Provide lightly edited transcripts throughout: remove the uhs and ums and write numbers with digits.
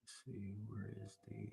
Let's see, where is the...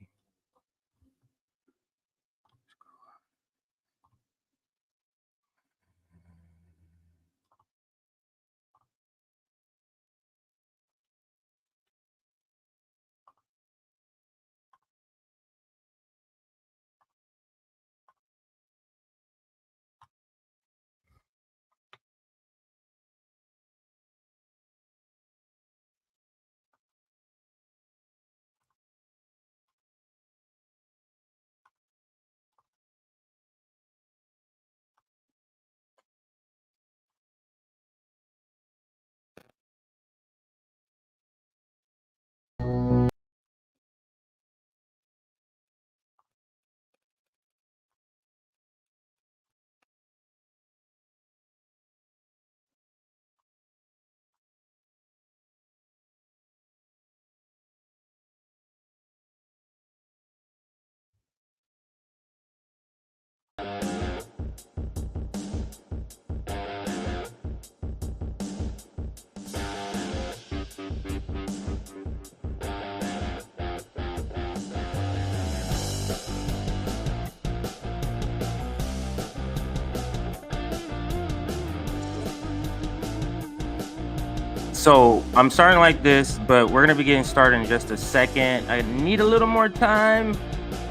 So I'm starting like this, but we're going to be getting started in just a second. I need a little more time.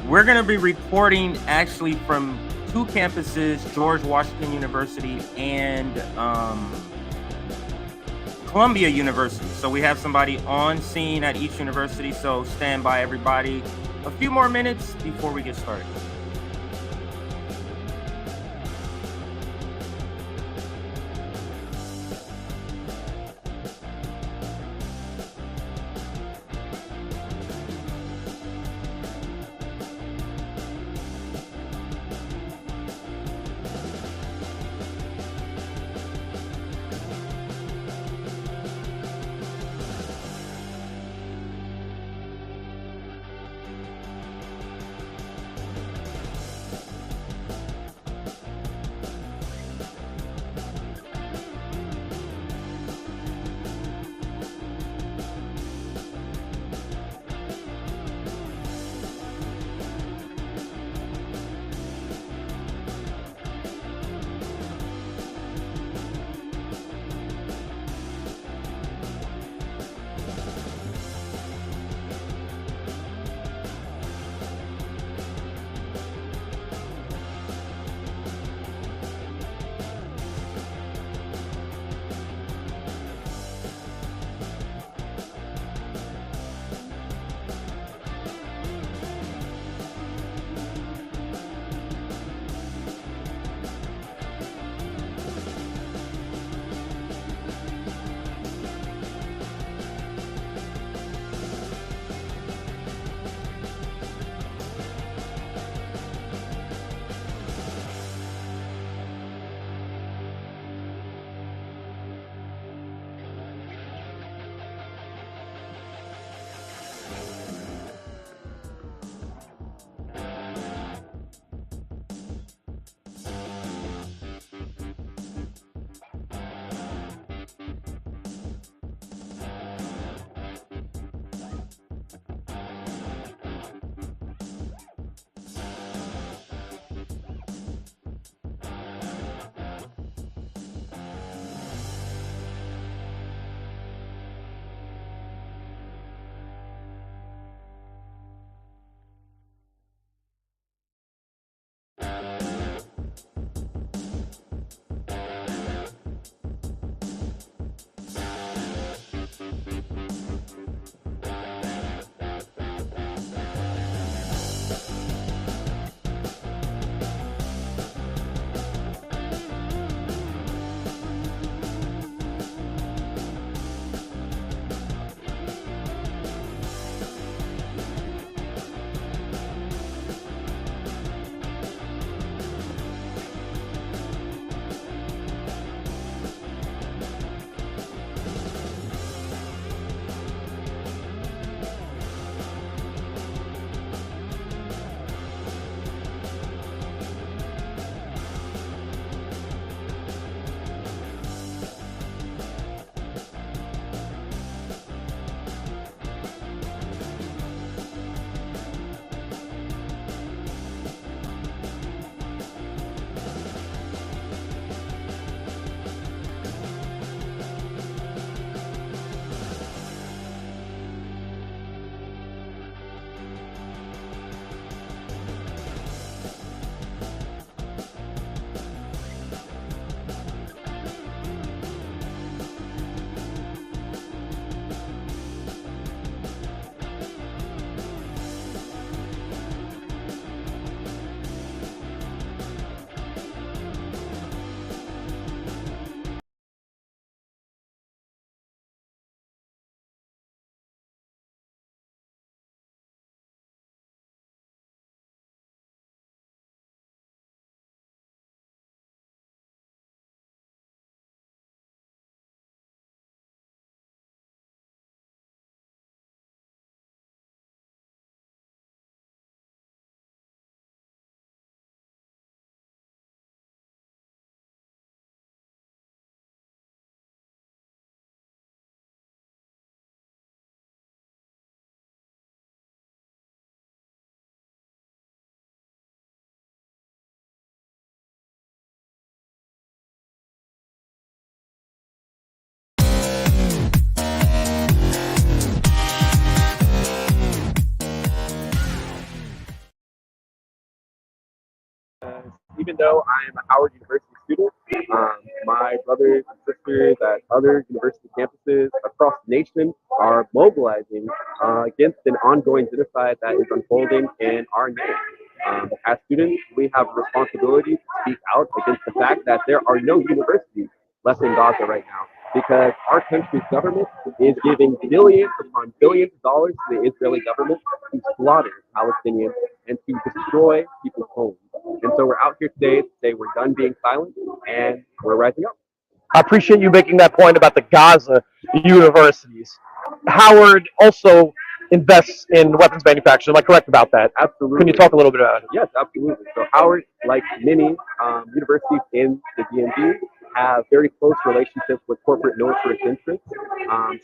We're going to be recording actually from two campuses, George Washington University and Columbia University. So we have somebody on scene at each university. So stand by, everybody. A few more minutes before we get started. even though I am a Howard University student, my brothers and sisters at other university campuses across the nation are mobilizing against an ongoing genocide that is unfolding in our name. As students, we have a responsibility to speak out against the fact that there are no universities left in Gaza right now, because our country's government is giving billions upon billions of dollars to the Israeli government to slaughter Palestinians and to destroy people's homes. And so we're out here today to say we're done being silent and we're rising up. I appreciate you making that point about the Gaza universities. Howard also invests in weapons manufacturing. Am I correct about that? Absolutely. Can you talk a little bit about it? Yes, absolutely. So Howard, like many universities in the DMV, have very close relationships with corporate militarist interests.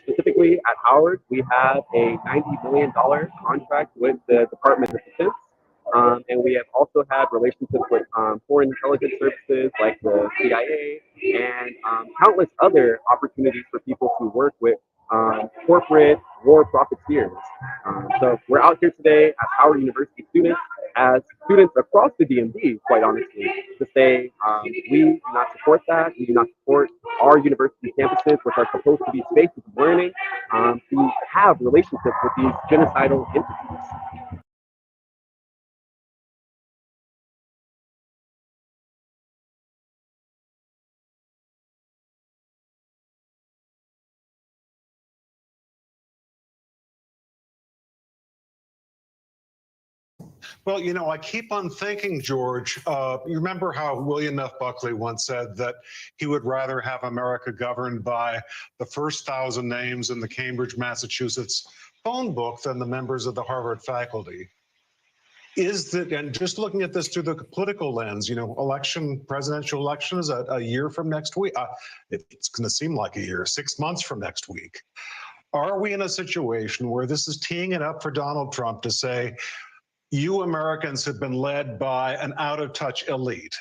Specifically at Howard, we have a $90 million contract with the Department of Defense. And we have also had relationships with foreign intelligence services like the CIA and countless other opportunities for people to work with corporate war profiteers. So we're out here today as Howard University students, as students across the DMV, quite honestly, to say we do not support that. We do not support our university campuses, which are supposed to be spaces of learning, to have relationships with these genocidal entities. Well, you know, I keep on thinking, George, you remember how William F. Buckley once said that he would rather have America governed by the first 1,000 names in the Cambridge, Massachusetts phone book than the members of the Harvard faculty. Is that, and just looking at this through the political lens, you know, presidential election is a year from next week. It's going to seem like a year, 6 months from next week. Are we in a situation where this is teeing it up for Donald Trump to say, you Americans have been led by an out-of-touch elite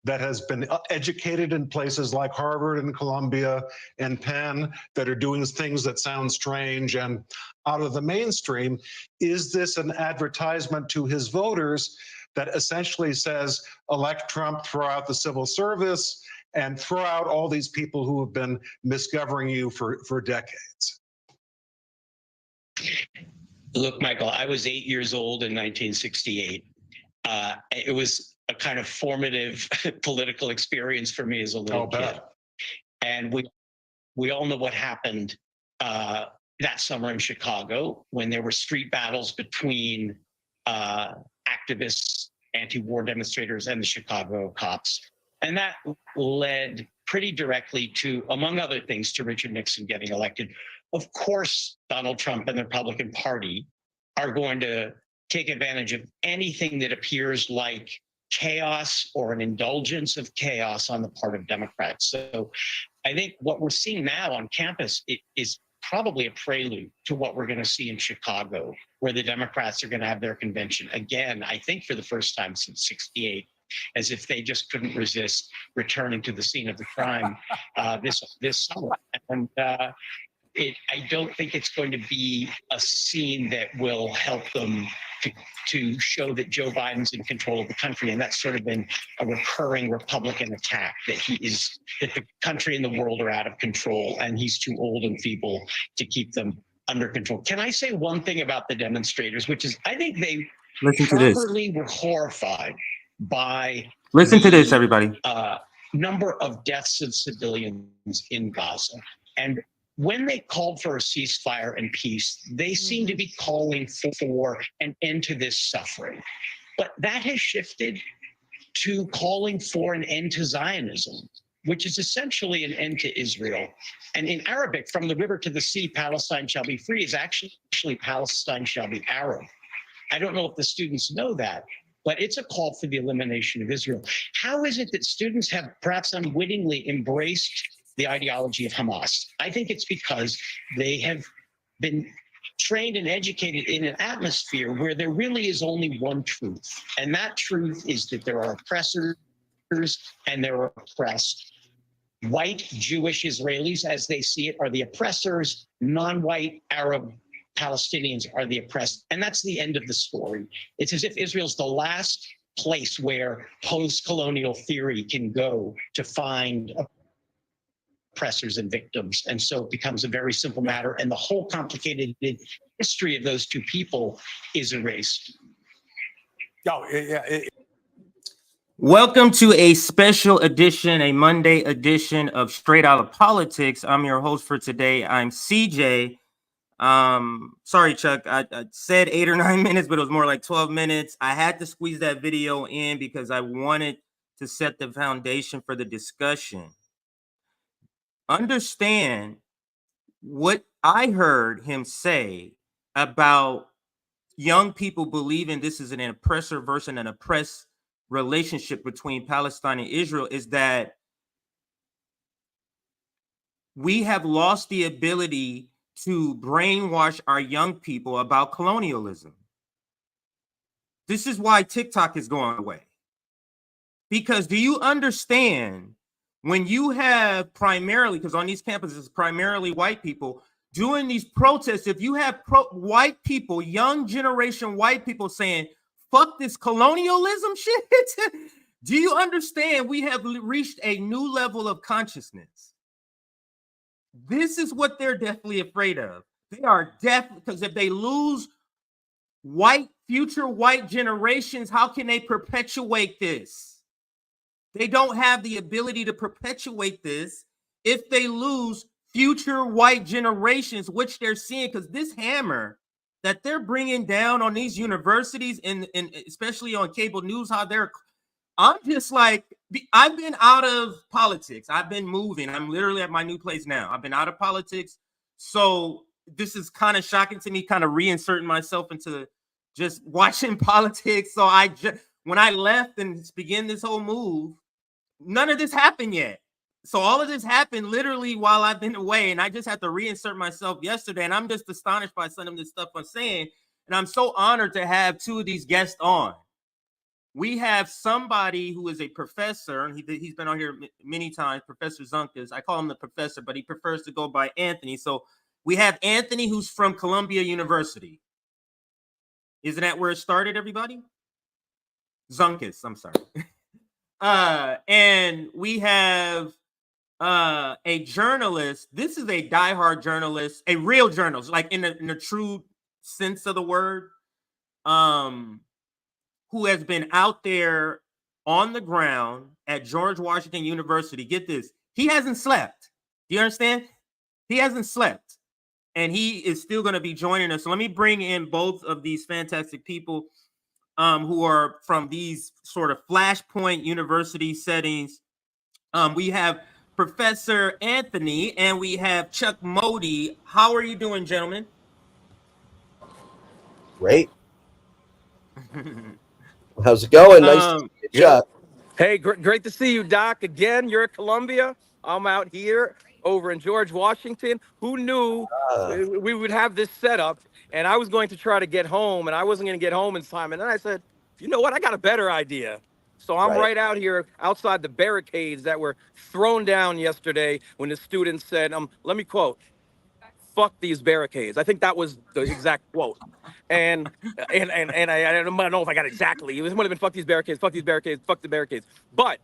that has been educated in places like Harvard and Columbia and Penn that are doing things that sound strange and out of the mainstream? Is this an advertisement to his voters that essentially says, elect Trump, throw out the civil service, and throw out all these people who have been misgoverning you for decades? Look, Michael, I was 8 years old in 1968. It was a kind of formative political experience for me as a little kid. And we all know what happened that summer in Chicago when there were street battles between activists, anti-war demonstrators, and the Chicago cops. And that led pretty directly to, among other things, to Richard Nixon getting elected. Of course, Donald Trump and the Republican Party are going to take advantage of anything that appears like chaos or an indulgence of chaos on the part of Democrats. So I think what we're seeing now on campus is probably a prelude to what we're going to see in Chicago, where the Democrats are going to have their convention again, I think for the first time since '68, as if they just couldn't resist returning to the scene of the crime this summer. And I don't think it's going to be a scene that will help them to show that Joe Biden's in control of the country. And that's sort of been a recurring Republican attack, that that the country and the world are out of control and he's too old and feeble to keep them under control. Can I say one thing about the demonstrators, which is I think they properly were horrified by Listen to this, everybody. Number of deaths of civilians in Gaza. And when they called for a ceasefire and peace, they seem to be calling for an end to this suffering. But that has shifted to calling for an end to Zionism, which is essentially an end to Israel. And in Arabic, from the river to the sea, Palestine shall be free, is actually Palestine shall be Arab. I don't know if the students know that, but it's a call for the elimination of Israel. How is it that students have perhaps unwittingly embraced the ideology of Hamas? I think it's because they have been trained and educated in an atmosphere where there really is only one truth. And that truth is that there are oppressors and there are oppressed. White Jewish Israelis, as they see it, are the oppressors. Non-white Arab Palestinians are the oppressed. And that's the end of the story. It's as if Israel's the last place where post-colonial theory can go to find oppressors and victims. And so it becomes a very simple matter. And the whole complicated history of those two people is erased. Welcome to a special edition, a Monday edition of Straight Out of Politics. I'm your host for today. I'm CJ. Sorry, Chuck. I said 8 or 9 minutes, but it was more like 12 minutes. I had to squeeze that video in because I wanted to set the foundation for the discussion. Understand what I heard him say about young people believing this is an oppressor versus an oppressed relationship between Palestine and Israel is that we have lost the ability to brainwash our young people about colonialism. This is why TikTok is going away. Because do you understand when you have primarily, because on these campuses it's primarily white people doing these protests, if you have white people, young generation white people saying, fuck this colonialism shit, do you understand we have reached a new level of consciousness? This is what they're definitely afraid of. They are definitely, because if they lose future white generations, how can they perpetuate this? They don't have the ability to perpetuate this if they lose future white generations, which they're seeing, because this hammer that they're bringing down on these universities and especially on cable news, I'm just like, I've been out of politics. I've been moving. I'm literally at my new place now. I've been out of politics. So this is kind of shocking to me, kind of reinserting myself into just watching politics. So when I left and began this whole move, none of this happened yet. So all of this happened literally while I've been away, and I just had to reinsert myself yesterday, and I'm just astonished by some of this stuff I'm saying, and I'm so honored to have two of these guests on. We have somebody who is a professor, and he's been on here many times, Professor Zunkas. I call him the professor, but he prefers to go by Anthony. So we have Anthony, who's from Columbia University. Isn't that where it started, everybody? Zunkas, I'm sorry. And we have a journalist. This is a diehard journalist, a real journalist, like in the true sense of the word, who has been out there on the ground at George Washington University. Get this, he hasn't slept. Do you understand? He hasn't slept, and he is still going to be joining us. So let me bring in both of these fantastic people who are from these sort of flashpoint university settings. We have Professor Anthony and we have Chuck Modi. How are you doing, gentlemen? Great. How's it going? Nice to see you, Chuck. Hey, great to see you, Doc. Again, you're at Columbia. I'm out here over in George Washington. Who knew we would have this setup? And I was going to try to get home, and I wasn't going to get home in time. And then I said, you know what? I got a better idea. So I'm right out here outside the barricades that were thrown down yesterday when the students said, let me quote, "Fuck these barricades." I think that was the exact quote. And I don't know if I got it exactly. It would have been "fuck these barricades, fuck these barricades, fuck the barricades." But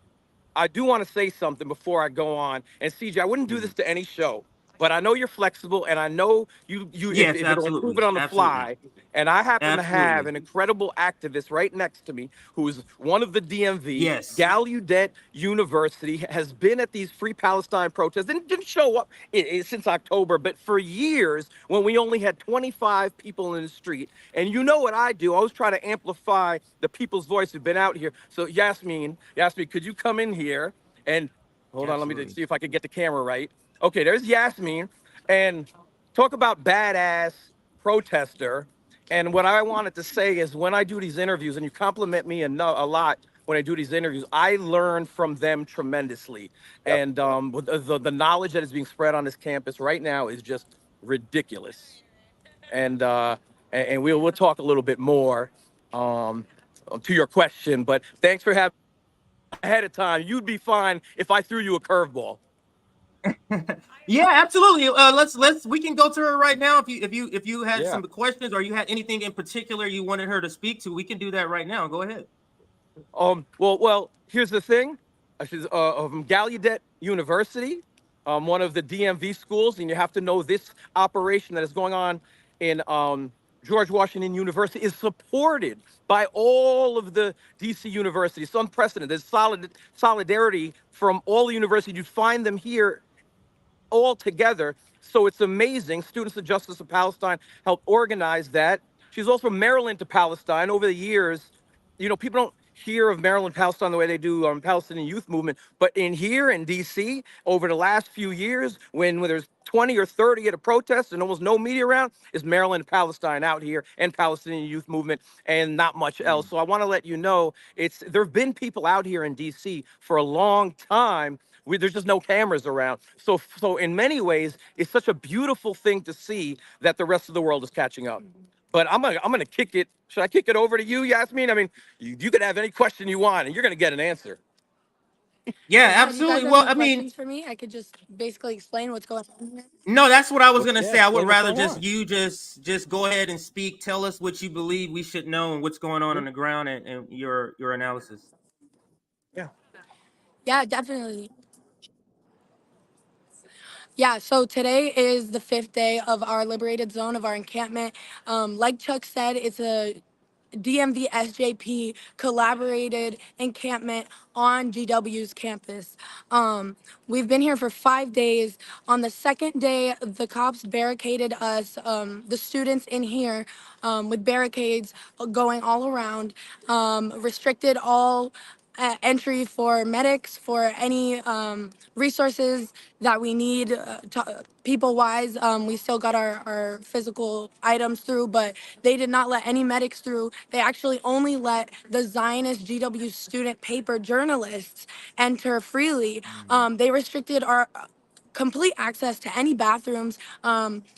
I do want to say something before I go on. And CJ, I wouldn't do this to any show, but I know you're flexible, and I know yes, if it'll improve it on the fly. And I happen to have an incredible activist right next to me who is one of the DMV. Yes. Gallaudet University has been at these Free Palestine protests. Didn't show up since October, but for years when we only had 25 people in the street. And you know what I do? I always try to amplify the people's voice who've been out here. So Yasmin, could you come in here and hold on? Let me see if I can get the camera right. Okay, there's Yasmin, and talk about badass protester. And what I wanted to say is when I do these interviews, and you compliment me a lot when I do these interviews, I learn from them tremendously. Yep. And the knowledge that is being spread on this campus right now is just ridiculous. And we'll talk a little bit more to your question, but thanks for having me ahead of time. You'd be fine if I threw you a curveball. Yeah, absolutely. We can go to her right now. If you had some questions or you had anything in particular you wanted her to speak to, we can do that right now. Go ahead. Well, here's the thing. She's from Gallaudet University, one of the DMV schools, and you have to know this operation that is going on in George Washington University is supported by all of the DC universities. It's unprecedented. There's solidarity from all the universities. You find them here all together. So it's amazing. Students of Justice of Palestine helped organize that. She's also Maryland to Palestine. Over the years, people don't hear of Maryland Palestine the way they do Palestinian youth movement, but in here in DC, over the last few years, when there's 20 or 30 at a protest and almost no media around, is Maryland Palestine out here and Palestinian youth movement and not much else. So I want to let you know there have been people out here in DC for a long time. There's just no cameras around. So in many ways, it's such a beautiful thing to see that the rest of the world is catching up. But I'm gonna kick it. Should I kick it over to you, Yasmin? I mean, you could have any question you want, and you're gonna get an answer. Yeah, You guys absolutely. have Well, any I mean, questions for me? I could just basically explain what's going on here. no, that's what I was gonna say. I would Explain what's rather going just on. you just go ahead and speak. Tell us what you believe we should know and what's going on the ground and your analysis. Yeah, definitely. Yeah, so today is the 5th day of our liberated zone of our encampment. Like Chuck said, it's a DMV SJP collaborated encampment on GW's campus. We've been here for 5 days. On the second day, the cops barricaded us, the students in here, with barricades going all around, restricted all entry for medics, for any resources that we need people wise. We still got our physical items through, but they did not let any medics through. They actually only let the Zionist GW student paper journalists enter freely. They restricted our complete access to any bathrooms.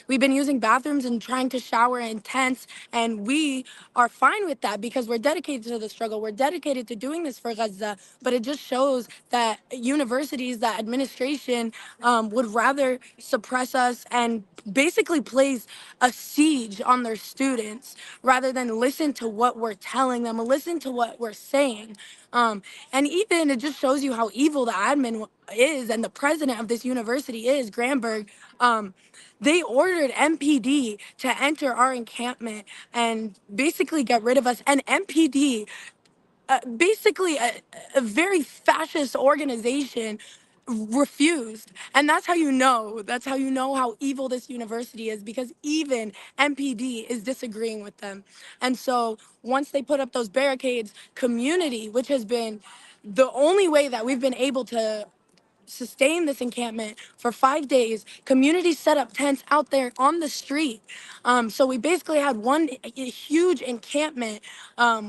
We've been using bathrooms and trying to shower in tents, and we are fine with that because we're dedicated to the struggle. We're dedicated to doing this for Gaza, but it just shows that universities, that administration would rather suppress us and basically place a siege on their students rather than listen to what we're telling them, listen to what we're saying. And even it just shows you how evil the admin is and the president of this university is, Granberg. They ordered MPD to enter our encampment and basically get rid of us. And MPD, basically a very fascist organization, refused. And that's how you know how evil this university is, because even MPD is disagreeing with them. And so once they put up those barricades, community, which has been the only way that we've been able to sustain this encampment for 5 days. Communities set up tents out there on the street. So we basically had one huge encampment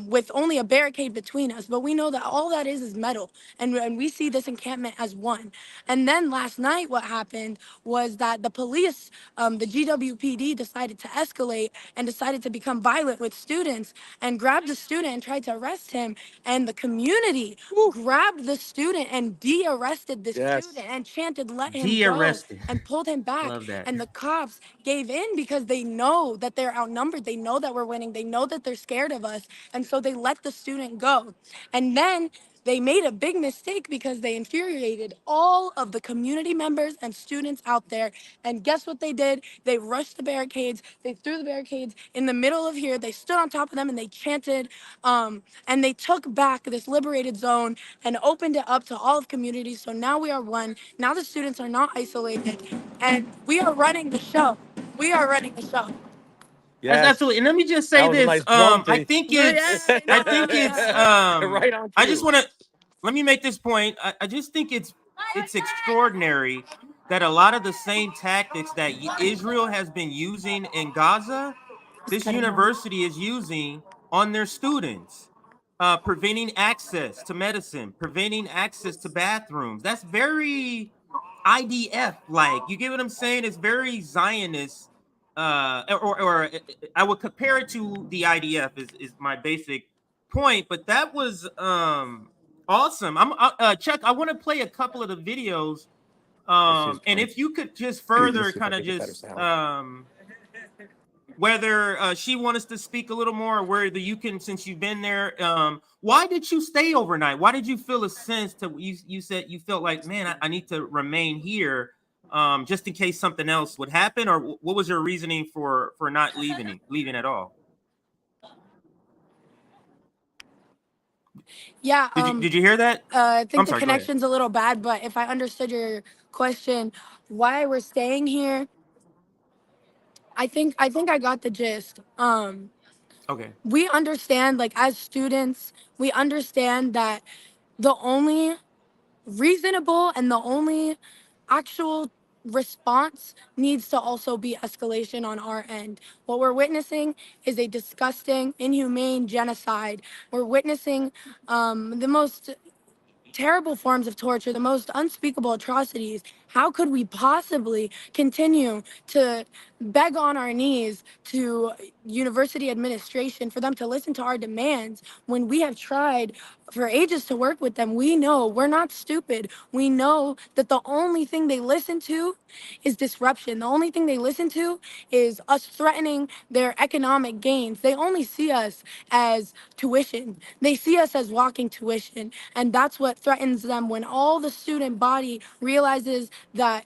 with only a barricade between us. But we know that all that is metal. And we see this encampment as one. And then last night, what happened was that the police, the GWPD, decided to escalate and decided to become violent with students and grabbed the student and tried to arrest him. And the community grabbed the student and de-arrested the student and chanted, "Let him go," De-arrested. and pulled him back. Love that. And the cops gave in because they know that they're outnumbered. They know that we're winning. They know that they're scared of us. And so they let the student go. And then they made a big mistake because they infuriated all of the community members and students out there. And guess what they did? They rushed the barricades. They threw the barricades in the middle of here. They stood on top of them and they chanted. And they took back this liberated zone and opened it up to all of communities. So now we are one. Now the students are not isolated. And we are running the show. We are running the show. That's absolutely. And let me just say That was a this. nice drum I piece. think Yeah, it's. I know, I think it's. yeah. Right on I cue. just want to. Let me make this point. I just think it's extraordinary that a lot of the same tactics that Israel has been using in Gaza, this university is using on their students. Preventing access to medicine, preventing access to bathrooms. That's very IDF like. You get what I'm saying? It's very Zionist. Or I would compare it to the IDF is my basic point. But that was awesome. Chuck, I want to play a couple of the videos. And if you could just further kind of just whether she wants us to speak a little more, or whether you can, since you've been there. Why did you stay overnight? Why did you feel a sense to you said you felt like, man, I need to remain here, just in case something else would happen, or what was your reasoning for not leaving at all? Yeah. Did you hear that? I think I'm the sorry. Go ahead. connection's a little bad, but if I understood your question, why we're staying here, I think I got the gist. Okay. We understand, like as students, we understand that the only reasonable and the only actual response needs to also be escalation on our end. What we're witnessing is a disgusting, inhumane genocide. We're witnessing the most terrible forms of torture, the most unspeakable atrocities. How could we possibly continue to beg on our knees to university administration for them to listen to our demands when we have tried for ages to work with them? We know we're not stupid. We know that the only thing they listen to is disruption. The only thing they listen to is us threatening their economic gains. They only see us as tuition. They see us as walking tuition. And that's what threatens them when all the student body realizes that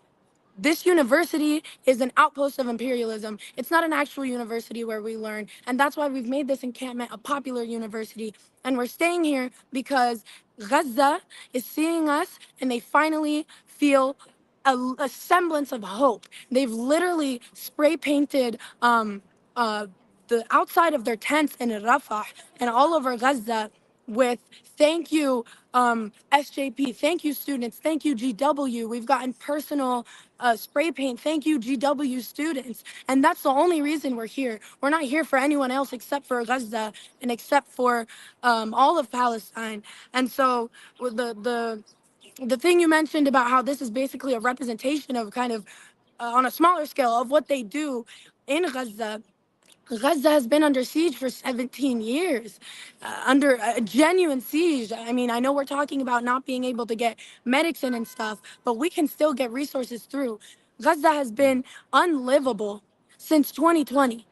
this university is an outpost of imperialism. It's not an actual university where we learn. And that's why we've made this encampment a popular university. And we're staying here because Gaza is seeing us and they finally feel a semblance of hope. They've literally spray painted the outside of their tents in Rafah and all over Gaza with thank you, SJP, thank you, students, thank you, GW. We've gotten personal spray paint, thank you, GW students. And that's the only reason we're here. We're not here for anyone else except for Gaza and except for all of Palestine. And so the thing you mentioned about how this is basically a representation of kind of on a smaller scale of what they do in Gaza. Gaza has been under siege for 17 years, under a genuine siege. I mean, I know we're talking about not being able to get medics in and stuff, but we can still get resources through. Gaza has been unlivable since 2020.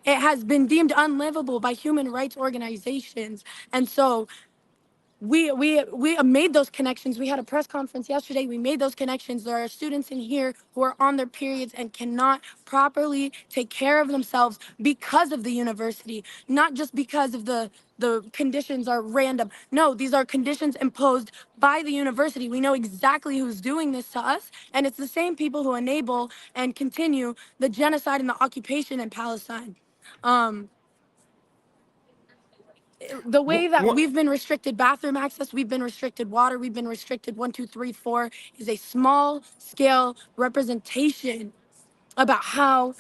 It has been deemed unlivable by human rights organizations. And so we made those connections. We had a press conference yesterday. We made those connections. There are students in here who are on their periods and cannot properly take care of themselves because of the university, not just because of the conditions are random. No, these are conditions imposed by the university. We know exactly who's doing this to us, and it's the same people who enable and continue the genocide and the occupation in Palestine. Um, the way that What? we've been restricted bathroom access, we've been restricted water, we've been restricted 1, 2, 3, 4 is a small scale representation about how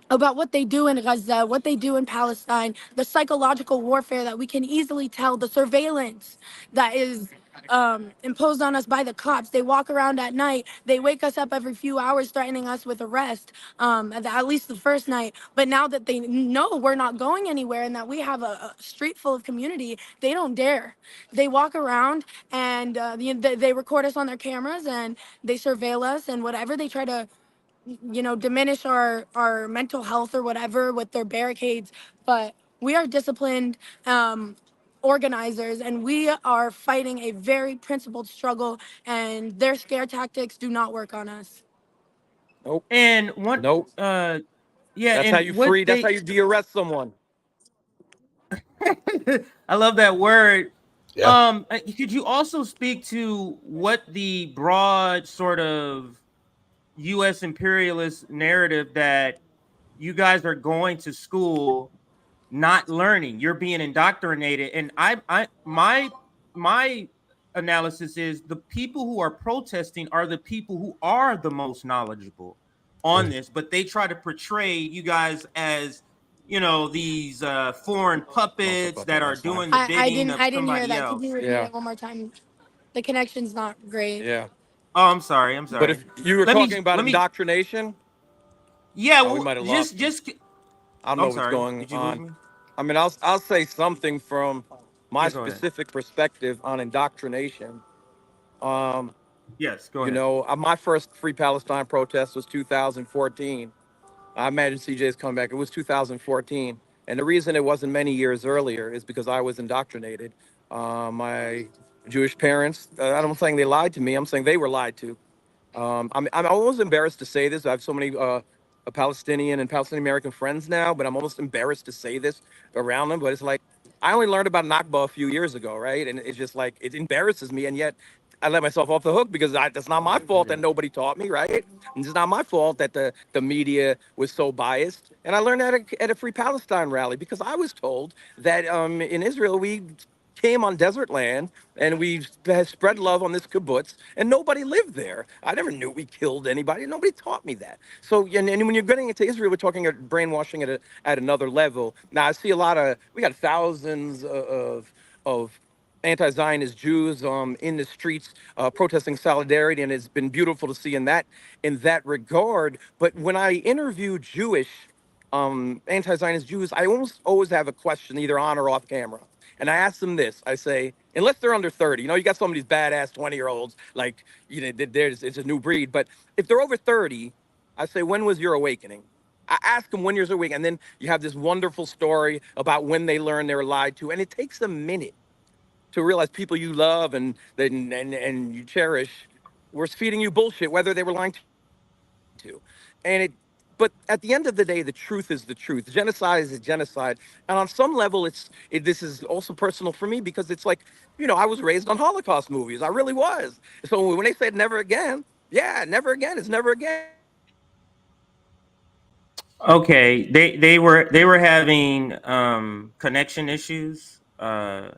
about what they do in Gaza, what they do in Palestine, the psychological warfare that we can easily tell, the surveillance that is imposed on us by the cops. They walk around at night. They wake us up every few hours threatening us with arrest, at least the first night. But now that they know we're not going anywhere and that we have a street full of community, they don't dare. They walk around and they record us on their cameras and they surveil us and whatever. They try to diminish our mental health or whatever with their barricades, but we are disciplined organizers and we are fighting a very principled struggle, and their scare tactics do not work on us. Nope. And what? Nope. Yeah, That's and how you free. That's how you de-arrest someone. I love that word. Yeah. Could you also speak to what the broad sort of U.S. imperialist narrative that you guys are going to school not learning, you're being indoctrinated, and my analysis is the people who are protesting are the people who are the most knowledgeable on this, but they try to portray you guys as these foreign puppets that are doing the bidding of I didn't hear somebody that. Could you else. repeat it one more time? The connection's not great. Yeah. Oh, I'm sorry. But if you were talking about Let me. indoctrination, Yeah, we well, might have lost him. just. I don't know I'm what's sorry. going Did you lose on. me? I mean, I'll say something from my Yeah, go ahead. specific perspective on indoctrination. Yes, go ahead. My first Free Palestine protest was 2014. I imagine CJ's coming back. It was 2014. And the reason it wasn't many years earlier is because I was indoctrinated. My Jewish parents, I'm saying they lied to me. I'm saying they were lied to. I'm almost embarrassed to say this. I have so many Palestinian and Palestinian American friends now, but I'm almost embarrassed to say this around them. But it's like, I only learned about Nakba a few years ago, right? And it's just like, it embarrasses me. And yet I let myself off the hook because that's not my fault that nobody taught me, right? And it's not my fault that the media was so biased. And I learned that at a Free Palestine rally because I was told that in Israel, we came on desert land and we spread love on this kibbutz and nobody lived there. I never knew we killed anybody. Nobody taught me that. So, and when you're getting into Israel, we're talking about brainwashing at another level. Now I see we got thousands of anti-Zionist Jews in the streets protesting solidarity, and it's been beautiful to see in that regard. But when I interview Jewish anti-Zionist Jews, I almost always have a question either on or off camera. And I ask them this. I say, unless they're under 30, you got some of these badass 20-year-olds, like, it's a new breed. But if they're over 30, I say, when was your awakening? I ask them when you're awakening. And then you have this wonderful story about when they learned they were lied to. And it takes a minute to realize people you love and you cherish were feeding you bullshit, whether they were lying to. But at the end of the day, the truth is the truth. Genocide is genocide. And on some level, this is also personal for me because it's like, I was raised on Holocaust movies. I really was. So when they said never again, yeah, never again, it's never again. Okay, they were having connection issues. But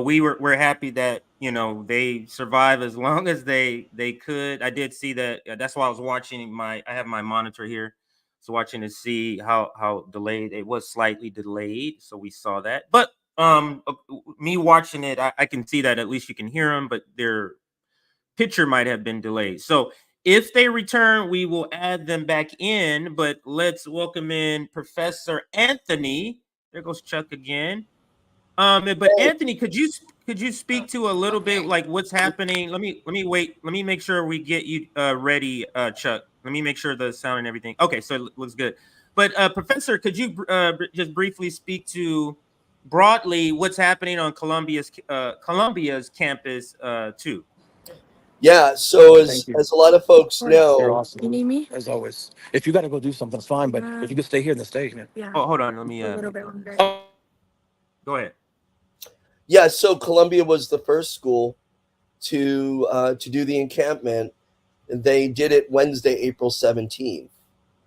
we're happy that they survive as long as they could. I did see that. That's why I was watching I have my monitor here, so watching to see how delayed it was. Slightly delayed, so we saw that. But me watching it, I can see that at least you can hear them, but their picture might have been delayed. So if they return, we will add them back in. But let's welcome in Professor Anthony. There goes Chuck again. But Anthony, could you speak to a little bit like what's happening? Let me wait. Let me make sure we get you ready, Chuck. Let me make sure the sound and everything. Okay, so it looks good. But Professor, could you just briefly speak to broadly what's happening on Columbia's campus too? Yeah. So as a lot of folks You're know, awesome. You need me? As always. If you got to go do something, it's fine. But if you could stay here, then stay here. Yeah. Oh, hold on. Let me. A little bit longer. Go ahead. yeah. So Columbia was the first school to do the encampment. They did it Wednesday, April 17th,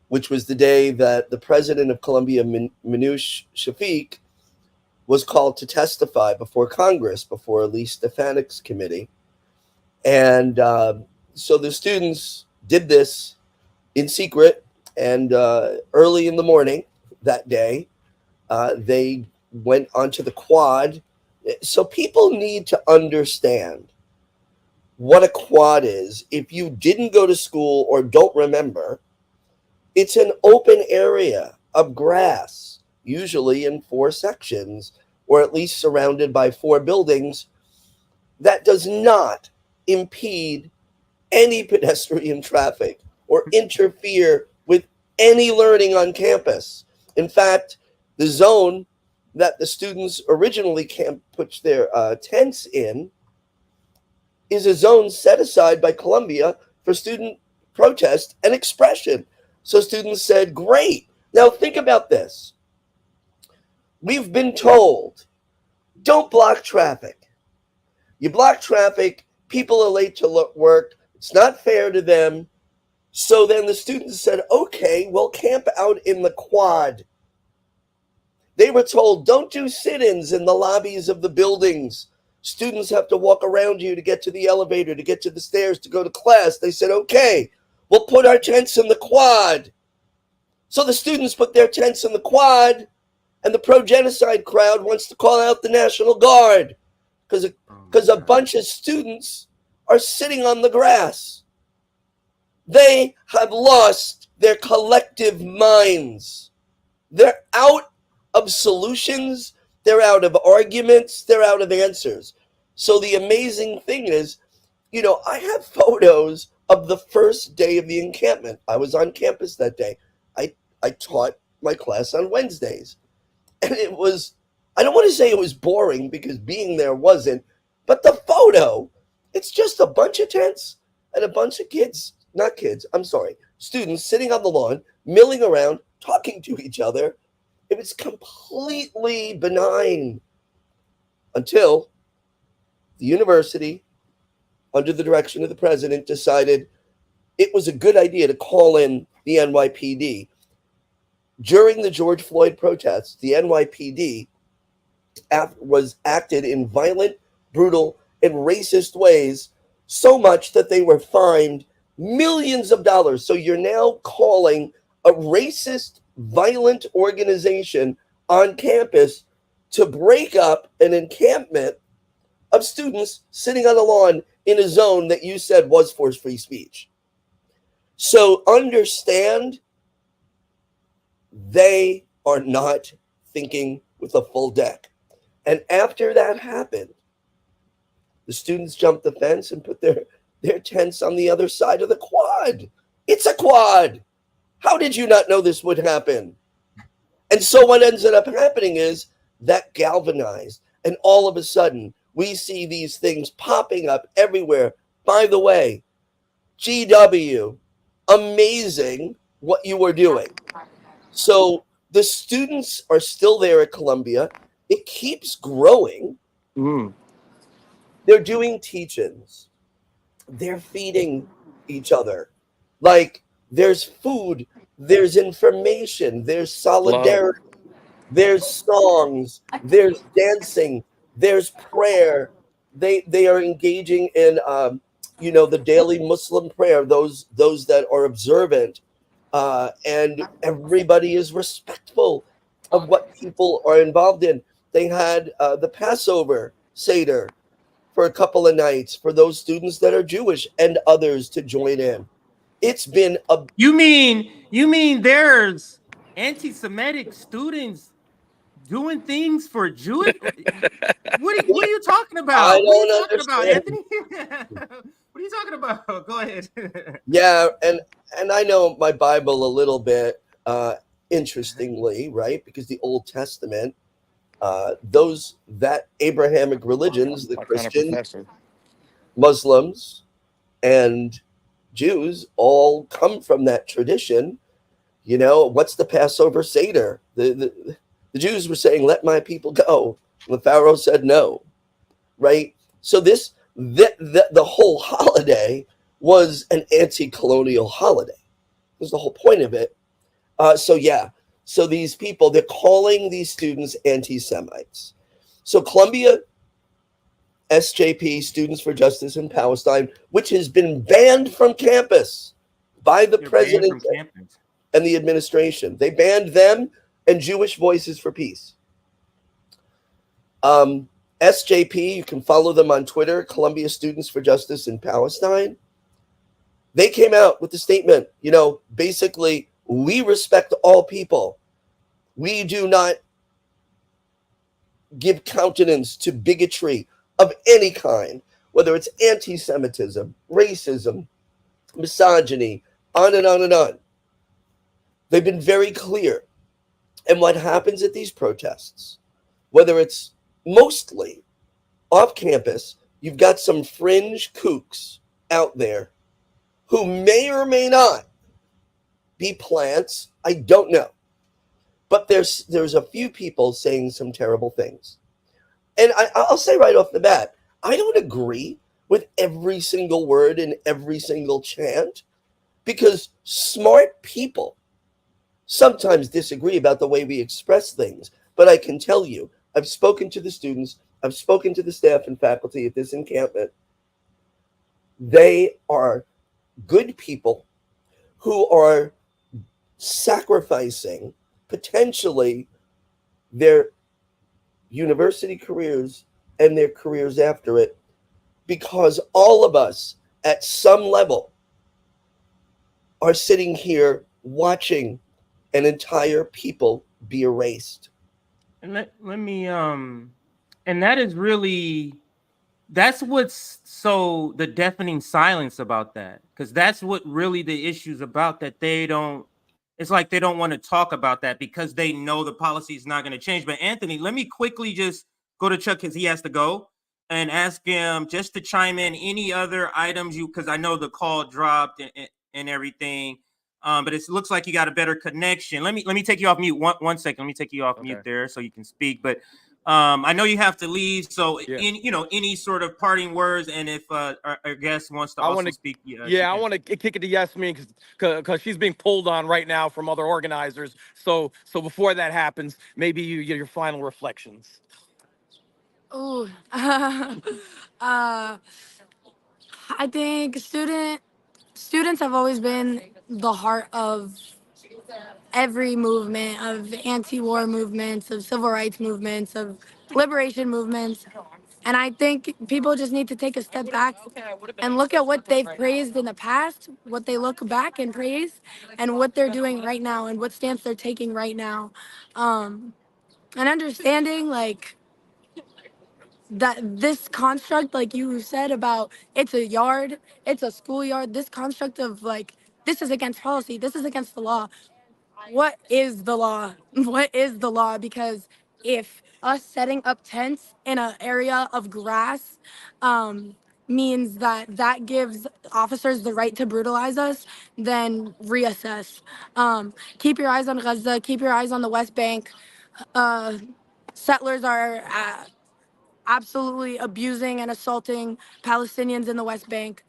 which was the day that the president of Columbia, Minouche Shafik, was called to testify before Congress, before Lee Stefanik's committee. And so the students did this in secret. And early in the morning that day, they went onto the quad. So people need to understand what a quad is. If you didn't go to school or don't remember, it's an open area of grass, usually in 4 sections, or at least surrounded by 4 buildings, that does not impede any pedestrian traffic or interfere with any learning on campus. In fact, the zone that the students originally put their tents in is a zone set aside by Columbia for student protest and expression. So students said, great. Now think about this. We've been told, don't block traffic. You block traffic, people are late to work. It's not fair to them. So then the students said, okay, we'll camp out in the quad. They were told, don't do sit-ins in the lobbies of the buildings. Students have to walk around you to get to the elevator, to get to the stairs, to go to class. They said, okay, we'll put our tents in the quad. So the students put their tents in the quad, and the pro-genocide crowd wants to call out the National Guard because a bunch of students are sitting on the grass. They have lost their collective minds. They're out of solutions. They're out of arguments. They're out of answers. So the amazing thing is, I have photos of the first day of the encampment. I was on campus that day. I I taught my class on Wednesdays. And it was, I don't want to say it was boring because being there wasn't, but the photo, it's just a bunch of tents and a bunch of students sitting on the lawn, milling around, talking to each other. It was completely benign until the university, under the direction of the president, decided it was a good idea to call in the NYPD. During the George Floyd protests, the NYPD acted in violent, brutal, and racist ways, so much that they were fined millions of dollars. So you're now calling a racist, violent organization on campus to break up an encampment of students sitting on a lawn in a zone that you said was for free speech. So understand, they are not thinking with a full deck. And after that happened, the students jumped the fence and put their tents on the other side of the quad. It's a quad. How did you not know this would happen? And so what ended up happening is that galvanized. And all of a sudden, we see these things popping up everywhere. By the way, GW, amazing what you were doing. So the students are still there at Columbia. It keeps growing. They're doing teach-ins. They're feeding each other. Like, there's food, there's information, there's solidarity, there's songs, there's dancing, there's prayer. They are engaging in the daily Muslim prayer, those that are observant, and everybody is respectful of what people are involved in. They had the Passover Seder for a couple of nights for those students that are Jewish and others to join in. It's been a. You mean there's anti-Semitic students doing things for Jewish? What are you talking about? I What are you don't talking about, understand. Anthony? What are you talking about? Go ahead. Yeah, and I know my Bible a little bit, interestingly, right? Because the Old Testament, that Abrahamic religions, the Christians, Muslims, and Jews all come from that tradition. You know, what's the Passover Seder? The Jews were saying, "Let my people go." And the Pharaoh said no, right? So the whole holiday was an anti-colonial holiday. That was the whole point of it. So these people, they're calling these students anti-Semites. So Columbia SJP, Students for Justice in Palestine, which has been banned from campus by the president and the administration. They banned them and Jewish Voices for Peace. SJP, you can follow them on Twitter, Columbia Students for Justice in Palestine. They came out with a statement, basically, we respect all people. We do not give countenance to bigotry of any kind, whether it's anti-Semitism, racism, misogyny, on and on and on. They've been very clear. And what happens at these protests, whether it's mostly off campus, you've got some fringe kooks out there who may or may not be plants. I don't know. But there's a few people saying some terrible things. And I'll say right off the bat, I don't agree with every single word in every single chant, because smart people sometimes disagree about the way we express things. But I can tell you, I've spoken to the students, I've spoken to the staff and faculty at this encampment. They are good people who are sacrificing potentially their university careers and their careers after it, because all of us at some level are sitting here watching an entire people be erased. And let me and that is really, that's what's so the deafening silence about that, because that's what really the issue's about, that they don't it's like they don't want to talk about that because they know the policy is not going to change. But Anthony, let me quickly just go to Chuck because he has to go and ask him just to chime in any other items because I know the call dropped and everything. But it looks like you got a better connection. Let me take you off mute. One second. Let me take you off mute there so you can speak. But I know you have to leave. So any sort of parting words, and if our guest wants to also speak, I want to kick it to Yasmin because she's being pulled on right now from other organizers. So before that happens, maybe you get your final reflections. Ooh. I think students have always been the heart of every movement, of anti-war movements, of civil rights movements, of liberation movements. And I think people just need to take a step back and look at what they've praised in the past, what they look back and praise, and what they're doing right now and what stance they're taking right now. And understanding like that this construct, like you said about it's a yard, it's a schoolyard, this construct of like, this is against policy, this is against the law. What is the law? What is the law? Because if us setting up tents in an area of grass means that gives officers the right to brutalize us, then reassess. Keep your eyes on Gaza, keep your eyes on the West Bank. Settlers are absolutely abusing and assaulting Palestinians in the West Bank.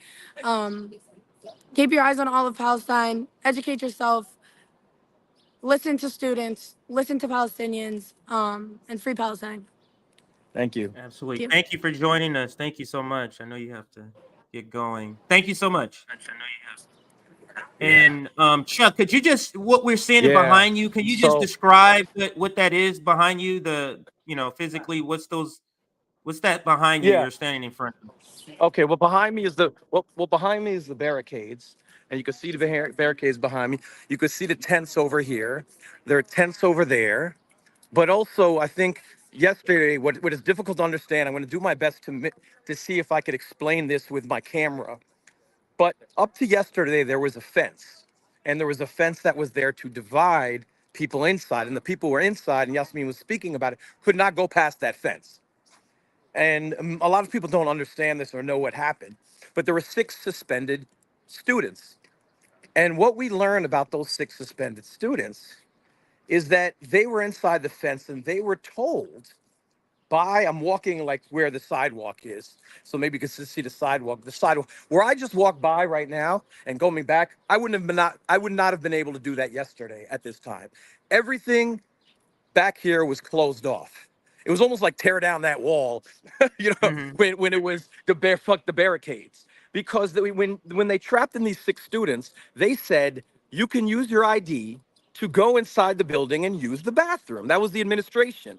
Keep your eyes on all of Palestine, educate yourself, listen to students, listen to Palestinians, and free Palestine. Thank you. Absolutely. Thank you for joining us. Thank you so much. I know you have to get going. Thank you so much. And Chuck, could you just what we're seeing behind you? Can you just describe what that is behind you? Physically, what's that behind you? You're standing in front of. Okay, well behind me is the barricades, and you can see the barricades behind me. You can see the tents over here. There are tents over there, but also I think yesterday, what is difficult to understand. I'm going to do my best to see if I could explain this with my camera. But up to yesterday, there was a fence, and there was a fence that was there to divide people inside, and the people who were inside, and Yasmin was speaking about it, could not go past that fence. And a lot of people don't understand this or know what happened, but there were 6 suspended students. And what we learned about those 6 suspended students is that they were inside the fence and they were told I'm walking like where the sidewalk is. So maybe you can see the sidewalk where I just walked by right now and going back. I would not have been able to do that yesterday at this time. Everything back here was closed off. It was almost like tear down that wall, when it was the barricades. Because when they trapped in these 6 students, they said, you can use your ID to go inside the building and use the bathroom. That was the administration.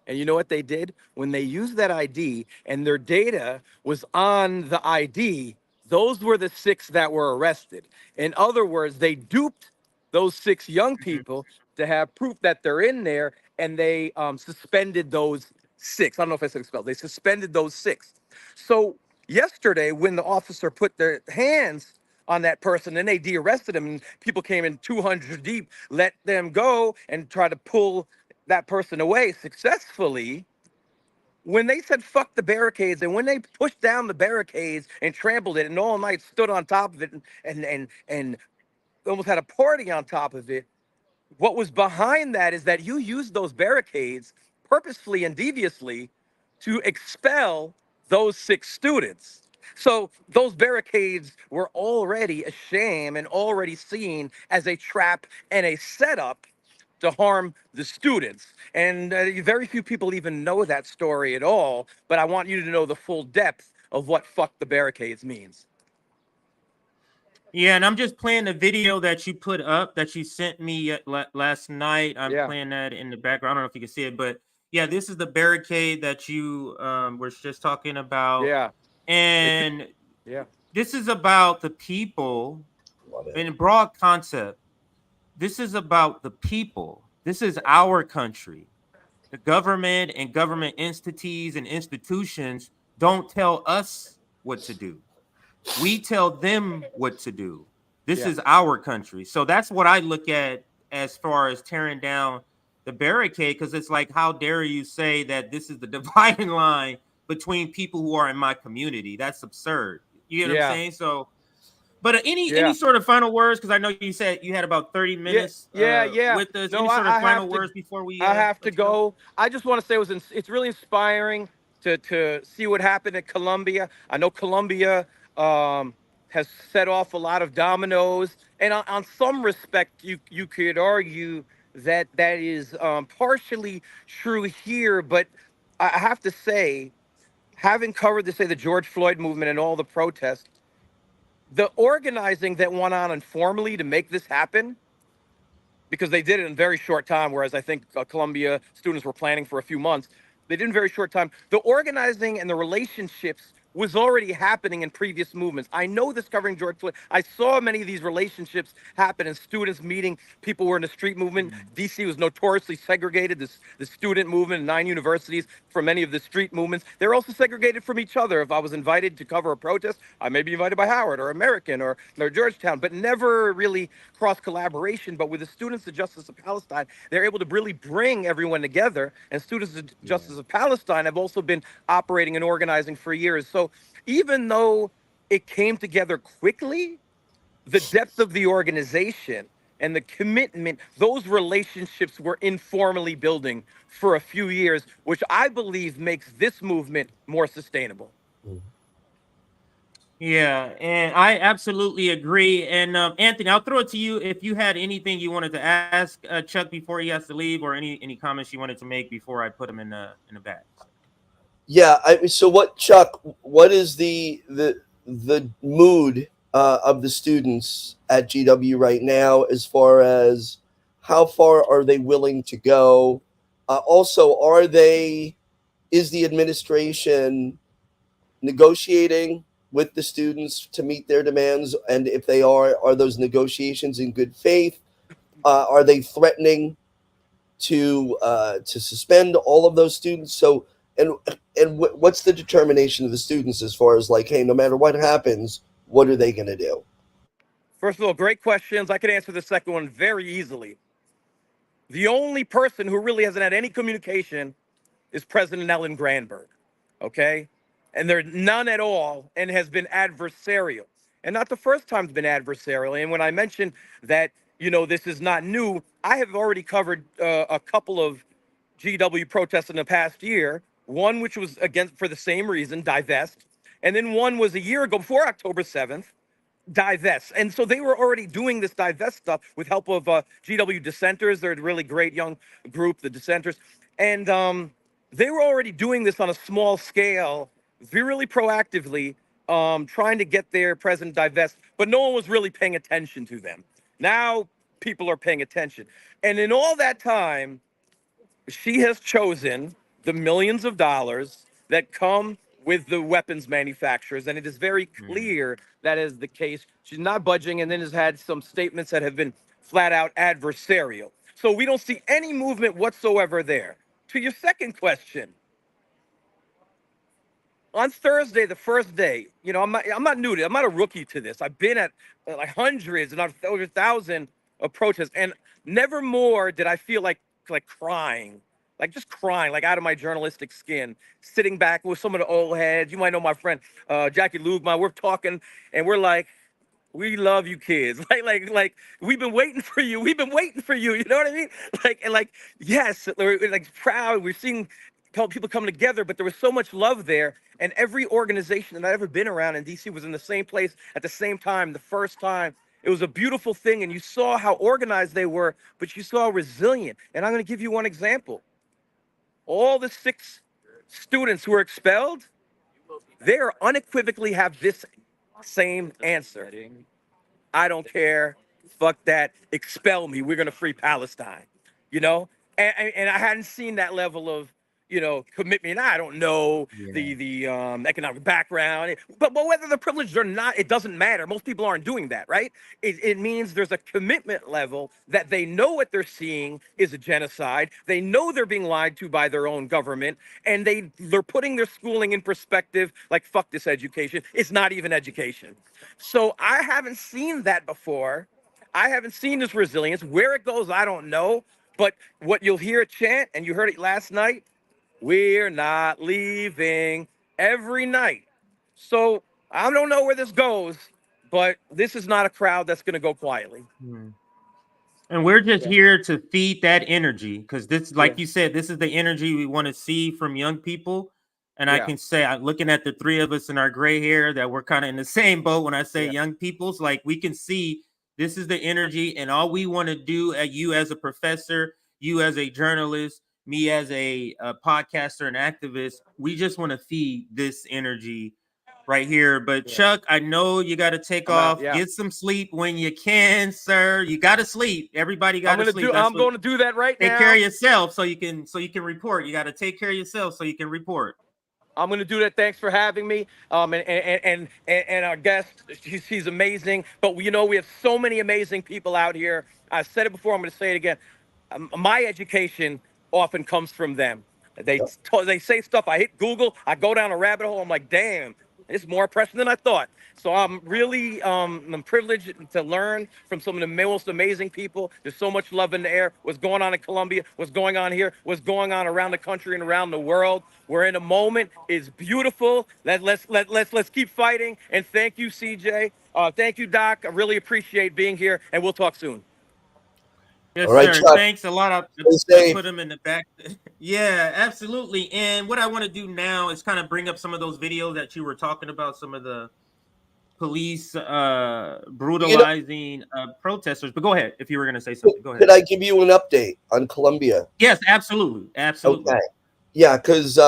And you know what they did? When they used that ID and their data was on the ID, those were the 6 that were arrested. In other words, they duped those 6 young people to have proof that they're in there, and they suspended those 6. I don't know if I said expelled. They suspended those 6. So yesterday, when the officer put their hands on that person and they de-arrested him, and people came in 200 deep, let them go and try to pull that person away successfully. When they said fuck the barricades, and when they pushed down the barricades and trampled it and all night stood on top of it and almost had a party on top of it, what was behind that is that you used those barricades purposefully and deviously to expel those 6 students. So those barricades were already a sham and already seen as a trap and a setup to harm the students. And very few people even know that story at all, but I want you to know the full depth of what fuck the barricades means. Yeah, and I'm just playing the video that you put up that you sent me last night. I'm playing that in the background. I don't know if you can see it, but yeah, this is the barricade that you were just talking about. Yeah. And this is about the people in a broad concept. This is about the people. This is our country. The government and government entities and institutions don't tell us what to do. We tell them what to do. This is our country. So that's what I look at as far as tearing down the barricade, because it's like, how dare you say that this is the dividing line between people who are in my community? That's absurd. You get what I'm saying? So, but any sort of final words, because I know you said you had about 30 minutes with us. No, Any sort of I final have to. words before we I have to let you go? go. I just want to say it's really inspiring to see what happened at Columbia. I know Columbia has set off a lot of dominoes, and on some respect, you could argue that that is partially true here. But I have to say, having covered the George Floyd movement and all the protests, the organizing that went on informally to make this happen, because they did it in a very short time, whereas I think Columbia students were planning for a few months. They did it in a very short time. The organizing and the relationships was already happening in previous movements. I know this covering George Floyd. I saw many of these relationships happen in students meeting people who were in the street movement. DC was notoriously segregated, the student movement in 9 universities from many of the street movements. They're also segregated from each other. If I was invited to cover a protest, I may be invited by Howard or American or Georgetown, but never really cross collaboration. But with the Students of Justice of Palestine, they're able to really bring everyone together. And Students of Justice of Palestine have also been operating and organizing for years. So even though it came together quickly, the depth of the organization and the commitment, those relationships were informally building for a few years, which I believe makes this movement more sustainable. Yeah, and I absolutely agree. And Anthony, I'll throw it to you if you had anything you wanted to ask Chuck before he has to leave, or any comments you wanted to make before I put him in the back. Yeah, so what, Chuck? What is the mood of the students at GW right now, as far as how far are they willing to go? Also, is the administration negotiating with the students to meet their demands? And if they are those negotiations in good faith? Are they threatening to suspend all of those students? So, what's the determination of the students as far as, like, hey, no matter what happens, what are they going to do? First of all, great questions. I could answer the second one very easily. The only person who really hasn't had any communication is President Ellen Granberg, okay? And there's none at all, and has been adversarial. And not the first time it's been adversarial. And when I mentioned that, this is not new, I have already covered a couple of GW protests in the past year. One which was against for the same reason, divest. And then one was a year ago, before October 7th, divest. And so they were already doing this divest stuff with help of GW dissenters. They're a really great young group, the dissenters. And they were already doing this on a small scale, really proactively, trying to get their president divest, but no one was really paying attention to them. Now people are paying attention. And in all that time, she has chosen the millions of dollars that come with the weapons manufacturers, and it is very clear that is the case. She's not budging, and then has had some statements that have been flat out adversarial. So we don't see any movement whatsoever there. To your second question, on Thursday, the first day, I'm not new to it. I'm not a rookie to this. I've been at like hundreds and over 1,000 of protests, and never more did I feel like crying, just crying, like out of my journalistic skin, sitting back with some of the old heads. You might know my friend Jackie Lugman. We're talking, and we're like, we love you kids. Like we've been waiting for you. We've been waiting for you. You know what I mean? Yes, we're proud. We're seeing people come together, but there was so much love there. And every organization that I've ever been around in DC was in the same place at the same time, the first time. It was a beautiful thing. And you saw how organized they were, but you saw resilient. And I'm going to give you one example. All the 6 students who were expelled, they are unequivocally have this same answer. I don't care. Fuck that. Expel me. We're going to free Palestine. And I hadn't seen that level of, commitment. I don't know the economic background, but whether they're privileged or not, it doesn't matter. Most people aren't doing that, right? It means there's a commitment level that they know what they're seeing is a genocide. They know they're being lied to by their own government, and they're putting their schooling in perspective. Like, fuck this education. It's not even education. So I haven't seen that before. I haven't seen this resilience. Where it goes, I don't know. But what you'll hear a chant, and you heard it last night, we're not leaving, every night. So I don't know where this goes, but this is not a crowd that's going to go quietly. And we're just here to feed that energy, because this, like you said, this is the energy we want to see from young people. And I can say, looking at the three of us in our gray hair, that we're kind of in the same boat when I say young people's, like, we can see this is the energy, and all we want to do, at you as a professor, you as a journalist, me as a podcaster and activist, we just want to feed this energy right here. But Chuck, I know you got to take off. Get some sleep when you can, sir. You got to sleep. Everybody got to sleep. I'm going to do that right now. Take care of yourself so you can report. You got to take care of yourself so you can report. I'm going to do that. Thanks for having me. And our guest, she's amazing. But we have so many amazing people out here. I said it before. I'm going to say it again. My education often comes from them. They say stuff. I hit Google. I go down a rabbit hole. I'm like, damn, it's more oppression than I thought. So I'm really I'm privileged to learn from some of the most amazing people. There's so much love in the air. What's going on in Colombia? What's going on here? What's going on around the country and around the world? We're in a moment. It's beautiful. Let's keep fighting. And thank you, CJ. Thank you, Doc. I really appreciate being here. And we'll talk soon. Yes, All right, sir. Chuck. Thanks a lot. I put them in the back. Yeah, absolutely. And what I want to do now is kind of bring up some of those videos that you were talking about, some of the police brutalizing protesters. But go ahead. If you were going to say something, go ahead. Could I give you an update on Colombia? Yes, absolutely. Absolutely. Okay. Yeah, because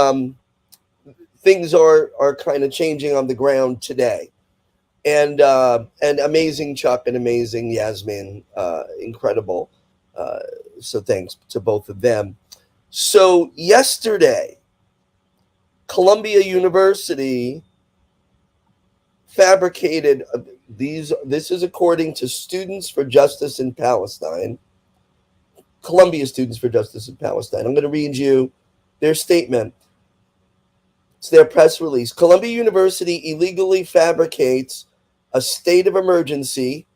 things are kind of changing on the ground today. And amazing Chuck and amazing Yasmin, incredible. So thanks to both of them. So yesterday, Columbia University fabricated this is according to Students for Justice in Palestine, Columbia Students for Justice in Palestine. I'm going to read you their statement. It's their press release. Columbia University illegally fabricates a state of emergency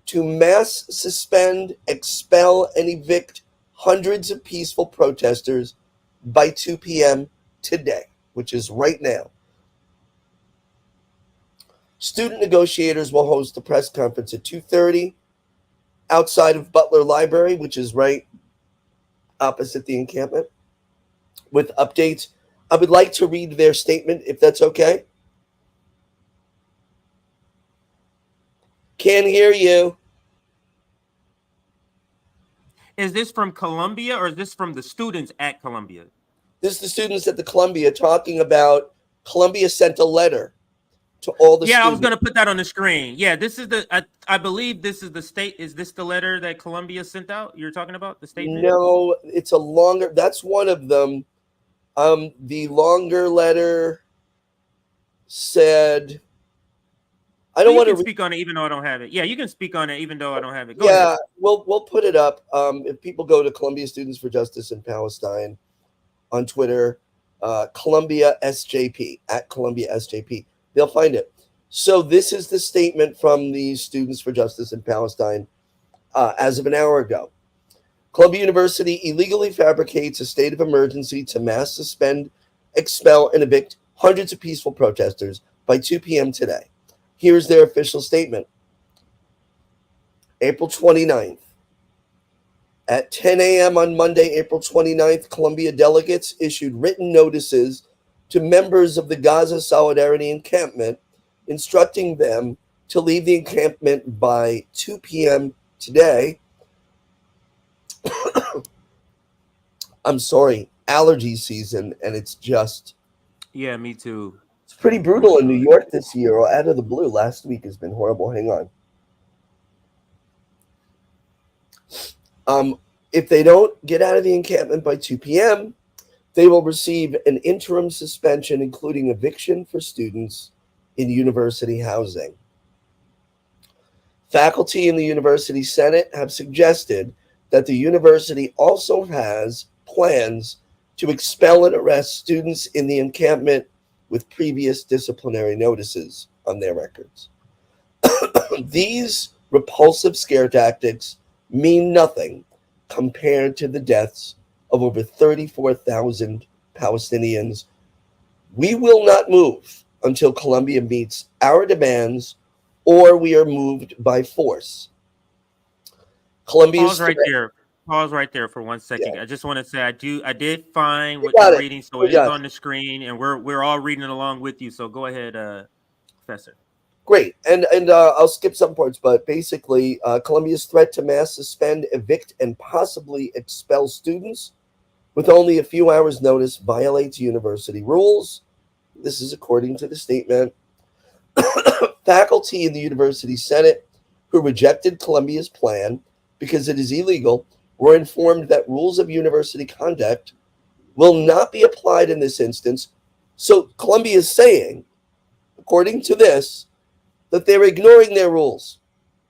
to mass suspend, expel, and evict hundreds of peaceful protesters by 2 p.m. today, which is right now. Student negotiators will host a press conference at 2:30 outside of Butler Library, which is right opposite the encampment, with updates. I would like to read their statement, if that's okay. Can't hear you. Is this from Columbia, or is this from the students at Columbia? This is the students at the Columbia talking about Columbia sent a letter to all the students. I was going to put that on the screen. Yeah, this is I believe this is the state. Is this the letter that Columbia sent out? You're talking about the statement? No, it's a longer, that's one of them. The longer letter said, I don't want to speak on it even though I don't have it. Yeah, you can speak on it even though I don't have it. Go ahead. We'll put it up. If people go to Columbia Students for Justice in Palestine on Twitter, Columbia SJP, at Columbia SJP, they'll find it. So this is the statement from the Students for Justice in Palestine as of an hour ago. Columbia University illegally fabricates a state of emergency to mass suspend, expel, and evict hundreds of peaceful protesters by 2 p.m. today. Here's their official statement. April 29th. At 10 a.m. on Monday, April 29th, Columbia delegates issued written notices to members of the Gaza Solidarity Encampment, instructing them to leave the encampment by 2 p.m. today. I'm sorry, allergy season, and it's just... Yeah, me too. It's pretty brutal in New York this year, or out of the blue. Last week has been horrible. Hang on. If they don't get out of the encampment by 2 p.m., They will receive an interim suspension, including eviction for students in university housing. Faculty in the University Senate have suggested that the university also has plans to expel and arrest students in the encampment with previous disciplinary notices on their records. These repulsive scare tactics mean nothing compared to the deaths of over 34,000 Palestinians. We will not move until Colombia meets our demands or we are moved by force. Colombia's Pause right there. Pause right there for 1 second. Yeah. I just want to say I did find what got you're it. reading, so We it is got on the screen, and we're all reading it along with you. So go ahead, Professor. Great. And I'll skip some parts, but basically, Colombia's threat to mass suspend, evict, and possibly expel students with only a few hours' notice violates university rules. This is according to the statement. Faculty in the University Senate who rejected Colombia's plan because it is illegal were informed that rules of university conduct will not be applied in this instance. So Colombia is saying, according to this, that they're ignoring their rules.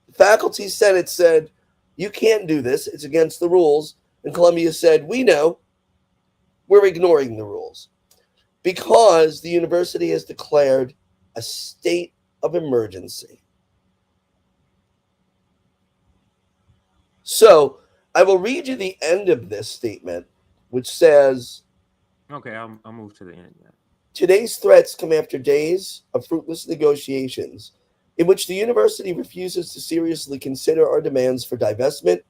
The faculty senate said, you can't do this, it's against the rules. And Colombia said, we know, we're ignoring the rules. Because the university has declared a state of emergency. So I will read you the end of this statement, which says, Okay, I'll move to the end. Yeah. today's threats come after days of fruitless negotiations in which the university refuses to seriously consider our demands for divestment,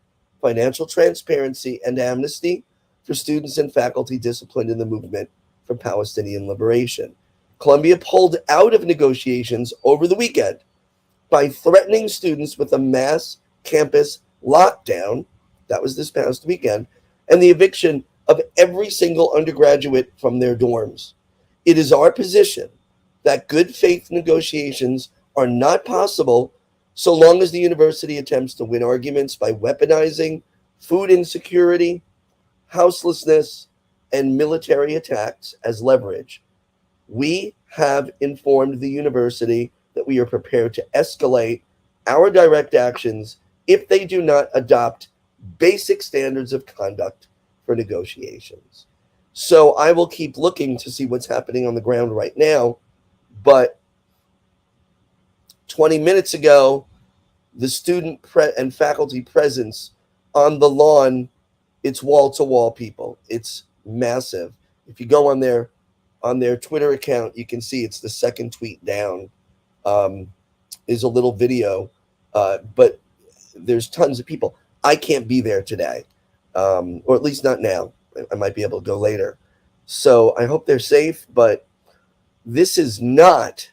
financial transparency, and amnesty for students and faculty disciplined in the movement for Palestinian liberation. Colombia pulled out of negotiations over the weekend by threatening students with a mass campus lockdown, that was this past weekend, and the eviction of every single undergraduate from their dorms. It is our position that good faith negotiations are not possible so long as the university attempts to win arguments by weaponizing food insecurity, houselessness, and military attacks as leverage. We have informed the university that we are prepared to escalate our direct actions if they do not adopt basic standards of conduct for negotiations. So I will keep looking to see what's happening on the ground right now. But 20 minutes ago, the student and faculty presence on the lawn, it's wall-to-wall people. It's massive. If you go on their Twitter account, you can see it's the second tweet down. Is a little video, but there's tons of people. I can't be there today, or at least not now. I might be able to go later. So I hope they're safe, but this is not,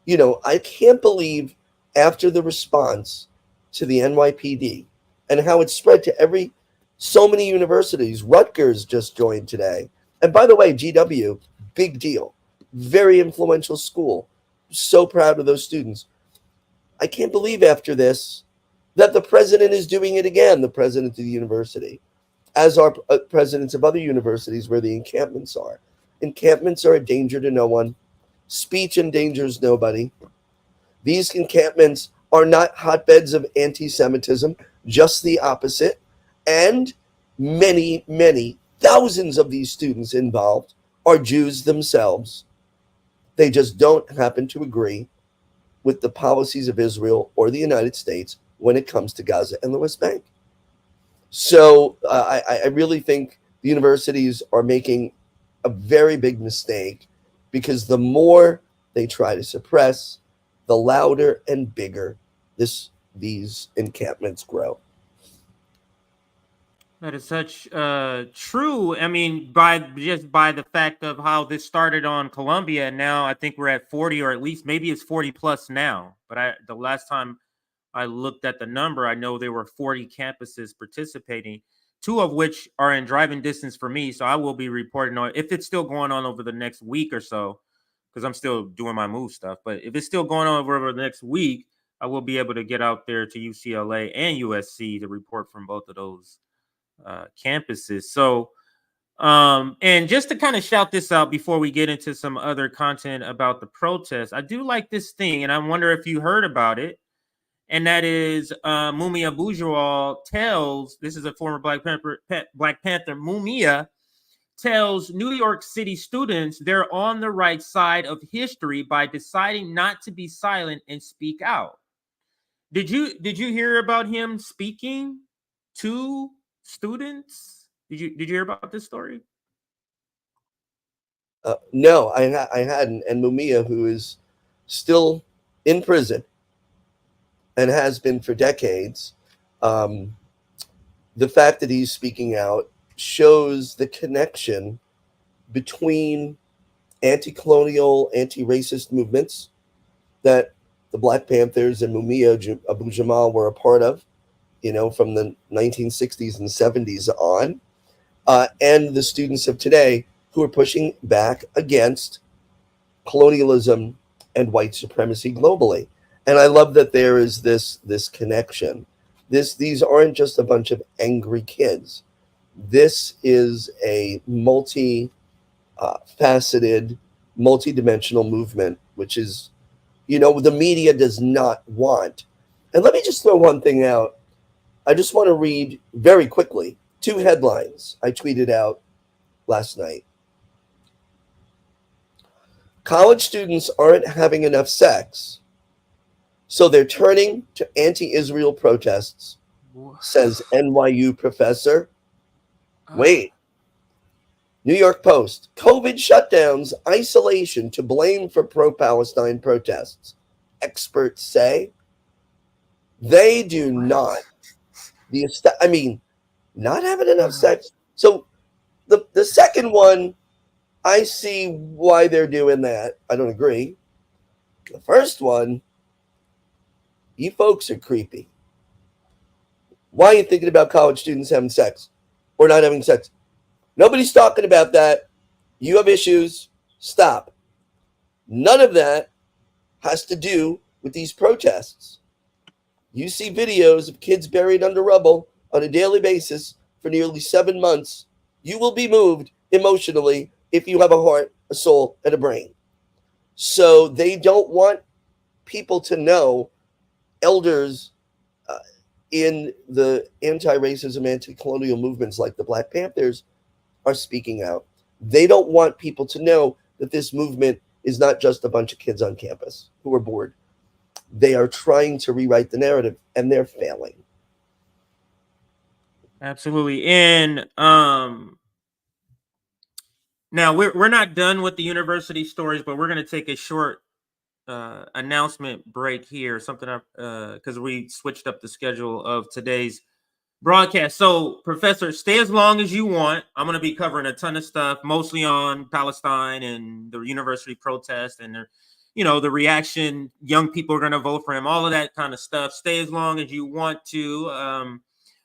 I can't believe after the response to the NYPD and how it spread to so many universities. Rutgers just joined today. And by the way, GW, big deal. Very influential school. So proud of those students. I can't believe after this that the president is doing it again, the president of the university, as are presidents of other universities where the encampments are. Encampments are a danger to no one. Speech endangers nobody. These encampments are not hotbeds of anti-Semitism, just the opposite. And many, many thousands of these students involved are Jews themselves. They just don't happen to agree with the policies of Israel or the United States when it comes to Gaza and the West Bank. So I really think the universities are making a very big mistake, because the more they try to suppress, the louder and bigger these encampments grow. That is such true. I mean, by the fact of how this started on Columbia, and now I think we're at 40, or at least maybe it's 40 plus now. But the last time I looked at the number, I know there were 40 campuses participating, 2 of which are in driving distance for me. So I will be reporting on if it's still going on over the next week or so, because I'm still doing my move stuff. But if it's still going on over the next week, I will be able to get out there to UCLA and USC to report from both of those campuses. So And just to kind of shout this out before we get into some other content about the protest, I do like this thing, and I wonder if you heard about it. And that is Mumia Bourgeois tells, this is a former Black Panther, Mumia tells New York City students they're on the right side of history by deciding not to be silent and speak out. Did you hear about him speaking to students? Did you hear about this story? No, I hadn't. And Mumia, who is still in prison and has been for decades, the fact that he's speaking out shows the connection between anti-colonial, anti-racist movements that the Black Panthers and Mumia Abu Jamal were a part of, from the 1960s and 70s on, and the students of today who are pushing back against colonialism and white supremacy globally. And I love that there is this connection. These aren't just a bunch of angry kids. This is a multi-faceted, multi-dimensional movement, which is, the media does not want. And let me just throw one thing out. I just want to read very quickly 2 headlines I tweeted out last night. College students aren't having enough sex, so they're turning to anti-Israel protests, says NYU professor. Wait. New York Post, COVID shutdowns, isolation to blame for pro-Palestine protests. Experts say they do not. Not having enough sex. So the second one, I see why they're doing that. I don't agree. The first one, you folks are creepy. Why are you thinking about college students having sex or not having sex? Nobody's talking about that. You have issues. Stop. None of that has to do with these protests. You see videos of kids buried under rubble on a daily basis for nearly 7 months. You will be moved emotionally if you have a heart, a soul, and a brain. So they don't want people to know, elders in the anti-racism, anti-colonial movements like the Black Panthers are speaking out. They don't want people to know that this movement is not just a bunch of kids on campus who are bored. They are trying to rewrite the narrative, and they're failing. Absolutely. And now we're not done with the university stories, but we're going to take a short announcement break here, something up because we switched up the schedule of today's broadcast. So, Professor, stay as long as you want. I'm going to be covering a ton of stuff, mostly on Palestine and the university protest and the reaction. Young people are going to vote for him, all of that kind of stuff. Stay as long as you want to.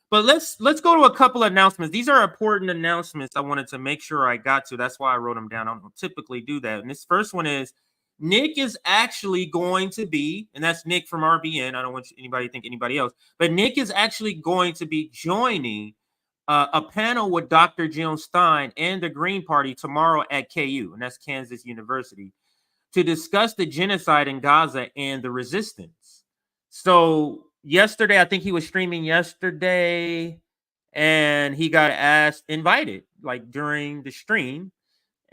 But let's go to a couple of announcements. These are important announcements I wanted to make sure I got to. That's why I wrote them down. I don't typically do that. And this first one is Nick is actually going to be, and that's Nick from RBN. I don't want anybody to think anybody else, but Nick is actually going to be joining a panel with Dr. Jill Stein and the Green Party tomorrow at KU, and that's Kansas University, to discuss the genocide in Gaza and the resistance. So yesterday, I think he was streaming yesterday, and he got invited, like during the stream,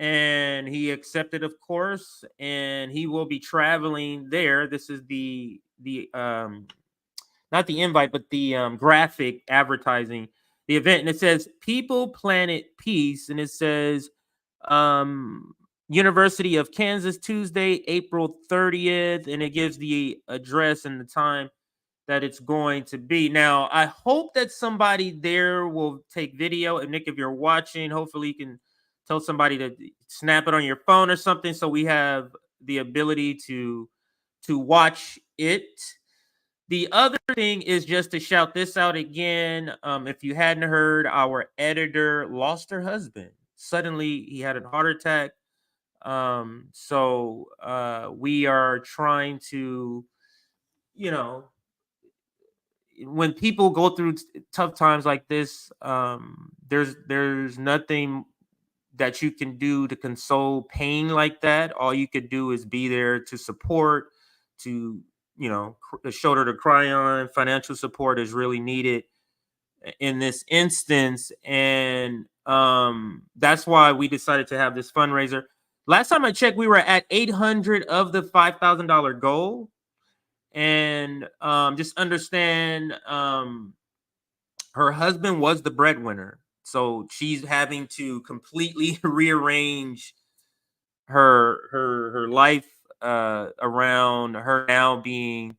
and he accepted, of course, and he will be traveling there. This is the not the invite, but the graphic advertising the event, and it says People, Planet, Peace, and it says University of Kansas, Tuesday, April 30th, and it gives the address and the time that it's going to be. Now, I hope that somebody there will take video. And Nick, if you're watching, hopefully you can tell somebody to snap it on your phone or something so we have the ability to watch it. The other thing is just to shout this out again. If you hadn't heard, our editor lost her husband. Suddenly, he had a heart attack. So we are trying to, when people go through tough times like this, there's nothing that you can do to console pain like that. All you could do is be there to support, to, you know, a shoulder to cry on. Financial support is really needed in this instance, and that's why we decided to have this fundraiser. Last time I checked, we were at 800 of the $5,000 goal, and just understand, her husband was the breadwinner, so she's having to completely rearrange her life around her now being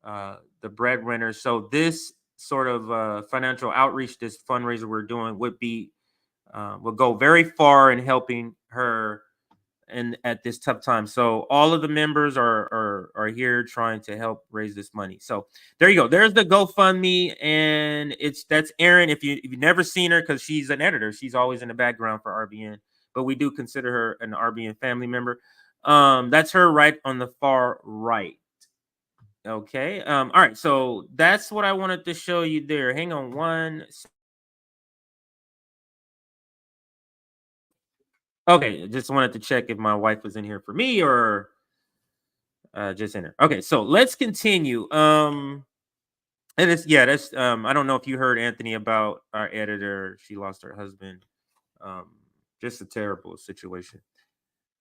the breadwinner. So this sort of financial outreach, this fundraiser we're doing, would go very far in helping her and at this tough time. So all of the members are here trying to help raise this money. So there you go. There's the GoFundMe, and that's Erin. If you've never seen her, because she's an editor, she's always in the background for RBN, but we do consider her an RBN family member. That's her right on the far right. Okay. All right. So that's what I wanted to show you there. Hang on one. Okay, just wanted to check if my wife was in here for me or just in her. Okay, so let's continue. And that's I don't know if you heard, Anthony, about our editor. She lost her husband. Just a terrible situation.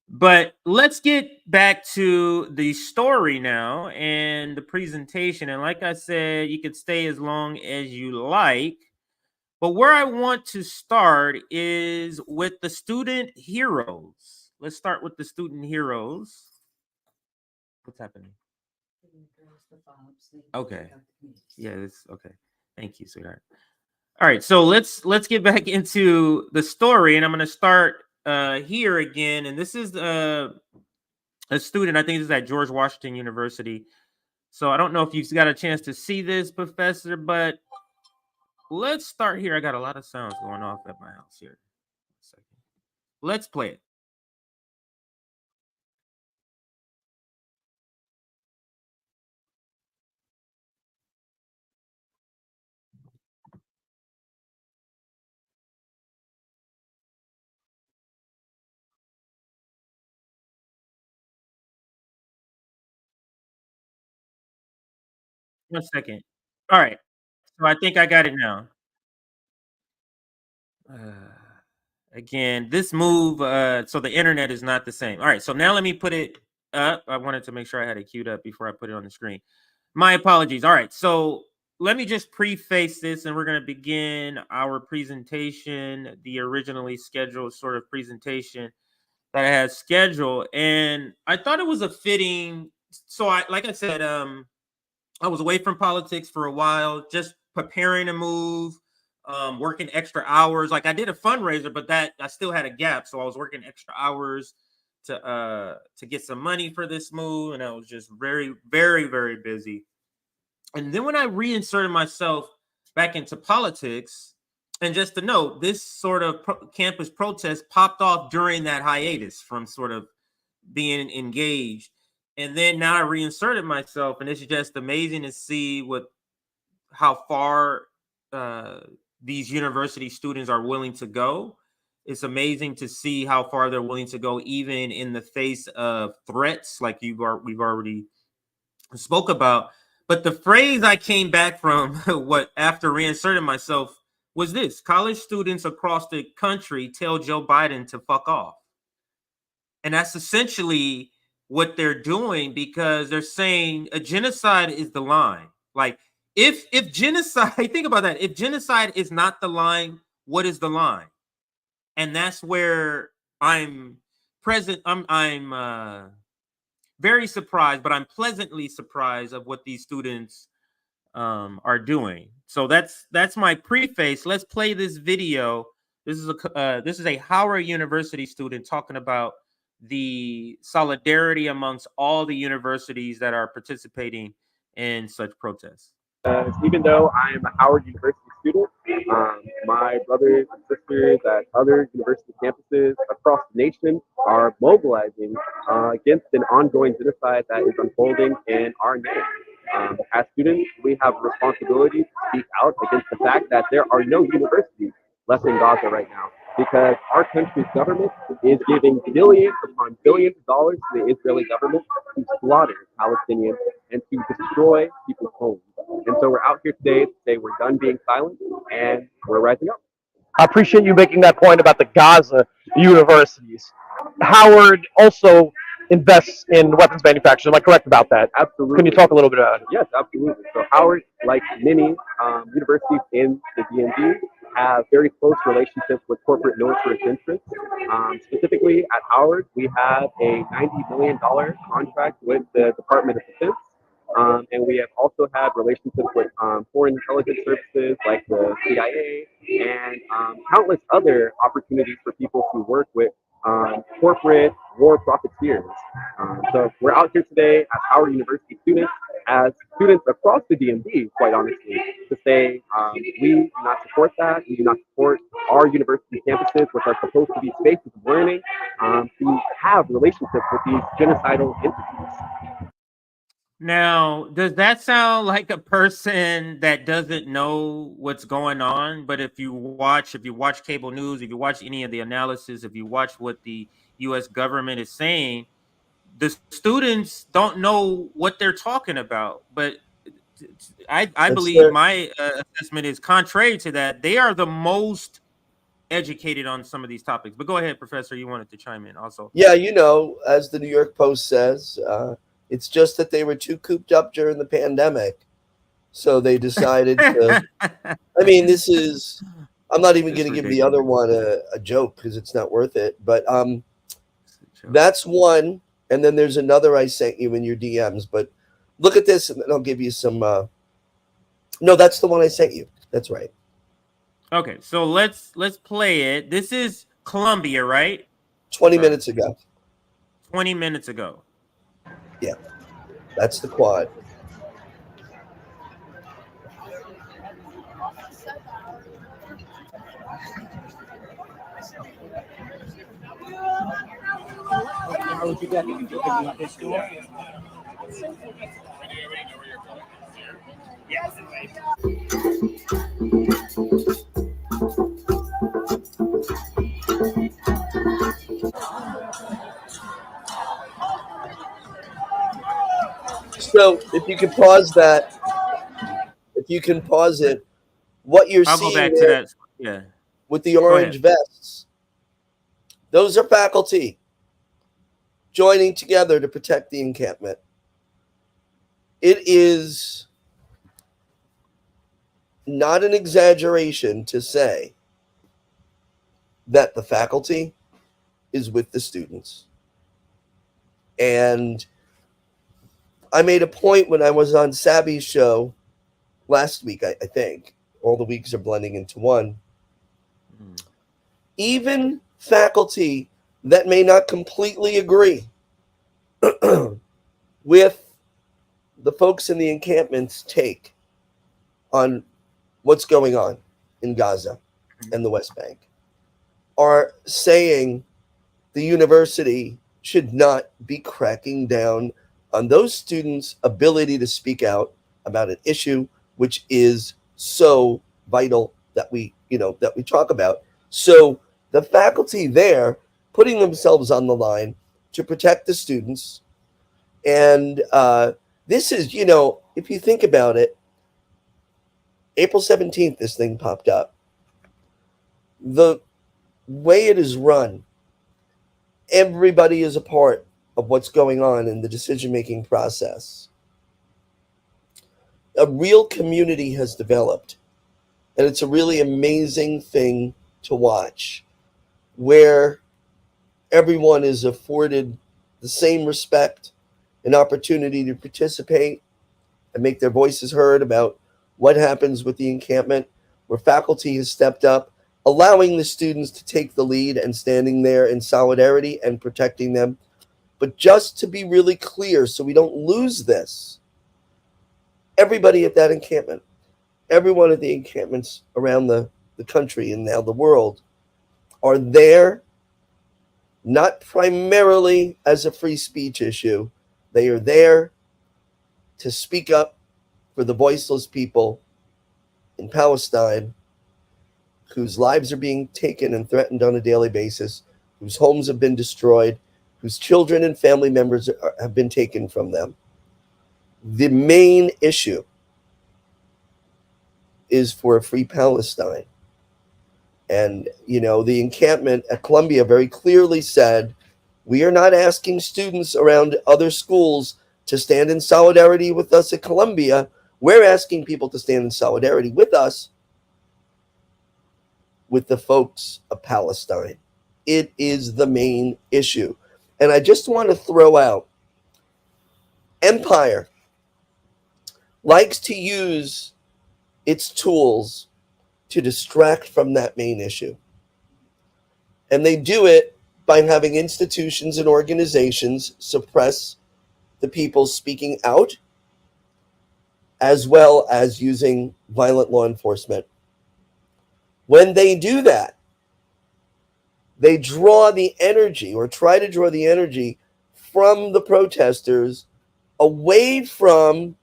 But let's get back to the story now and the presentation. And like I said, you could stay as long as you like. But where I want to start is with the student heroes. Let's start with the student heroes. What's happening? Okay. Yeah, it's okay. Thank you, sweetheart. All right, so let's get back into the story, and I'm going to start here again. And this is a student. I think this is at George Washington University. So I don't know if you've got a chance to see this, Professor, but let's start here. I got a lot of sounds going off at my house here. Let's play it. One second. All right. So I think I got it now. Again, this move, so the internet is not the same. All right, so now let me put it up. I wanted to make sure I had it queued up before I put it on the screen. My apologies. All right, so let me just preface this, and we're going to begin our presentation, the originally scheduled sort of presentation that I had scheduled. And I thought it was a fitting, so like I said, I was away from politics for a while, just preparing to move, working extra hours. Like I did a fundraiser, but that I still had a gap, so I was working extra hours to get some money for this move, and I was just very, very, very busy. And then when I reinserted myself back into politics, and just to note, this sort of campus protest popped off during that hiatus from sort of being engaged. And then now I reinserted myself, and it's just amazing to see how far these university students are willing to go. It's amazing to see how far they're willing to go, even in the face of threats like we've already spoke about. But the phrase I came back from after reinserting myself was this: college students across the country tell Joe Biden to fuck off. And that's essentially what they're doing, because they're saying a genocide is the line. Like if genocide, think about that. If genocide is not the line, what is the line? And that's where I'm present. I'm very surprised, but I'm pleasantly surprised of what these students are doing. So that's my preface. Let's play this video. This is a Howard University student talking about the solidarity amongst all the universities that are participating in such protests. Even though I am a Howard University student, my brothers and sisters at other university campuses across the nation are mobilizing against an ongoing genocide that is unfolding in our name. As students, we have a responsibility to speak out against the fact that there are no universities left in Gaza right now. because our country's government is giving billions upon billions of dollars to the Israeli government to slaughter Palestinians and to destroy people's homes. And so we're out here today to say we're done being silent and we're rising up. I appreciate you making that point about the Gaza universities. Howard also invests in weapons manufacturing. Am I correct about that? Absolutely. Can you talk a little bit about it? Yes, absolutely. So Howard, like many universities in the DMV, have very close relationships with corporate military interests. Specifically at Howard, we have a $90 million contract with the Department of Defense. And we have also had relationships with foreign intelligence services like the CIA and countless other opportunities for people to work with corporate war profiteers. So we're out here today as Howard University students, as students across the DMV, quite honestly, to say we do not support that. We do not support our university campuses, which are supposed to be spaces of learning, to have relationships with these genocidal entities. Now, does that sound like a person that doesn't know what's going on? But if you watch cable news, if you watch any of the analysis, if you watch what the US government is saying, the students don't know what they're talking about. But I believe my assessment is contrary to that. They are the most educated on some of these topics. But go ahead, Professor. You wanted to chime in also. Yeah, as the New York Post says, it's just that they were too cooped up during the pandemic. So they decided to. I mean, I'm not even going to give the other one a joke because it's not worth it. But that's one. And then there's another I sent you in your DMs. But look at this, and then I'll give you some. No, that's the one I sent you. That's right. Okay, so let's play it. This is Columbia, right? 20 minutes ago. 20 minutes ago. Yeah, that's the quad. So if you can pause that, what you're I'll seeing go back to that. Yeah. With the orange vests, those are faculty joining together to protect the encampment. It is not an exaggeration to say that the faculty is with the students. And I made a point when I was on Sabby's show last week, I think. All the weeks are blending into one. Even faculty that may not completely agree with the folks in the encampment's take on what's going on in Gaza and the West Bank are saying the university should not be cracking down on those students' ability to speak out about an issue which is so vital that we talk about. So the faculty there putting themselves on the line to protect the students. And this is, if you think about it, April 17th, this thing popped up. The way it is run, everybody is a part of what's going on in the decision-making process. A real community has developed, and it's a really amazing thing to watch, where everyone is afforded the same respect and opportunity to participate and make their voices heard about what happens with the encampment, where faculty has stepped up, allowing the students to take the lead and standing there in solidarity and protecting them. But just to be really clear, so we don't lose this, everybody at that encampment, everyone at the encampments around the country and now the world are there not primarily as a free speech issue. They are there to speak up for the voiceless people in Palestine whose lives are being taken and threatened on a daily basis, whose homes have been destroyed, whose children and family members have been taken from them. The main issue is for a free Palestine. And, you know, the encampment at Columbia very clearly said, we are not asking students around other schools to stand in solidarity with us at Columbia. We're asking people to stand in solidarity with us, with the folks of Palestine. It is the main issue. And I just want to throw out, Empire likes to use its tools to distract from that main issue. And they do it by having institutions and organizations suppress the people speaking out, as well as using violent law enforcement. When they do that, they draw the energy, or try to draw the energy, from the protesters away from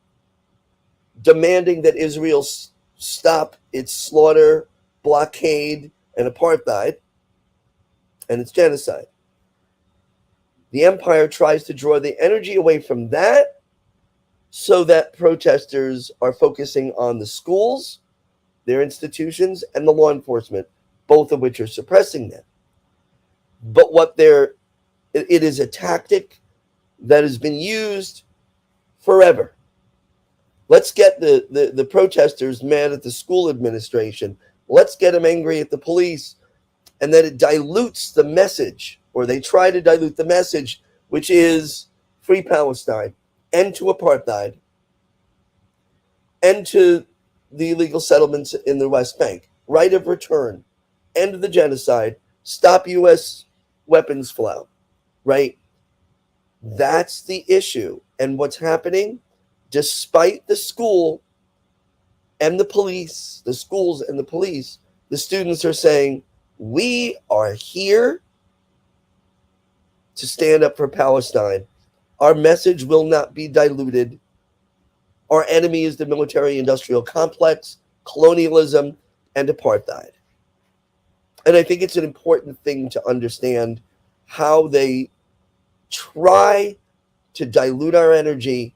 demanding that Israel stop its slaughter, blockade, and apartheid, and its genocide. The empire tries to draw the energy away from that so that protesters are focusing on the schools, their institutions, and the law enforcement, both of which are suppressing them. But it is a tactic that has been used forever. Let's get the protesters mad at the school administration. Let's get them angry at the police. And then it dilutes the message, or they try to dilute the message, which is free Palestine, end to apartheid, end to the illegal settlements in the West Bank, right of return, end the genocide, stop U.S. weapons flow, right? That's the issue. And what's happening, despite the school and the police, the schools and the police, the students are saying, we are here to stand up for Palestine. Our message will not be diluted. Our enemy is the military-industrial complex, colonialism, and apartheid. And I think it's an important thing to understand how they try to dilute our energy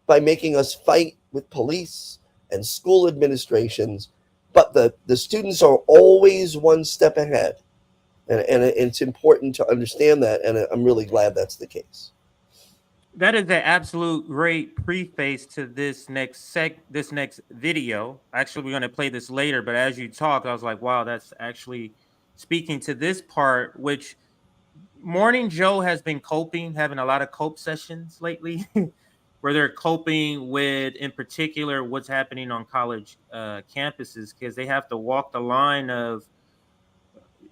by making us fight with police and school administrations. But the students are always one step ahead. And it's important to understand that. And I'm really glad that's the case. That is an absolute great preface to this next video. Actually, we're going to play this later, but as you talk, I was like, wow, that's actually speaking to this part, which Morning Joe has been having a lot of cope sessions lately, where they're coping with, in particular, what's happening on college campuses, because they have to walk the line of,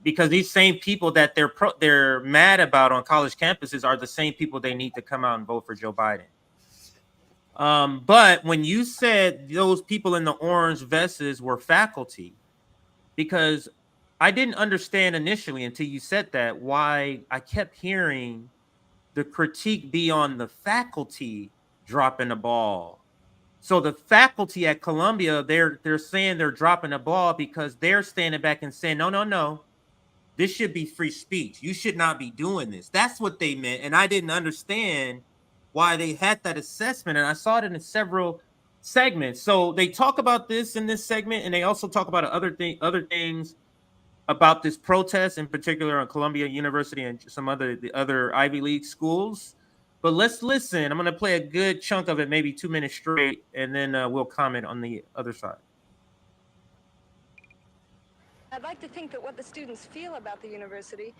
because these same people that they're mad about on college campuses are the same people they need to come out and vote for Joe Biden. But when you said those people in the orange vests were faculty, because I didn't understand initially until you said that, why I kept hearing the critique be on the faculty dropping the ball. So the faculty at Columbia, they're saying they're dropping the ball because they're standing back and saying, no. This should be free speech. You should not be doing this. That's what they meant. And I didn't understand why they had that assessment. And I saw it in several segments. So they talk about this in this segment, and they also talk about other things about this protest, in particular on Columbia University and some the other Ivy League schools. But let's listen. I'm going to play a good chunk of it, maybe 2 minutes straight, and then we'll comment on the other side. I'd like to think that what the students feel about the university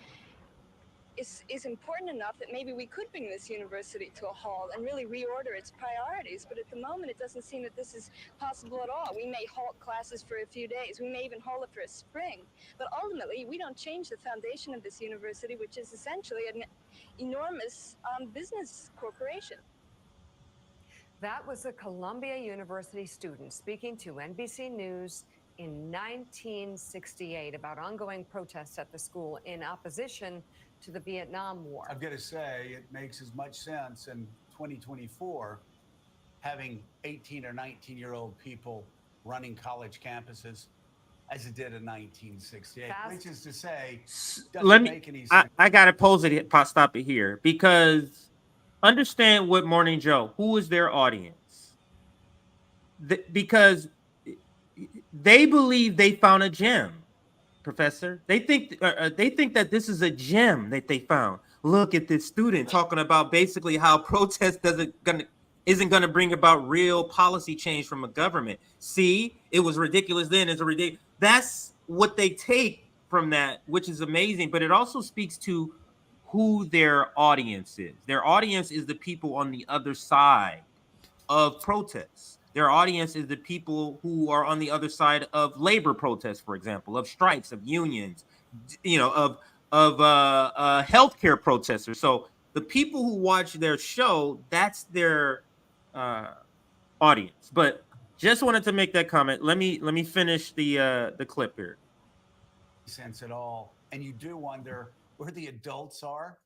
is important enough that maybe we could bring this university to a halt and really reorder its priorities. But at the moment, it doesn't seem that this is possible at all. We may halt classes for a few days. We may even halt it for a spring. But ultimately, we don't change the foundation of this university, which is essentially an enormous business corporation. That was a Columbia University student speaking to NBC News in 1968 about ongoing protests at the school in opposition to the Vietnam War. I've got to say, it makes as much sense in 2024 having 18 or 19-year-old people running college campuses as it did in 1968, Fast. which is to say, Let doesn't me. make any sense. I gotta pose it. Stop it here because understand what Morning Joe. Who is their audience? Because they believe they found a gem, Professor. They think that this is a gem that they found. Look at this student talking about basically how protest isn't gonna bring about real policy change from a government. See, it was ridiculous then. It's a ridiculous. That's what they take from that, which is amazing. But it also speaks to who their audience is. Their audience is the people on the other side of protests. Their audience is the people who are on the other side of labor protests, for example, of strikes, of unions, of healthcare protesters. So the people who watch their show, that's their audience. But just wanted to make that comment. Let me finish the clip here. Sense at all, and you do wonder where the adults are,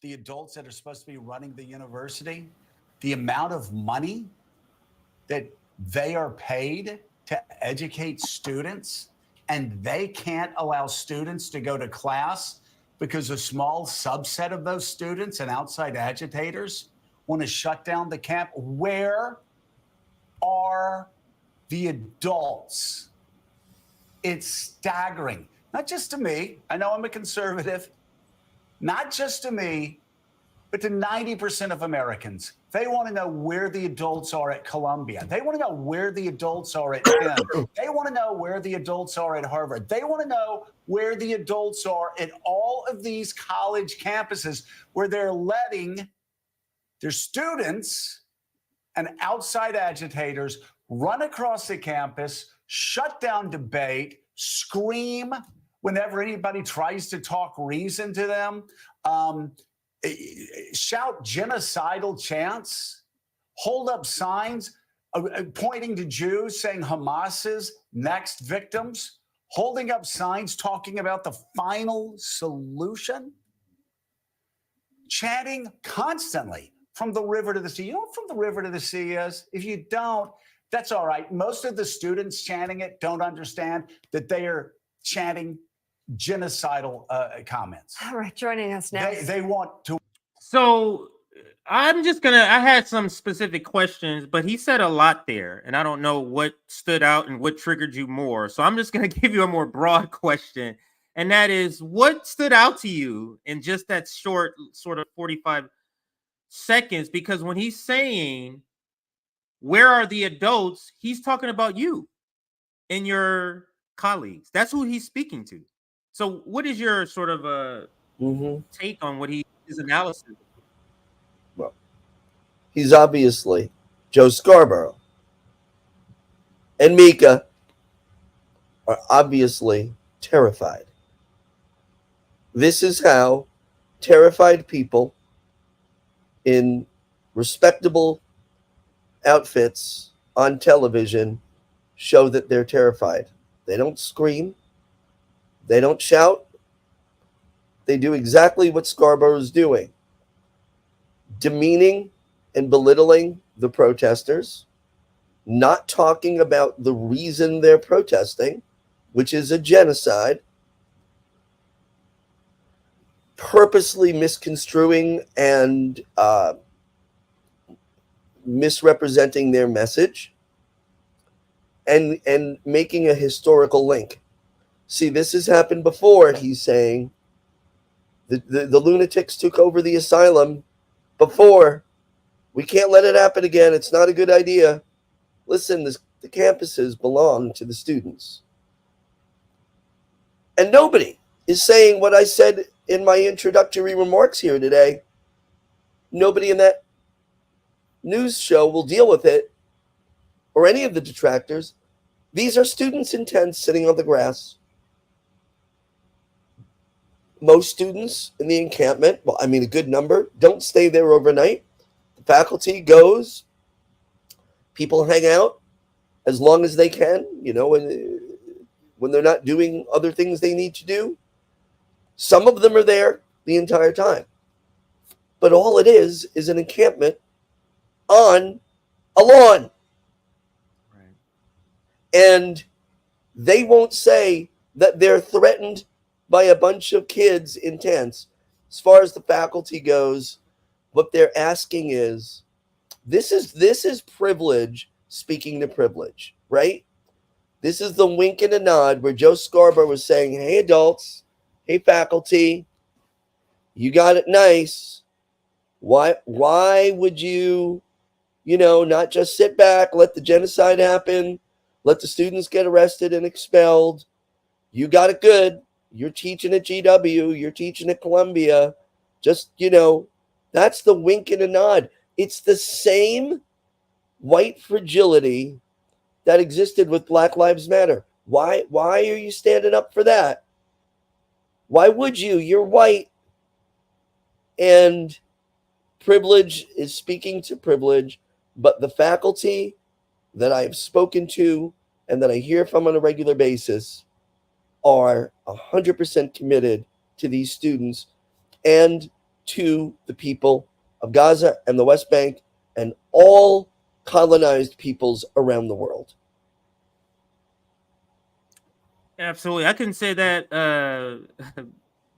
the adults that are supposed to be running the university, the amount of money that they are paid to educate students, and they can't allow students to go to class because a small subset of those students and outside agitators want to shut down the camp. Where are the adults? It's staggering. Not just to me. I know I'm a conservative. Not just to me, but to 90% of Americans. They want to know where the adults are at Columbia. They want to know where the adults are at Penn. They want to know where the adults are at Harvard. They want to know where the adults are at all of these college campuses where they're letting their students and outside agitators run across the campus, shut down debate, scream whenever anybody tries to talk reason to them, shout genocidal chants, hold up signs pointing to Jews saying Hamas's next victims, holding up signs talking about the final solution, chanting constantly from the river to the sea. You know what from the river to the sea is? If you don't, that's all right. Most of the students chanting it don't understand that they are chanting genocidal comments. All right, joining us now. They want to. So I had some specific questions, but he said a lot there, and I don't know what stood out and what triggered you more. So I'm just gonna give you a more broad question, and that is, what stood out to you in just that short sort of 45 seconds? Because when he's saying, where are the adults, he's talking about you and your colleagues. That's who he's speaking to. So what is your sort of take on what his analysis? Well, he's obviously Joe Scarborough and Mika are obviously terrified. This is how terrified people in respectable outfits on television show that they're terrified. They don't scream. They don't shout. They do exactly what Scarborough's doing, demeaning and belittling the protesters, not talking about the reason they're protesting, which is a genocide, purposely misconstruing and misrepresenting their message, and making a historical link. See, this has happened before. He's saying the lunatics took over the asylum before. We can't let it happen again. It's not a good idea. Listen, the campuses belong to the students. And nobody is saying what I said in my introductory remarks here today. Nobody in that news show will deal with it, or any of the detractors. These are students in tents sitting on the grass. Most students in the encampment, well, I mean a good number, don't stay there overnight. The faculty goes. People hang out as long as they can, when they're not doing other things they need to do. Some of them are there the entire time. But all it is an encampment on a lawn. Right. And They won't say that they're threatened by a bunch of kids in tents. As far as the faculty goes, what they're asking is, this is privilege speaking to privilege, right? This is the wink and a nod where Joe Scarborough was saying, hey, adults, hey, faculty, you got it nice. Why would you, not just sit back, let the genocide happen, let the students get arrested and expelled? You got it good. You're teaching at GW, you're teaching at Columbia. Just, that's the wink and a nod. It's the same white fragility that existed with Black Lives Matter. Why are you standing up for that? Why would you? You're white. And privilege is speaking to privilege, but the faculty that I have spoken to and that I hear from on a regular basis are 100% committed to these students and to the people of Gaza and the West Bank and all colonized peoples around the world. Absolutely. I couldn't say that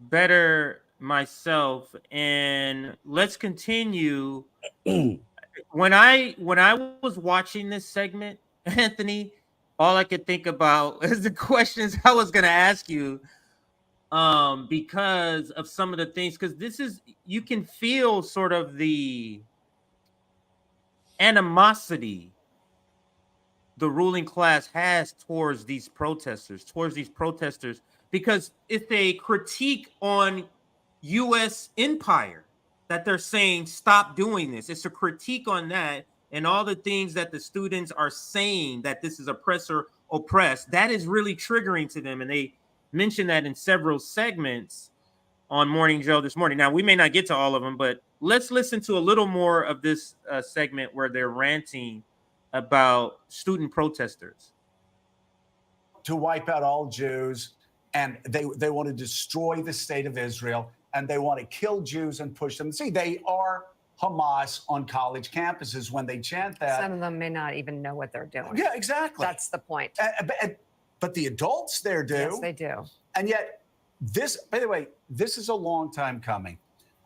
better myself. And let's continue. When I was watching this segment, Anthony, all I could think about is the questions I was going to ask you, because of some of the things, because you can feel sort of the animosity the ruling class has towards these protesters, because it's a critique on U.S. empire that they're saying, stop doing this. It's a critique on that and all the things that the students are saying, that this is oppressor oppressed. That is really triggering to them. And they mentioned that in several segments on Morning Joe this morning. Now, we may not get to all of them, but let's listen to a little more of this segment where they're ranting about student protesters. To wipe out all Jews, and they want to destroy the state of Israel, and they want to kill Jews and push them. See, they are Hamas on college campuses when they chant that. Some of them may not even know what they're doing. Yeah, exactly. That's the point. But the adults there do. Yes, they do. And yet, by the way, this is a long time coming.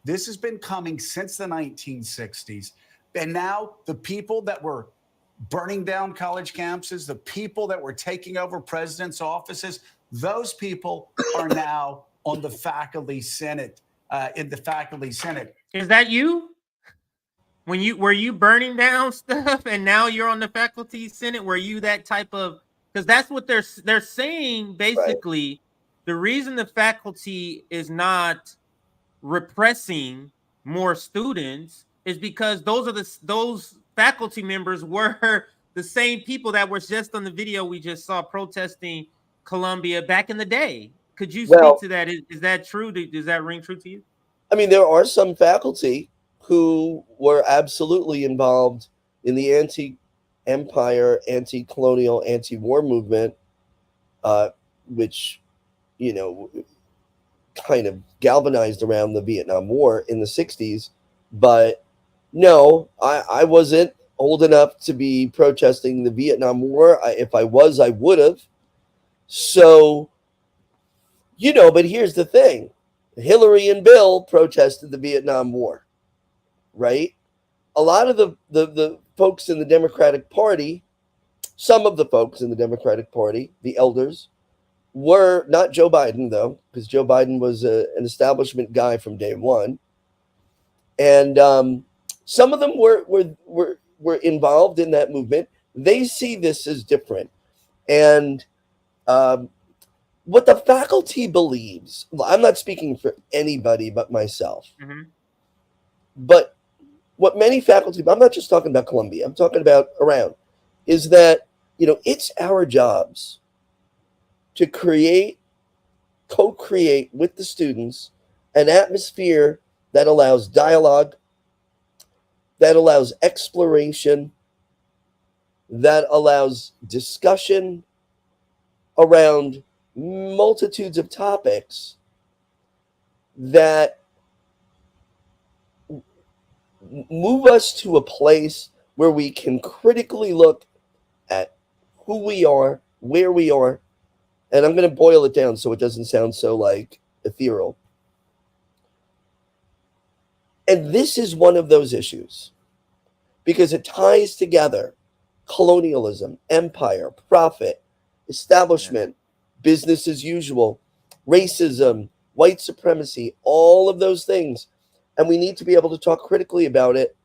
This has been coming since the 1960s. And now the people that were burning down college campuses, the people that were taking over presidents' offices, those people are now on the faculty senate, in the faculty senate. Is that you? Were you burning down stuff and now you're on the faculty senate? Were you that type of, because that's what they're saying basically. Right. The reason the faculty is not repressing more students is because those faculty members were the same people that were just on the video we just saw protesting Columbia back in the day. Could you speak to that? Is that true? Does that ring true to you? I mean, there are some faculty who were absolutely involved in the anti-empire, anti-colonial, anti-war movement, which, kind of galvanized around the Vietnam War in the 60s. But no, I wasn't old enough to be protesting the Vietnam War. If I was, I would have. So, but here's the thing. Hillary and Bill protested the Vietnam War, right? A lot of the folks in the Democratic Party, some of the folks in the Democratic Party, the elders, were not Joe Biden, though, because Joe Biden was an establishment guy from day one. And some of them were involved in that movement. They see this as different. And what the faculty believes, I'm not speaking for anybody but myself, but what many faculty, I'm not just talking about Columbia, I'm talking about around, is that, it's our jobs to co-create with the students an atmosphere that allows dialogue, that allows exploration, that allows discussion around multitudes of topics that move us to a place where we can critically look at who we are, where we are, And I'm going to boil it down so it doesn't sound so like ethereal. And this is one of those issues because it ties together colonialism, empire, profit, establishment, business as usual, racism, white supremacy, all of those things. And we need to be able to talk critically about it.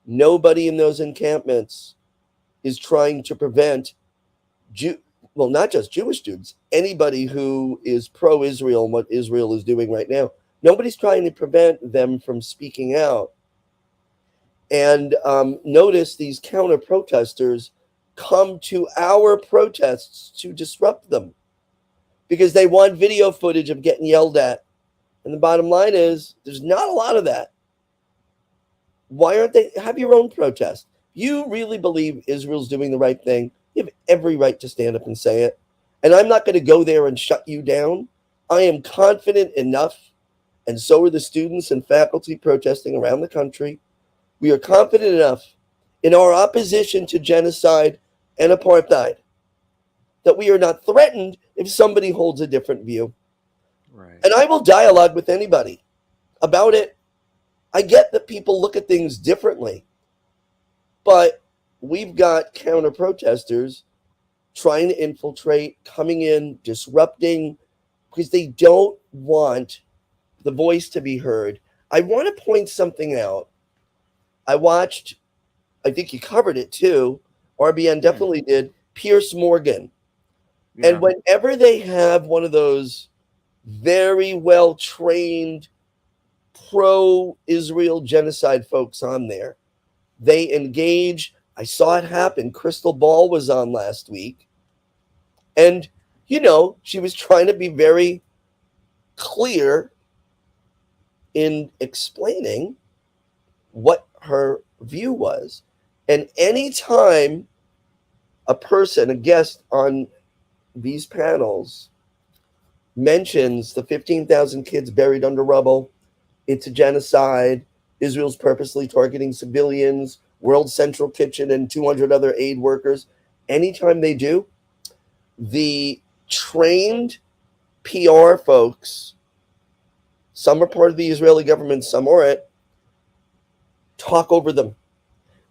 Nobody in those encampments is trying to prevent well, not just Jewish students, anybody who is pro-Israel and what Israel is doing right now. Nobody's trying to prevent them from speaking out. And notice these counter-protesters come to our protests to disrupt them because they want video footage of getting yelled at. And the bottom line is there's not a lot of that. Why aren't they? Have your own protest. You really believe Israel's doing the right thing? You have every right to stand up and say it. And I'm not going to go there and shut you down. I am confident enough, and so are the students and faculty protesting around the country. We are confident enough in our opposition to genocide and apartheid that we are not threatened if somebody holds a different view. Right. And I will dialogue with anybody about it. I get that people look at things differently, but we've got counter-protesters trying to infiltrate, coming in, disrupting, because they don't want the voice to be heard. I want to point something out. I watched, I think you covered it too, RBN definitely did, Piers Morgan. Yeah. And whenever they have one of those very well-trained pro-Israel genocide folks on there, they engage. I saw it happen. Crystal Ball was on last week. And, you know, she was trying to be very clear in explaining what her view was. And anytime a person, a guest on these panels mentions the 15,000 kids buried under rubble, it's a genocide, Israel's purposely targeting civilians, World Central Kitchen and 200 other aid workers, anytime they do, the trained PR folks, some are part of the Israeli government, some aren't, talk over them.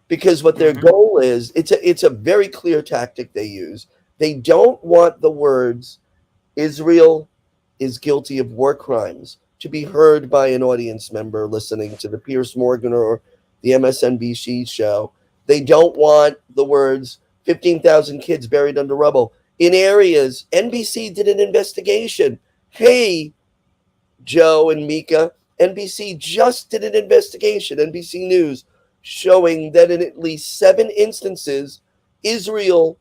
Because what their goal is, it's a very clear tactic they use. They don't want the words Israel is guilty of war crimes to be heard by an audience member listening to the Piers Morgan or the MSNBC show. They don't want the words 15,000 kids buried under rubble in areas. NBC did an investigation. Hey, Joe and Mika, NBC just did an investigation, NBC News, showing that in at least 7 instances, Israel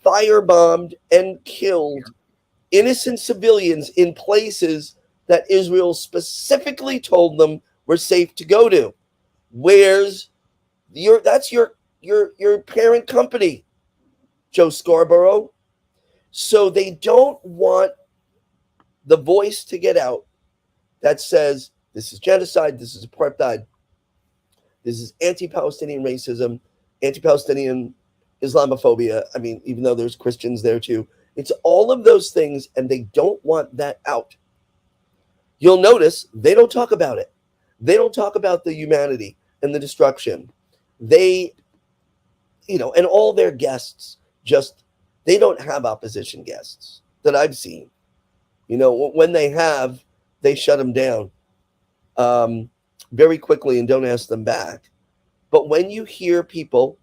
firebombed and killed innocent civilians in places that Israel specifically told them were safe to go to. Where's that's your parent company, Joe Scarborough. So they don't want the voice to get out that says this is genocide, this is apartheid, this is anti-Palestinian racism, anti-Palestinian Islamophobia. I mean, even though there's Christians there too, it's all of those things, and they don't want that out. You'll notice they don't talk about it. They don't talk about the humanity and the destruction. They, and all their guests they don't have opposition guests that I've seen. When they have, they shut them down very quickly and don't ask them back. But when you hear people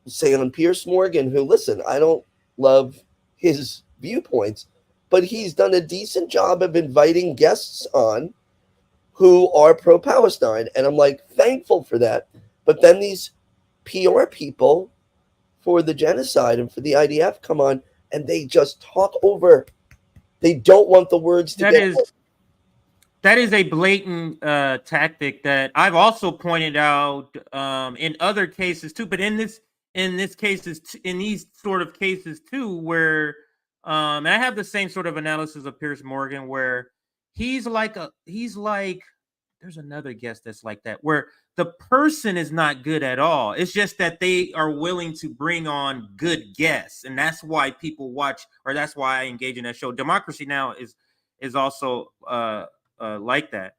say on Piers Morgan, who, listen, I don't love his viewpoints, but he's done a decent job of inviting guests on who are pro-Palestine. And I'm like, thankful for that. But then these PR people for the genocide and for the IDF come on and they just talk over. They don't want the words to get out. That is a blatant tactic that I've also pointed out in other cases too, but in these sort of cases too, where and I have the same sort of analysis of Piers Morgan, where he's like there's another guest that's like that, where the person is not good at all. It's just that they are willing to bring on good guests, and that's why people watch, or that's why I engage in that show. Democracy Now! is also like that.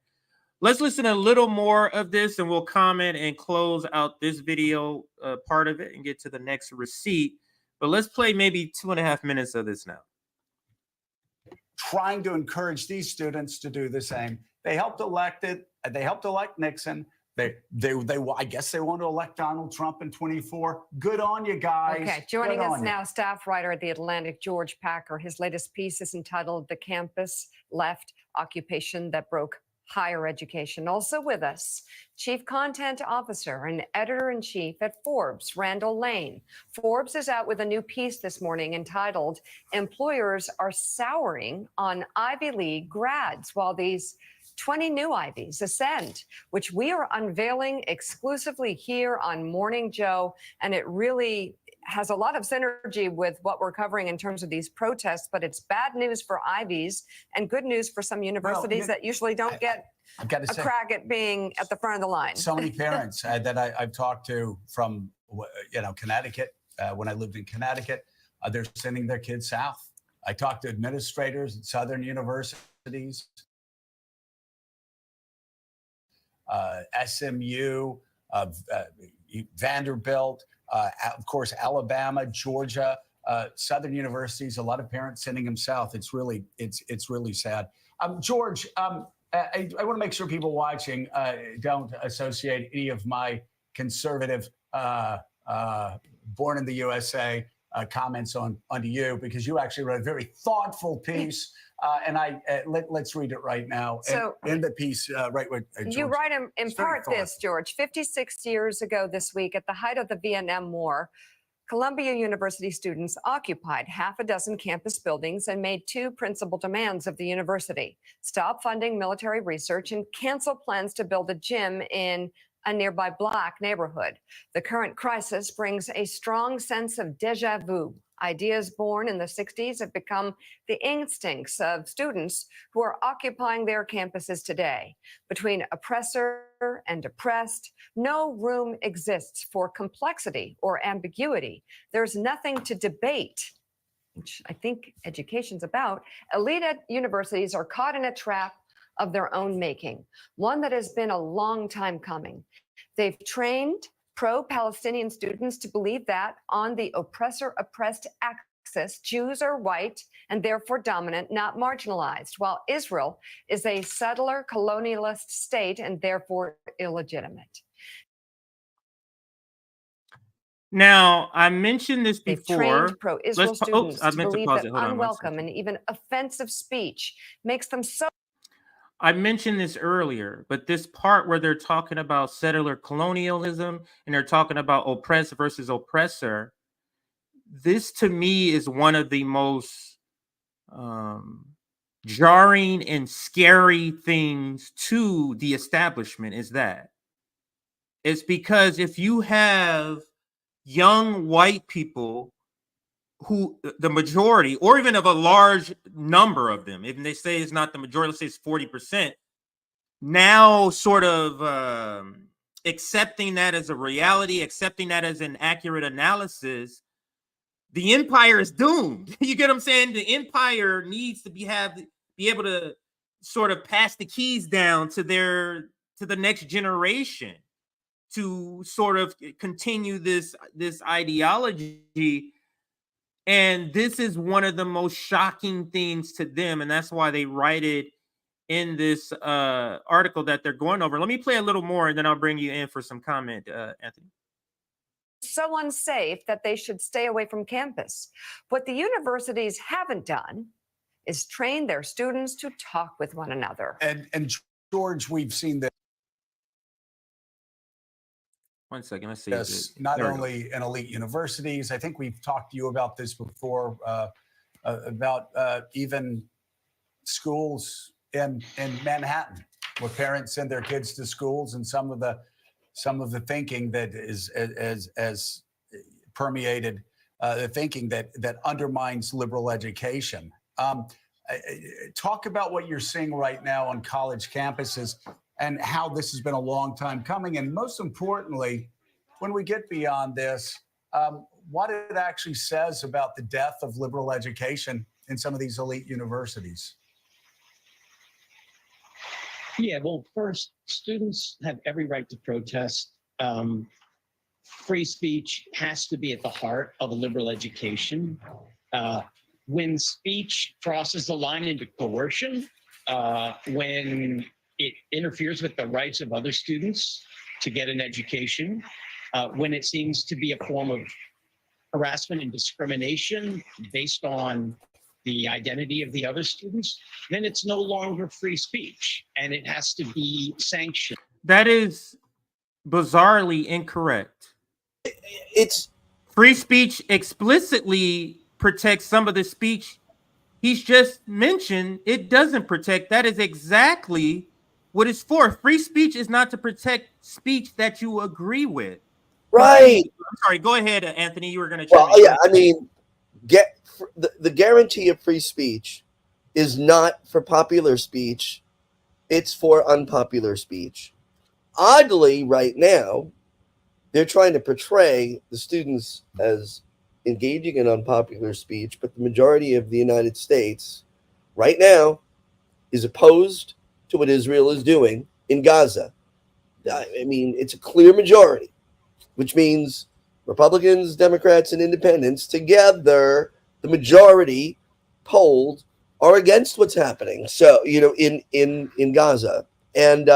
Let's listen to a little more of this, and we'll comment and close out this video part of it and get to the next receipt. But let's play maybe 2.5 minutes of this now. Trying to encourage these students to do the same. They helped elect Nixon. They I guess they want to elect Donald Trump in 24. Good on you guys. Okay, joining us now, staff writer at The Atlantic, George Packer. His latest piece is entitled "The Campus Left Occupation That Broke Higher Education." Also with us, Chief Content Officer and Editor-in-Chief at Forbes, Randall Lane. Forbes is out with a new piece this morning entitled "Employers Are Souring on Ivy League Grads While These 20 New Ivies Ascend," which we are unveiling exclusively here on Morning Joe. And it really has a lot of synergy with what we're covering in terms of these protests, but it's bad news for Ivies and good news for some universities that usually don't get I've got to a say, crack at being at the front of the line. so many parents that I've talked to from, Connecticut, when I lived in Connecticut, they're sending their kids south. I talked to administrators at Southern universities, SMU, Vanderbilt, of course, Alabama, Georgia, Southern universities. A lot of parents sending them south. It's really sad. George, I want to make sure people watching don't associate any of my conservative, born in the USA comments onto you, because you actually wrote a very thoughtful piece. And let's read it right now. So, in the piece, right where you write in part this, George. 56 years ago this week, at the height of the Vietnam War, Columbia University students occupied half a dozen campus buildings and made two principal demands of the university: stop funding military research and cancel plans to build a gym in a nearby Black neighborhood. The current crisis brings a strong sense of déjà vu. Ideas born in the 60s have become the instincts of students who are occupying their campuses today. Between oppressor and oppressed, no room exists for complexity or ambiguity. There's nothing to debate, which I think education's about. Elite universities are caught in a trap of their own making, one that has been a long time coming. They've trained pro-Palestinian students to believe that on the oppressor-oppressed axis, Jews are white and therefore dominant, not marginalized, while Israel is a settler colonialist state and therefore illegitimate. Now, I mentioned this They've before. trained pro-Israel students to believe that unwelcome and even offensive speech makes them so. I mentioned this earlier, but this part where they're talking about settler colonialism and they're talking about oppressed versus oppressor, this to me is one of the most jarring and scary things to the establishment. Is that it's because if you have young white people who the majority, or even of a large number of them, even they say it's not the majority, let's say it's 40%, now sort of accepting that as a reality, accepting that as an accurate analysis, the empire is doomed. You get what I'm saying? The empire needs to be able to sort of pass the keys down to the next generation to sort of continue this ideology. And this is one of the most shocking things to them. And that's why they write it in this article that they're going over. Let me play a little more and then I'll bring you in for some comment, Anthony. So unsafe that they should stay away from campus. What the universities haven't done is train their students to talk with one another. And George, we've seen that. 1 second, let's see. Yes, not only in elite universities. I think we've talked to you about this before, about even schools in Manhattan, where parents send their kids to schools, and some of the thinking that is permeated, the thinking that undermines liberal education. Talk about what you're seeing right now on college campuses. and how this has been a long time coming. And most importantly, when we get beyond this, what it actually says about the death of liberal education in some of these elite universities. Yeah, well, first, students have every right to protest. Free speech has to be at the heart of a liberal education. When speech crosses the line into coercion, when it interferes with the rights of other students to get an education, when it seems to be a form of harassment and discrimination based on the identity of the other students, then it's no longer free speech and it has to be sanctioned. That is bizarrely incorrect. It's Free speech explicitly protects some of the speech he's just mentioned. It doesn't protect. That is exactly what it's for. Free speech is not to protect speech that you agree with. right. I'm sorry. Go ahead, Anthony. You were going to. Well, yeah, I mean, the guarantee of free speech is not for popular speech, it's for unpopular speech. Oddly, right now, they're trying to portray the students as engaging in unpopular speech, but the majority of the United States right now is opposed to what Israel is doing in Gaza. I mean, it's a clear majority, which means Republicans, Democrats, and Independents together, the majority polled, are against what's happening. So, in Gaza, and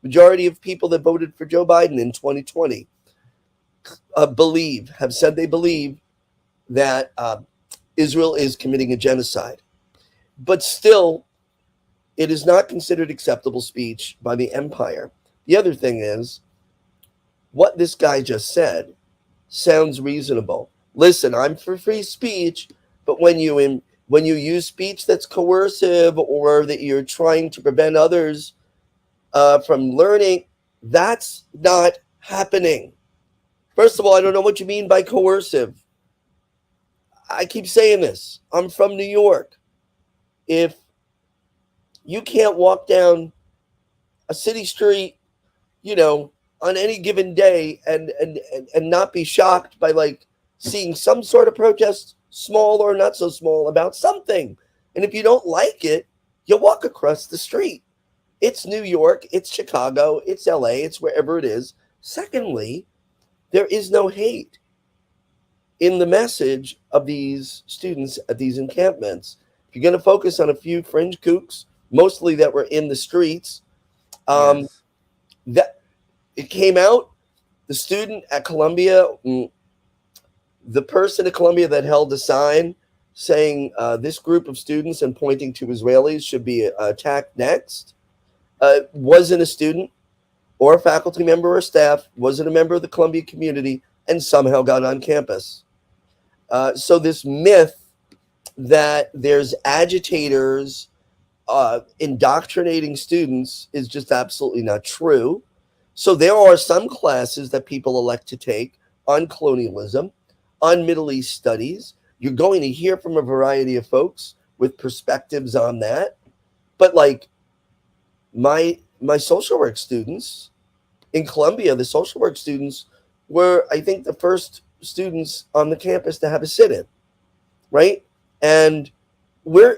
majority of people that voted for Joe Biden in 2020 have said they believe that Israel is committing a genocide. But still, it is not considered acceptable speech by the empire. The other thing is, what this guy just said sounds reasonable. Listen, I'm for free speech, but when you use speech that's coercive or that you're trying to prevent others from learning, that's not happening. First of all, I don't know what you mean by coercive. I keep saying this. I'm from New York. If you can't walk down a city street, on any given day and not be shocked by like seeing some sort of protest, small or not so small, about something. And if you don't like it, you walk across the street. It's New York, it's Chicago, it's LA, it's wherever it is. Secondly, there is no hate in the message of these students at these encampments. If you're going to focus on a few fringe kooks, mostly that were in the streets, Yes. that it came out, the student at Columbia, the person at Columbia that held a sign saying this group of students and pointing to Israelis should be attacked next, wasn't a student or a faculty member or staff, wasn't a member of the Columbia community, and somehow got on campus. So this myth that there's agitators indoctrinating students is just absolutely not true. So there are some classes that people elect to take on colonialism, on Middle East studies. You're going to hear from a variety of folks with perspectives on that. But like my social work students in Columbia, the social work students were, I think, the first students on the campus to have a sit-in, right? And I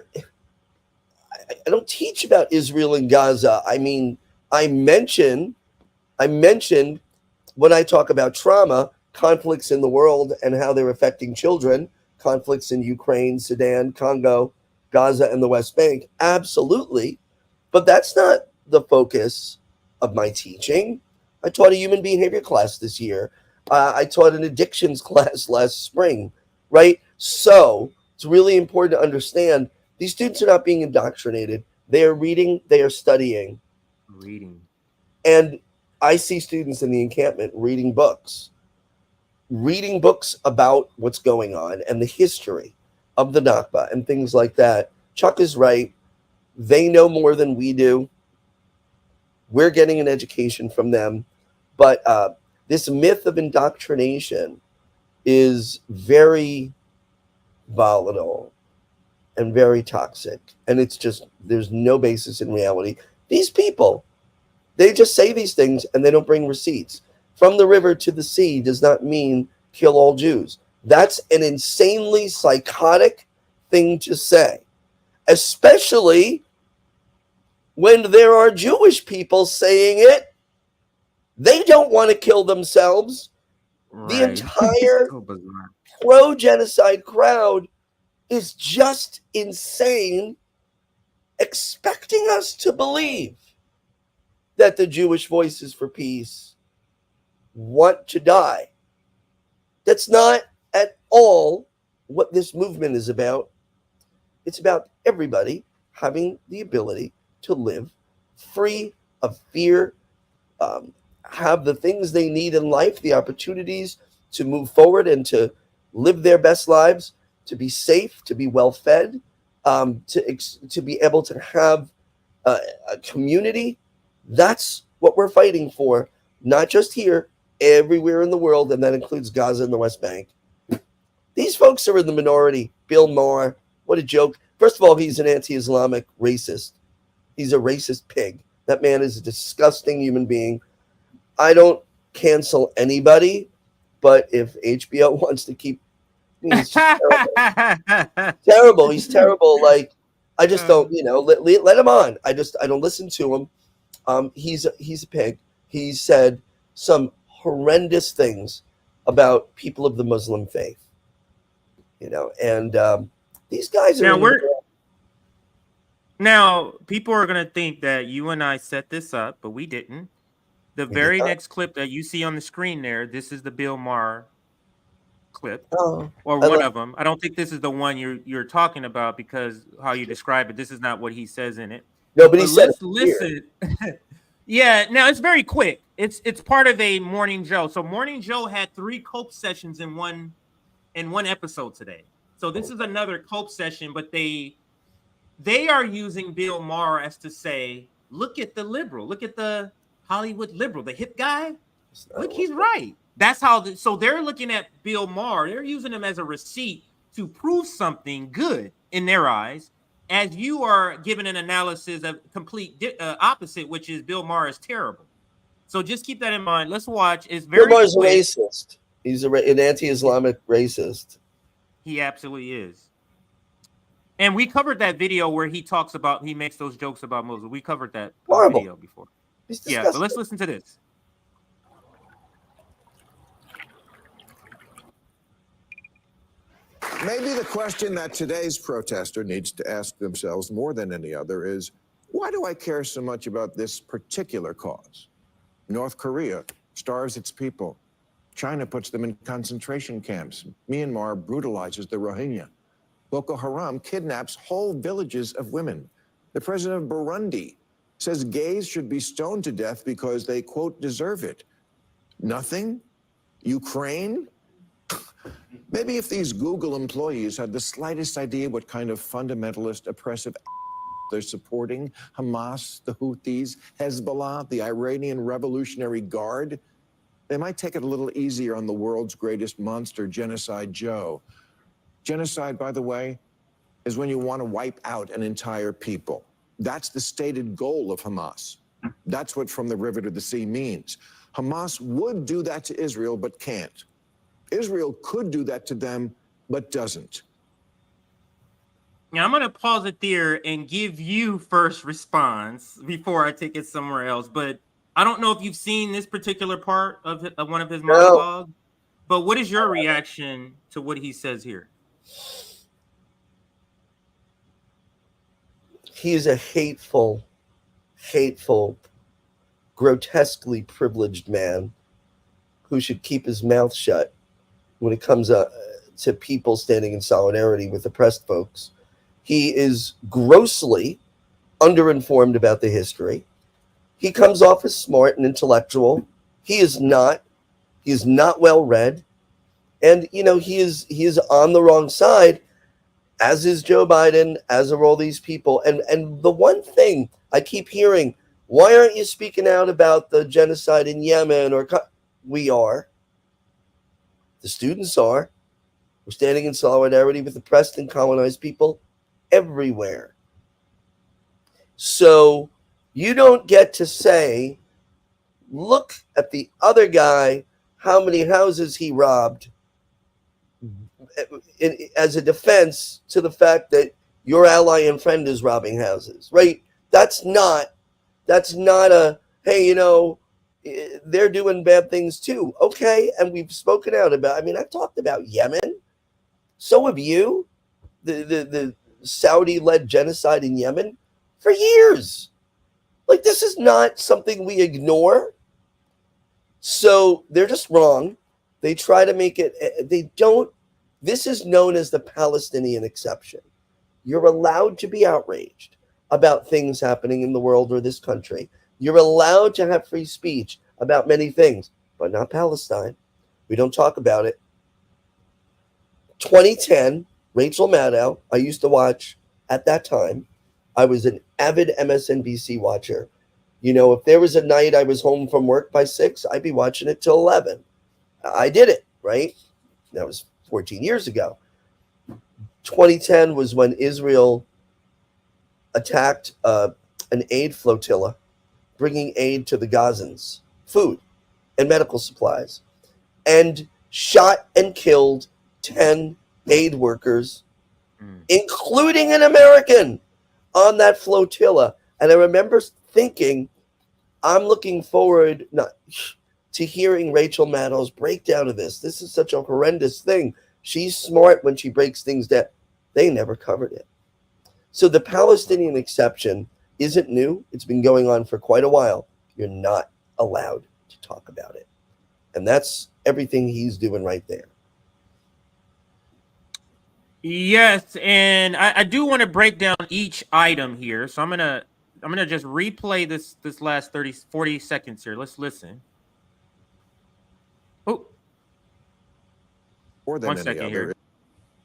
don't teach about Israel and Gaza. I mean, I mention when I talk about trauma, conflicts in the world and how they're affecting children, conflicts in Ukraine, Sudan, Congo, Gaza, and the West Bank. Absolutely. But that's not the focus of my teaching. I taught a human behavior class this year. I taught an addictions class last spring, right? So it's really important to understand these students are not being indoctrinated. They are reading, they are studying. And I see students in the encampment reading books about what's going on and the history of the Nakba and things like that. Chuck is right. They know more than we do. We're getting an education from them. But this myth of indoctrination is very volatile and very toxic. And it's just, there's no basis in reality. These people They just say these things and they don't bring receipts. From the river to the sea does not mean kill all Jews. That's an insanely psychotic thing to say, especially when there are Jewish people saying it. They don't want to kill themselves. Right. The entire So bizarre. pro-genocide crowd is just insane, expecting us to believe that the Jewish Voices for Peace want to die. That's not at all what this movement is about. It's about everybody having the ability to live free of fear, have the things they need in life, the opportunities to move forward and to live their best lives, to be safe, to be well fed, to be able to have a community. That's what we're fighting for, not just here, everywhere in the world, and that includes Gaza and the West Bank. These folks are in the minority. Bill Maher, what a joke. First of all, he's an anti-Islamic racist. He's a racist pig. That man is a disgusting human being. I don't cancel anybody, but if HBO wants to keep, he's just terrible. Terrible. He's terrible. Like, I just don't, let him on. I don't listen to him. He's a pig. He said some horrendous things about people of the Muslim faith, and these guys are. Now, people are going to think that you and I set this up, but we didn't. The very next clip that you see on the screen there, this is the Bill Maher clip, or one of them. I don't think this is the one you're talking about because how you describe it. This is not what he says in it. No, but he said, let's listen. Yeah, now it's very quick. It's part of a Morning Joe. So Morning Joe had 3 cope sessions in one episode today. So this is another cope session, but they are using Bill Maher as to say, look at the liberal, look at the Hollywood liberal, the hip guy. Look, he's right. That's how. So they're looking at Bill Maher. They're using him as a receipt to prove something good in their eyes. As you are giving an analysis of complete opposite, which is Bill Maher is terrible. So just keep that in mind. Let's watch. It's very. Bill Maher's a racist. He's an anti-Islamic racist. He absolutely is. And we covered that video where he makes those jokes about Muslims. We covered that video before. Yeah, but let's listen to this. Maybe the question that today's protester needs to ask themselves more than any other is, why do I care so much about this particular cause? North Korea starves its people. China puts them in concentration camps. Myanmar brutalizes the Rohingya. Boko Haram kidnaps whole villages of women. The president of Burundi says gays should be stoned to death because they, quote, deserve it. Nothing? Ukraine? Maybe if these Google employees had the slightest idea what kind of fundamentalist, oppressive they're supporting, Hamas, the Houthis, Hezbollah, the Iranian Revolutionary Guard, they might take it a little easier on the world's greatest monster, Genocide Joe. Genocide, by the way, is when you want to wipe out an entire people. That's the stated goal of Hamas. That's what from the river to the sea means. Hamas would do that to Israel, but can't. Israel could do that to them, but doesn't. Now, I'm going to pause it there and give you first response before I take it somewhere else. But I don't know if you've seen this particular part of one of his monologues, but what is your reaction to what he says here? He is a hateful, grotesquely privileged man who should keep his mouth shut when it comes to people standing in solidarity with oppressed folks. He is grossly underinformed about the history. He comes off as smart and intellectual. He is not well read. And, he is on the wrong side, as is Joe Biden, as are all these people. And the one thing I keep hearing, why aren't you speaking out about the genocide in Yemen? We are. The students are. We're standing in solidarity with oppressed and colonized people everywhere. So you don't get to say Look at the other guy, how many houses he robbed as a defense to the fact that your ally and friend is robbing houses, right? That's not a, hey, they're doing bad things too. Okay, and we've spoken out about, I've talked about Yemen. So have you. The Saudi-led genocide in Yemen for years. Like, this is not something we ignore. So they're just wrong. They try to make it, this is known as the Palestinian exception. You're allowed to be outraged about things happening in the world or this country. You're allowed to have free speech about many things, but not Palestine. We don't talk about it. 2010, Rachel Maddow, I used to watch at that time. I was an avid MSNBC watcher. If there was a night I was home from work by 6, I'd be watching it till 11. I did it, right? That was 14 years ago. 2010 was when Israel attacked an aid flotilla, bringing aid to the Gazans, food and medical supplies, and shot and killed 10 aid workers, including an American, on that flotilla. And I remember thinking, I'm looking forward to hearing Rachel Maddow's breakdown of this. This is such a horrendous thing. She's smart when she breaks things down. They never covered it. So the Palestinian exception isn't new. It's been going on for quite a while. You're not allowed to talk about it. And that's everything he's doing right there. Yes, and I do want to break down each item here. So I'm gonna just replay this last 40 seconds here. Let's listen. Oh, More than one any second other. here.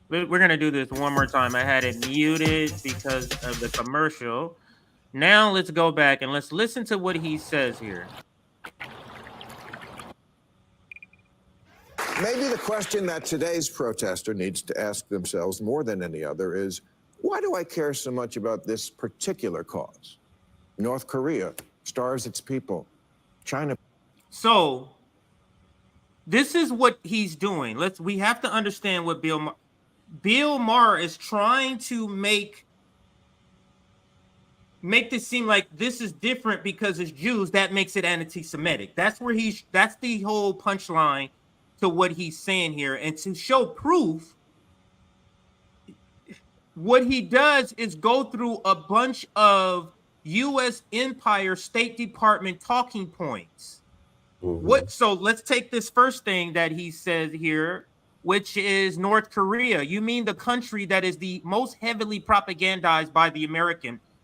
We're gonna do this one more time. I had it muted because of the commercial. Now let's go back and let's listen to what he says here. Maybe the question that today's protester needs to ask themselves more than any other is, why do I care so much about this particular cause? North Korea starves its people. China. So this is what he's doing. We have to understand what Bill Maher is trying to make this seem like this is different because it's Jews. That makes it anti-Semitic. That's the whole punchline to what he's saying here. And to show proof, what he does is go through a bunch of U.S. Empire State Department talking points. So let's take this first thing that he says here, which is North Korea. You mean the country that is the most heavily propagandized by the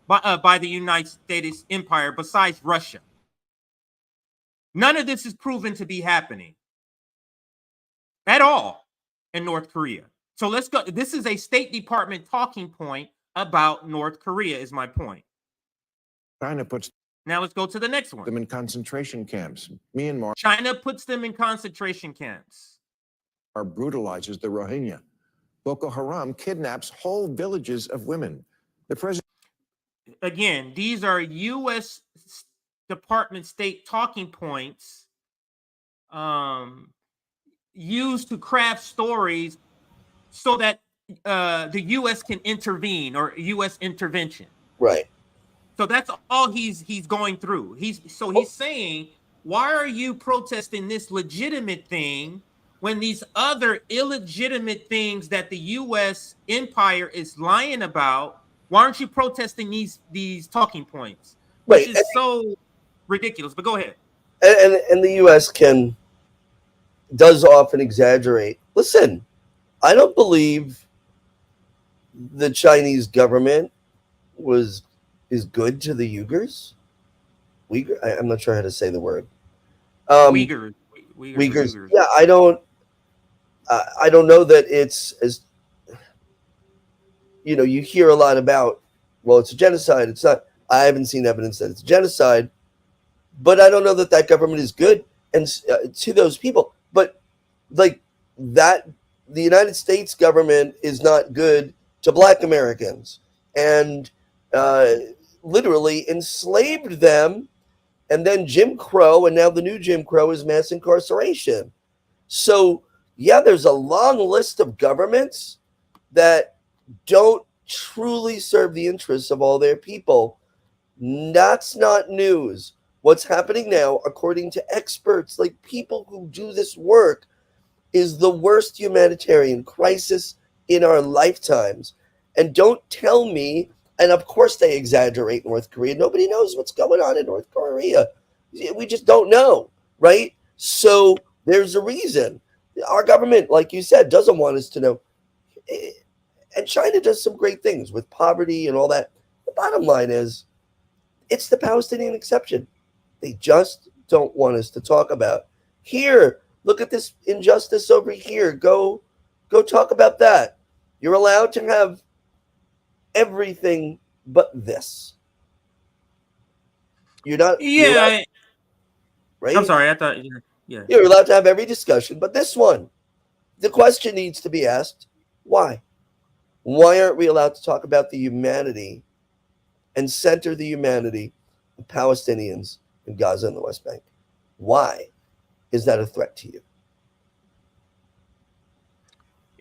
by the United States empire besides Russia. None of this is proven to be happening at all in North Korea. So let's go. This is a State Department talking point about North Korea is my point. China puts Now let's go to the next one. them in concentration camps. Myanmar China puts them in concentration camps. brutalizes the Rohingya. Boko Haram kidnaps whole villages of women. The president. Again, these are U.S. Department State talking points used to craft stories so that the U.S. can intervene or U.S. intervention. Right. So that's all he's going through. He's saying, why are you protesting this legitimate thing when these other illegitimate things that the U.S. empire is lying about? Why aren't you protesting these talking points? Which is so ridiculous. But go ahead. And the U.S. does often exaggerate. Listen, I don't believe the Chinese government is good to the Uyghurs. I'm not sure how to say the word. Uyghurs. Yeah, I don't know that it's as, you hear a lot about, well, it's a genocide. It's not. I haven't seen evidence that it's a genocide, but I don't know that government is good and to those people. But like that, the United States government is not good to Black Americans and literally enslaved them and then Jim Crow, and now the new Jim Crow is mass incarceration. So, yeah, there's a long list of governments that don't truly serve the interests of all their people. That's not news. What's happening now, according to experts, like people who do this work, is the worst humanitarian crisis in our lifetimes. And don't tell me, and of course they exaggerate North Korea. Nobody knows what's going on in North Korea. We just don't know, right? So there's a reason. Our government, like you said, doesn't want us to know. And China does some great things with poverty and all that. The bottom line is, it's the Palestinian exception. They just don't want us to talk about. Here, look at this injustice over here. Go talk about that. You're allowed to have everything but this. You're not. Yeah, You're allowed, right? I'm sorry. I thought, yeah. You're allowed to have every discussion, but this one, the question needs to be asked: why? Why aren't we allowed to talk about the humanity and center the humanity of Palestinians in Gaza and the West Bank? Why is that a threat to you?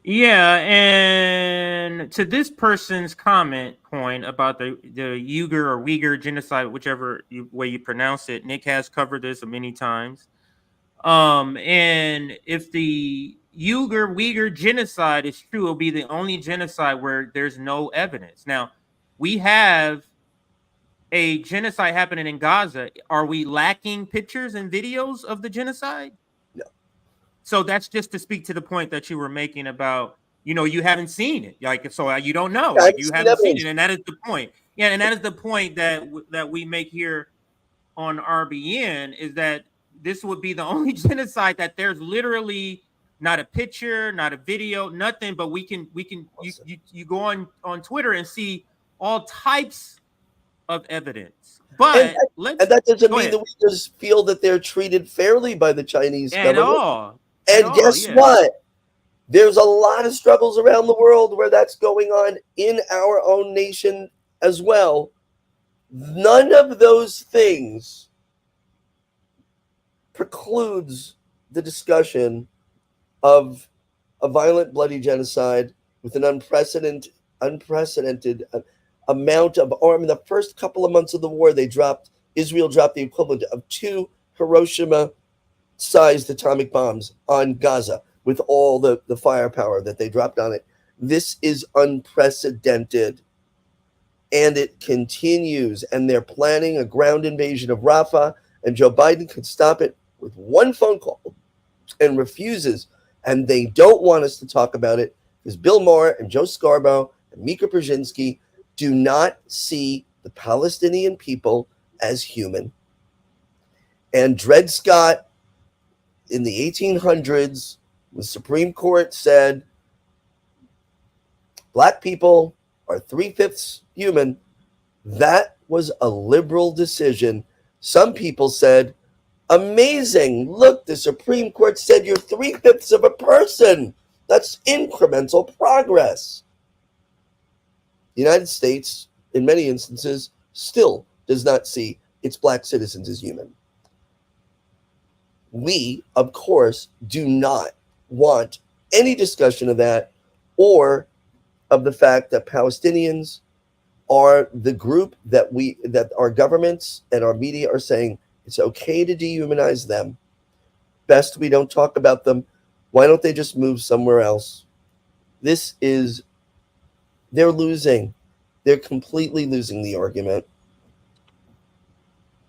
Yeah, and to this person's comment point about the Uyghur or Uyghur genocide, whichever way you pronounce it, Nick has covered this many times. And if the Uyghur genocide is true, it'll be the only genocide where there's no evidence. Now, we have a genocide happening in Gaza. Are we lacking pictures and videos of the genocide? No. So that's just to speak to the point that you were making about, you haven't seen it. Like, so you don't know. Like, you haven't seen it. And that is the point. Yeah, and that is the point that we make here on RBN, is that this would be the only genocide that there's literally not a picture, not a video, nothing, but you go on Twitter and see all types of evidence. But and that doesn't mean that we just feel that they're treated fairly by the Chinese government. And guess what? There's a lot of struggles around the world where that's going on in our own nation as well. None of those things precludes the discussion of a violent, bloody genocide with an unprecedented amount of arm. In the first couple of months of the war, Israel dropped the equivalent of 2 Hiroshima-sized atomic bombs on Gaza with all the firepower that they dropped on it. This is unprecedented. And it continues. And they're planning a ground invasion of Rafah. And Joe Biden could stop it with one phone call and refuses. And they don't want us to talk about it because Bill Maher and Joe Scarborough and Mika Brzezinski do not see the Palestinian people as human. And Dred Scott, in the 1800s, the Supreme Court said, black people are 3/5 human. That was a liberal decision. Some people said, amazing, look, the Supreme Court said you're 3/5 of a person. That's incremental progress. The United States, in many instances, still does not see its black citizens as human. We, of course, do not want any discussion of that or of the fact that Palestinians are the group that our governments and our media are saying it's okay to dehumanize them. Best we don't talk about them. Why don't they just move somewhere else? They're losing. They're completely losing the argument.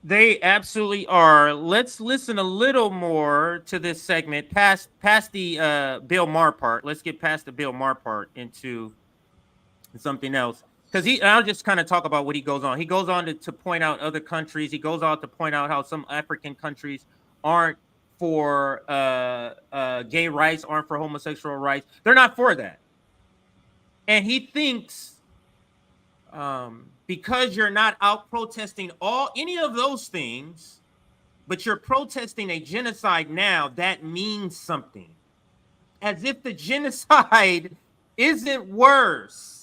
They absolutely are. Let's listen a little more to this segment past the Bill Maher part. Let's get past the Bill Maher part into something else. Because I'll just kind of talk about what he goes on. He goes on to point out other countries. He goes on to point out how some African countries aren't for gay rights, aren't for homosexual rights. They're not for that. And he thinks because you're not out protesting any of those things, but you're protesting a genocide now, that means something. As if the genocide isn't worse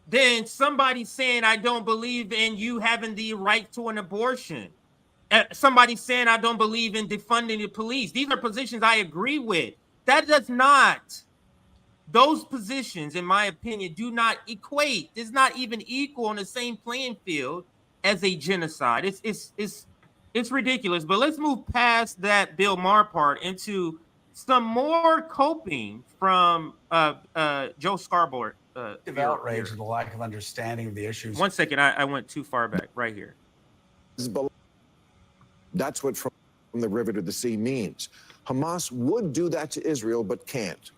than somebody saying, I don't believe in you having the right to an abortion. somebody saying I don't believe in defunding the police. These are positions I agree with. That does not, those positions, in my opinion, do not equate. It's not even equal on the same playing field as a genocide. It's ridiculous. But let's move past that Bill Maher part into some more coping from Joe Scarborough. Outrage and the lack of understanding of the issues. 1 second, I went too far back. Right here. That's what from the river to the sea means. Hamas would do that to Israel, but can't.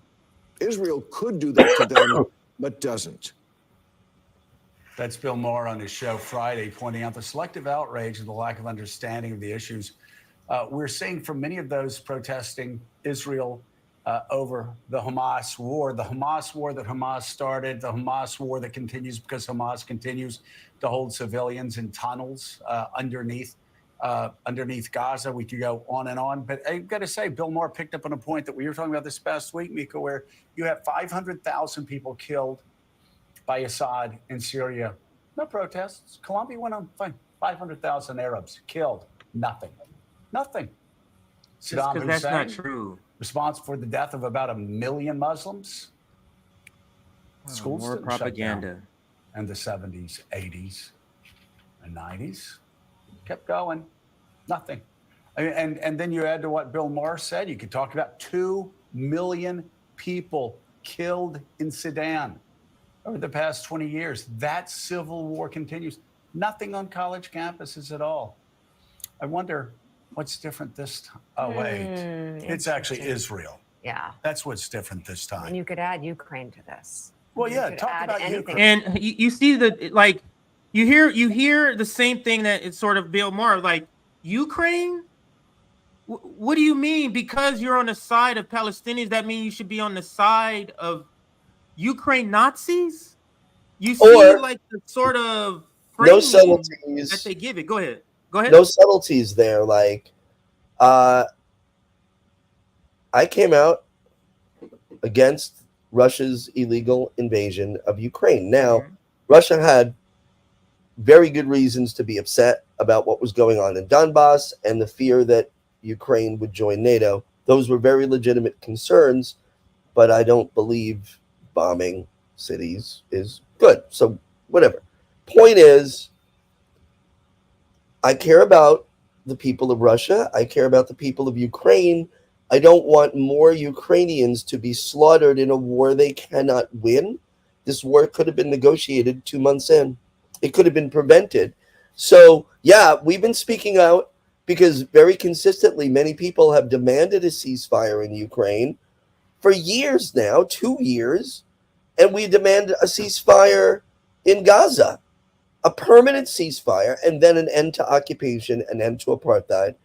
Israel could do that to them, but doesn't. That's Bill Maher on his show Friday, pointing out the selective outrage and the lack of understanding of the issues. We're seeing from many of those protesting Israel over the Hamas war that Hamas started, the Hamas war that continues because Hamas continues to hold civilians in tunnels underneath Gaza. We could go on and on. But I've got to say, Bill Maher picked up on a point that we were talking about this past week, Mika, where you have 500,000 people killed by Assad in Syria. No protests. Colombia went on fine. 500,000 Arabs killed. Nothing. Saddam Hussein, that's not true. Responsible for the death of about 1 million Muslims. Schools more didn't shut propaganda. down in the 70s, 80s, and 90s. Kept going. Nothing. And then you add to what Bill Maher said, you could talk about 2 million people killed in Sudan over the past 20 years. That civil war continues. Nothing on college campuses at all. I wonder what's different this time. Oh, wait. It's actually Israel. Yeah. That's what's different this time. And you could add Ukraine to this. Well, You yeah, could talk add about anything. Ukraine. And you see the, like, you hear the same thing that it's sort of Bill Maher, like, Ukraine? What do you mean? Because you're on the side of Palestinians, that means you should be on the side of Ukraine Nazis? You see, like, the sort of no framing subtleties that they give it. Go ahead. No subtleties there. Like, I came out against Russia's illegal invasion of Ukraine. Now, Russia had very good reasons to be upset about what was going on in Donbass and the fear that Ukraine would join NATO. Those were very legitimate concerns, but I don't believe bombing cities is good. So whatever. Point is, I care about the people of Russia. I care about the people of Ukraine. I don't want more Ukrainians to be slaughtered in a war they cannot win. This war could have been negotiated 2 months in. It could have been prevented. So, yeah, we've been speaking out because very consistently many people have demanded a ceasefire in Ukraine for years now, 2 years, and we demand a ceasefire in Gaza, a permanent ceasefire, and then an end to occupation, an end to apartheid,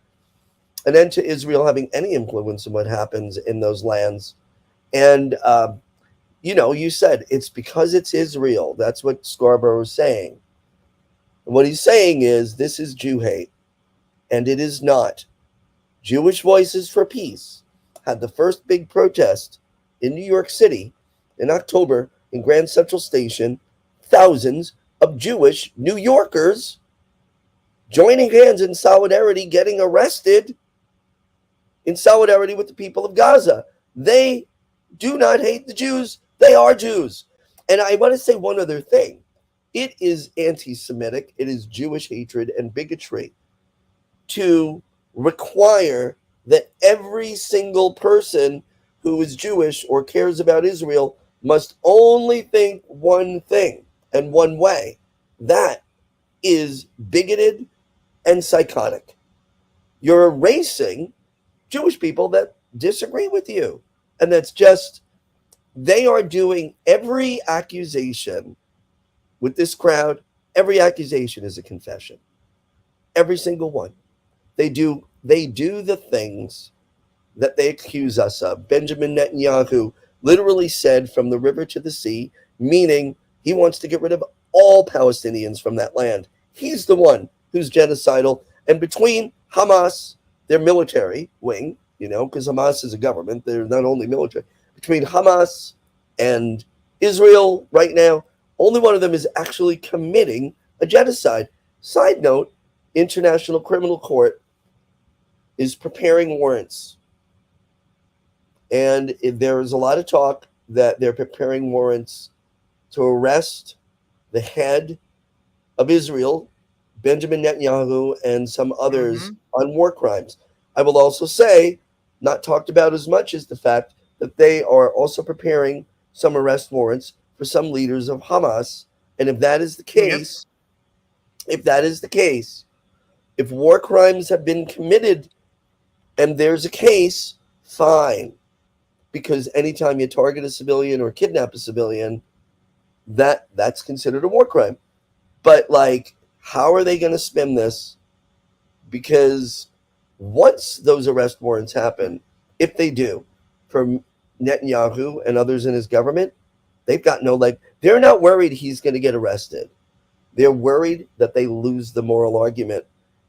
an end to Israel having any influence in what happens in those lands. And, you know, you said it's because it's Israel. That's what Scarborough is saying. And what he's saying is this is Jew hate, and it is not. Jewish Voices for Peace had the first big protest in New York City in October in Grand Central Station. Thousands of Jewish New Yorkers joining hands in solidarity, getting arrested in solidarity with the people of Gaza. They do not hate the Jews. They are Jews. And I want to say one other thing. It is anti-Semitic, it is Jewish hatred and bigotry to require that every single person who is Jewish or cares about Israel must only think one thing and one way. That is bigoted and psychotic. You're erasing Jewish people that disagree with you. And that's just, they are doing every accusation with this crowd. Every accusation is a confession. Every single one. They do the things that they accuse us of. Benjamin Netanyahu literally said from the river to the sea, meaning he wants to get rid of all Palestinians from that land. He's the one who's genocidal. And between Hamas, their military wing, you know, because Hamas is a government, they're not only military. Between Hamas and Israel right now, only one of them is actually committing a genocide. Side note, International Criminal Court is preparing warrants. And there is a lot of talk that they're preparing warrants to arrest the head of Israel, Benjamin Netanyahu, and some others on war crimes. I will also say, not talked about as much as the fact that they are also preparing some arrest warrants for some leaders of Hamas. And if that is the case, if war crimes have been committed and there's a case, fine. Because anytime you target a civilian or kidnap a civilian, that's considered a war crime. But like, how are they going to spin this? Because once those arrest warrants happen, if they do, for Netanyahu and others in his government, they've got no leg. They're not worried he's going to get arrested. They're worried that they lose the moral argument.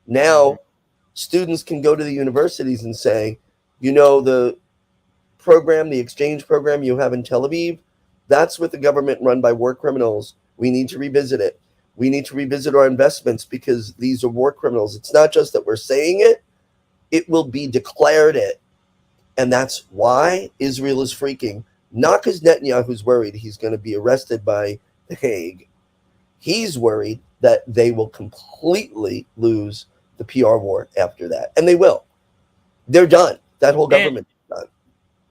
Now, students can go to the universities and say, you know, the program, the exchange program you have in Tel Aviv, that's with the government run by war criminals. We need to revisit it. We need to revisit our investments because these are war criminals. It's not just that we're saying it, it will be declared it. And that's why Israel is freaking. Not because Netanyahu's worried he's going to be arrested by The Hague. He's worried that they will completely lose the PR war after that. And they will. They're done. That whole government is done.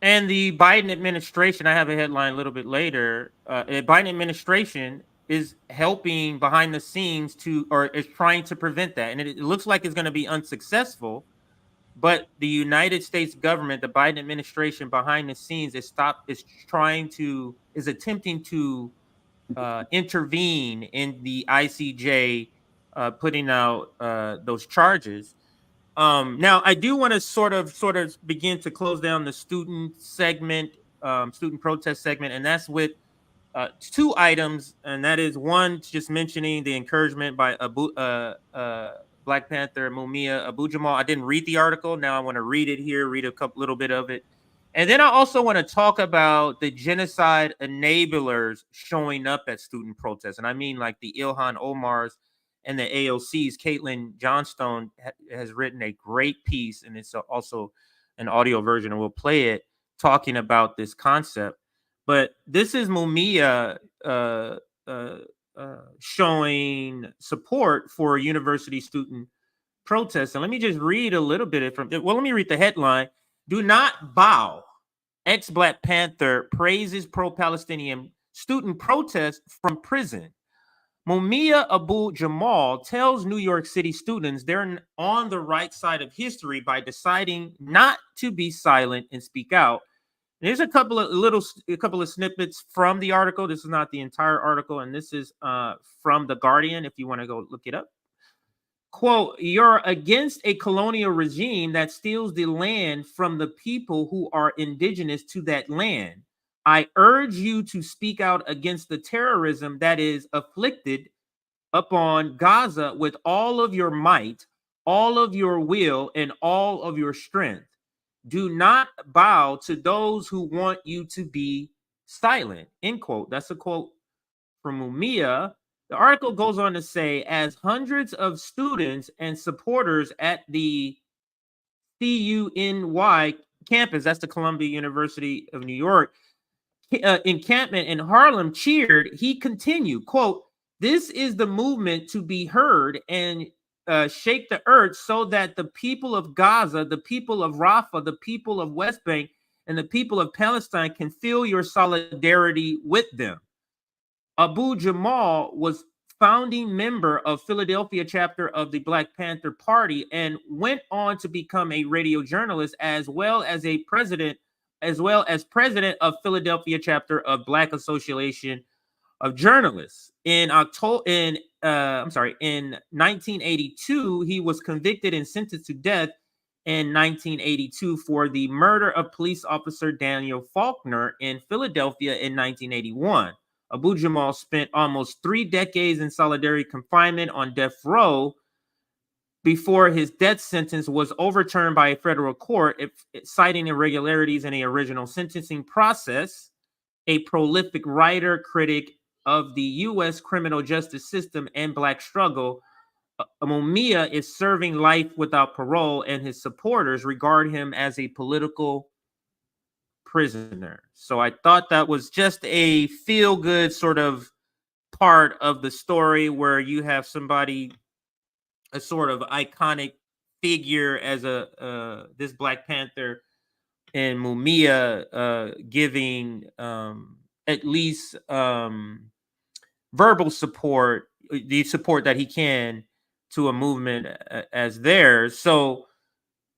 And the Biden administration, I have a headline a little bit later, the Biden administration is helping behind the scenes or is trying to prevent that. And it looks like it's going to be unsuccessful. But the United States government, the Biden administration behind the scenes is attempting to intervene in the ICJ, putting out those charges. Now, I do want to sort of begin to close down the student segment, student protest segment, and that's with two items, and that is one, just mentioning the encouragement by Black Panther Mumia Abu-Jamal. I didn't read the article. Now I want to read it here, read a little bit of it. And then I also want to talk about the genocide enablers showing up at student protests. And I mean like the Ilhan Omars and the AOC's. Caitlin Johnstone has written a great piece, and it's also an audio version, and we'll play it, talking about this concept. But this is Mumia showing support for university student protests. And let me just read a little bit from it. Well, let me read the headline. Do not bow. Ex-Black Panther praises pro-Palestinian student protest from prison. Mumia Abu-Jamal tells New York City students they're on the right side of history by deciding not to be silent and speak out. There's a couple of snippets from the article. This is not the entire article, and this is from The Guardian, if you want to go look it up. Quote, you're against a colonial regime that steals the land from the people who are indigenous to that land. I urge you to speak out against the terrorism that is afflicted upon Gaza with all of your might, all of your will, and all of your strength. Do not bow to those who want you to be silent, end quote. That's a quote from Mumia. The article goes on to say, as hundreds of students and supporters at the CUNY campus, that's the Columbia University of New York, encampment in Harlem cheered, he continued, quote, this is the movement to be heard and shake the earth so that the people of Gaza, the people of Rafah, the people of West Bank, and the people of Palestine can feel your solidarity with them. Abu-Jamal was founding member of Philadelphia chapter of the Black Panther Party and went on to become a radio journalist as well as president of Philadelphia chapter of Black Association of Journalists. In 1982, he was convicted and sentenced to death in 1982 for the murder of police officer Daniel Faulkner in Philadelphia in 1981. Abu-Jamal spent almost 3 decades in solitary confinement on death row before his death sentence was overturned by a federal court, citing irregularities in the original sentencing process. A prolific writer, critic of the U.S. criminal justice system and Black struggle, Mumia is serving life without parole, and his supporters regard him as a political prisoner. So I thought that was just a feel-good sort of part of the story where you have somebody, a sort of iconic figure as this Black Panther, and Mumia giving at least verbal support, the support that he can to a movement as theirs. So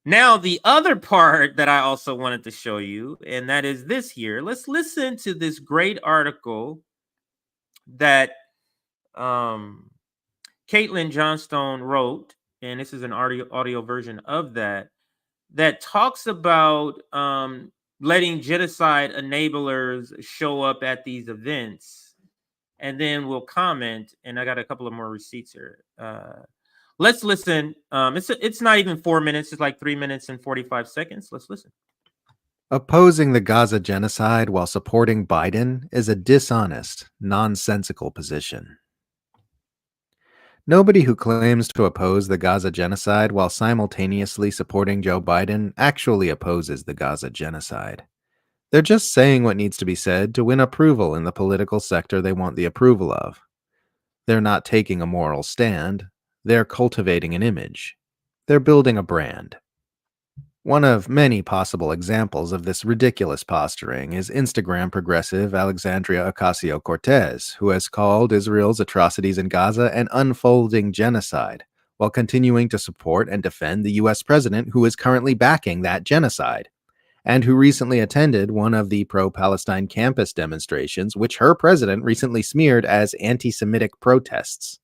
now the other part that I also wanted to show you, and that is this here. Let's listen to this great article that Caitlin Johnstone wrote, and this is an audio version of that talks about letting genocide enablers show up at these events, and then we'll comment. And I got a couple of more receipts here. Let's listen. It's not even 4 minutes. It's like 3 minutes and 45 seconds. Let's listen. Opposing the Gaza genocide while supporting Biden is a dishonest, nonsensical position. Nobody who claims to oppose the Gaza genocide while simultaneously supporting Joe Biden actually opposes the Gaza genocide. They're just saying what needs to be said to win approval in the political sector they want the approval of. They're not taking a moral stand. They're cultivating an image. They're building a brand. One of many possible examples of this ridiculous posturing is Instagram progressive Alexandria Ocasio-Cortez, who has called Israel's atrocities in Gaza an unfolding genocide, while continuing to support and defend the U.S. president who is currently backing that genocide, and who recently attended one of the pro-Palestine campus demonstrations, which her president recently smeared as anti-Semitic protests.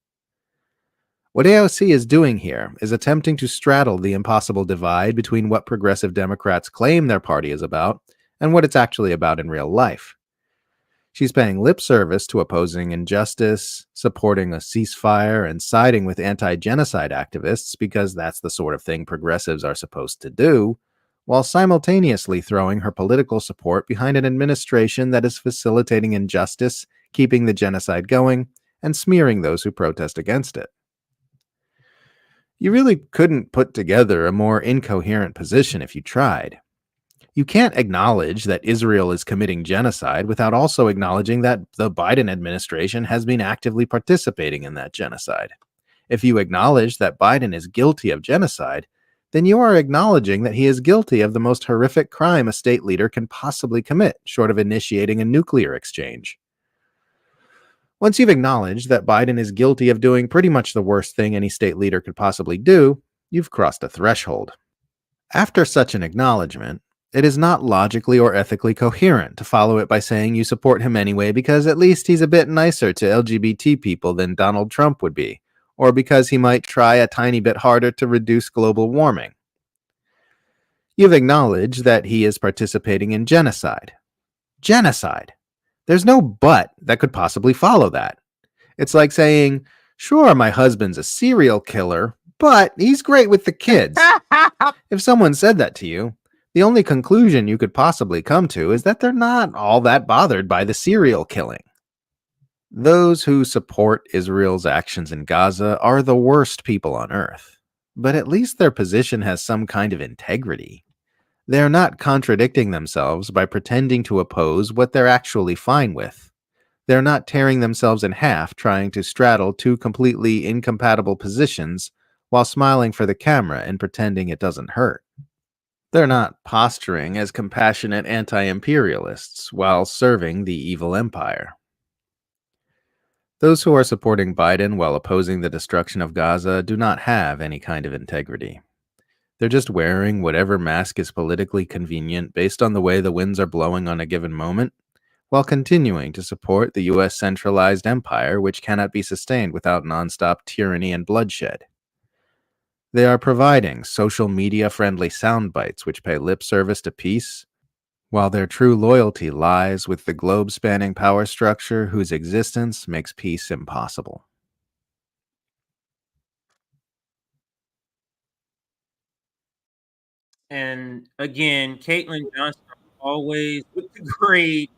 What AOC is doing here is attempting to straddle the impossible divide between what progressive Democrats claim their party is about and what it's actually about in real life. She's paying lip service to opposing injustice, supporting a ceasefire, and siding with anti-genocide activists because that's the sort of thing progressives are supposed to do, while simultaneously throwing her political support behind an administration that is facilitating injustice, keeping the genocide going, and smearing those who protest against it. You really couldn't put together a more incoherent position if you tried. You can't acknowledge that Israel is committing genocide without also acknowledging that the Biden administration has been actively participating in that genocide. If you acknowledge that Biden is guilty of genocide, then you are acknowledging that he is guilty of the most horrific crime a state leader can possibly commit, short of initiating a nuclear exchange. Once you've acknowledged that Biden is guilty of doing pretty much the worst thing any state leader could possibly do, you've crossed a threshold. After such an acknowledgement, it is not logically or ethically coherent to follow it by saying you support him anyway because at least he's a bit nicer to LGBT people than Donald Trump would be, or because he might try a tiny bit harder to reduce global warming. You've acknowledged that he is participating in genocide. Genocide! There's no but that could possibly follow that. It's like saying, sure, my husband's a serial killer, but he's great with the kids. If someone said that to you, the only conclusion you could possibly come to is that they're not all that bothered by the serial killing. Those who support Israel's actions in Gaza are the worst people on earth, but at least their position has some kind of integrity. They're not contradicting themselves by pretending to oppose what they're actually fine with. They're not tearing themselves in half trying to straddle two completely incompatible positions while smiling for the camera and pretending it doesn't hurt. They're not posturing as compassionate anti-imperialists while serving the evil empire. Those who are supporting Biden while opposing the destruction of Gaza do not have any kind of integrity. They're just wearing whatever mask is politically convenient based on the way the winds are blowing on a given moment, while continuing to support the U.S. centralized empire which cannot be sustained without nonstop tyranny and bloodshed. They are providing social media-friendly sound bites which pay lip service to peace, while their true loyalty lies with the globe-spanning power structure whose existence makes peace impossible. And again, Caitlin Johnson always with the great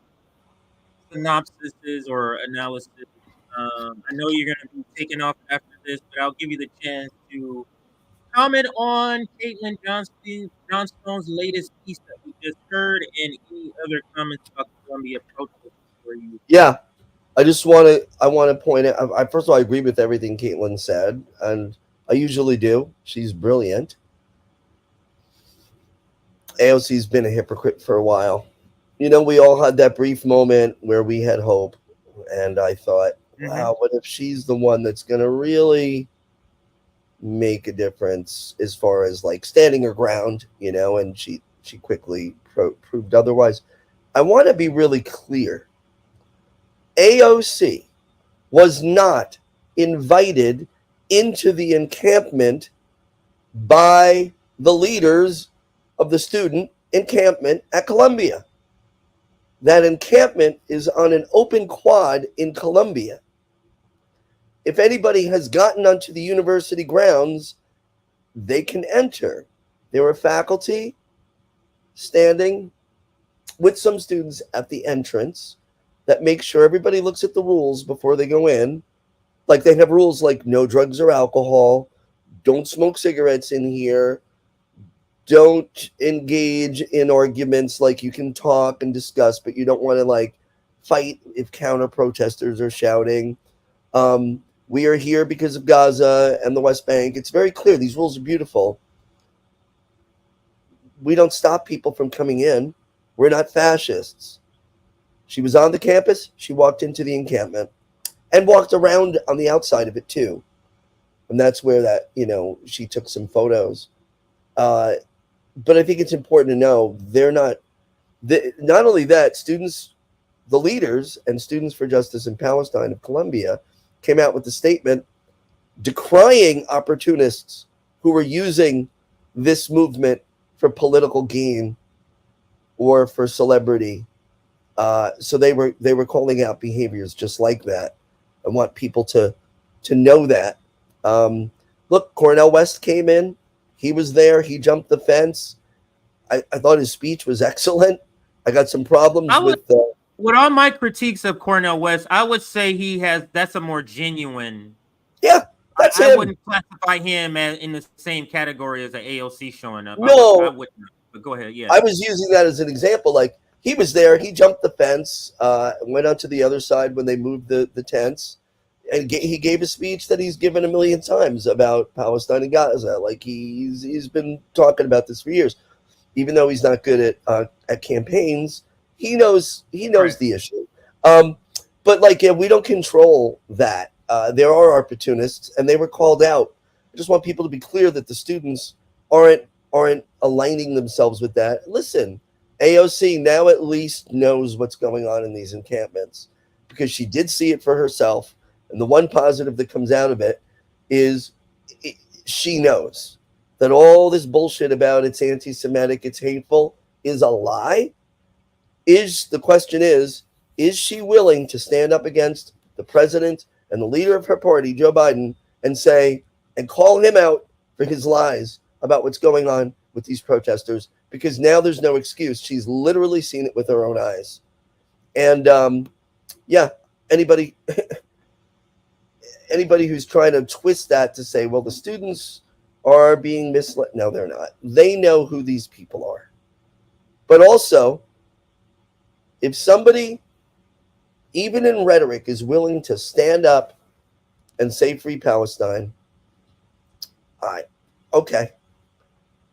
synopsises or analysis. I know you're going to be taking off after this, but I'll give you the chance to comment on Caitlin Johnstone's latest piece that we just heard, and any other comments about the Columbia protest before you. Yeah, I want to point out. First of all, I agree with everything Caitlin said, and I usually do. She's brilliant. AOC's been a hypocrite for a while. You know, we all had that brief moment where we had hope, and I thought, wow, what if she's the one that's going to really make a difference as far as like standing her ground, you know? And she quickly proved otherwise. I want to be really clear. AOC was not invited into the encampment by the leaders of the student encampment at Columbia. That encampment is on an open quad in Columbia. If anybody has gotten onto the university grounds, they can enter. There were faculty standing with some students at the entrance that make sure everybody looks at the rules before they go in. Like they have rules like no drugs or alcohol, don't smoke cigarettes in here, don't engage in arguments. Like you can talk and discuss, but you don't want to like fight if counter protesters are shouting. We are here because of Gaza and the West Bank. It's very clear. These rules are beautiful. We don't stop people from coming in. We're not fascists. She was on the campus. She walked into the encampment and walked around on the outside of it too. And that's where that, you know, she took some photos. But I think it's important to know they're not only that, students, the leaders and Students for Justice in Palestine of Columbia came out with a statement decrying opportunists who were using this movement for political gain or for celebrity. So they were calling out behaviors just like that. I want people to know that. Look, Cornel West came in. He was there. He jumped the fence. I thought his speech was excellent. I got some problems with all my critiques of Cornel West, I would say that's a more genuine. Yeah, that's I him. wouldn't classify him in the same category as an AOC showing up. No, I wouldn't. But go ahead. Yeah, I was using that as an example. Like he was there. He jumped the fence, went onto the other side when they moved the tents. And he gave a speech that he's given a million times about Palestine and Gaza. Like he's been talking about this for years, even though he's not good at campaigns. He knows right. The issue. But like, yeah, we don't control that. There are opportunists, and they were called out. I just want people to be clear that the students aren't aligning themselves with that. Listen, AOC now at least knows what's going on in these encampments because she did see it for herself. And the one positive that comes out of it is she knows that all this bullshit about it's anti-Semitic, it's hateful, is a lie. The question is she willing to stand up against the president and the leader of her party, Joe Biden, and say, and call him out for his lies about what's going on with these protesters? Because now there's no excuse. She's literally seen it with her own eyes. And yeah, anybody who's trying to twist that to say, well, the students are being misled. No, they're not. They know who these people are. But also, if somebody, even in rhetoric, is willing to stand up and say free Palestine, all right, okay.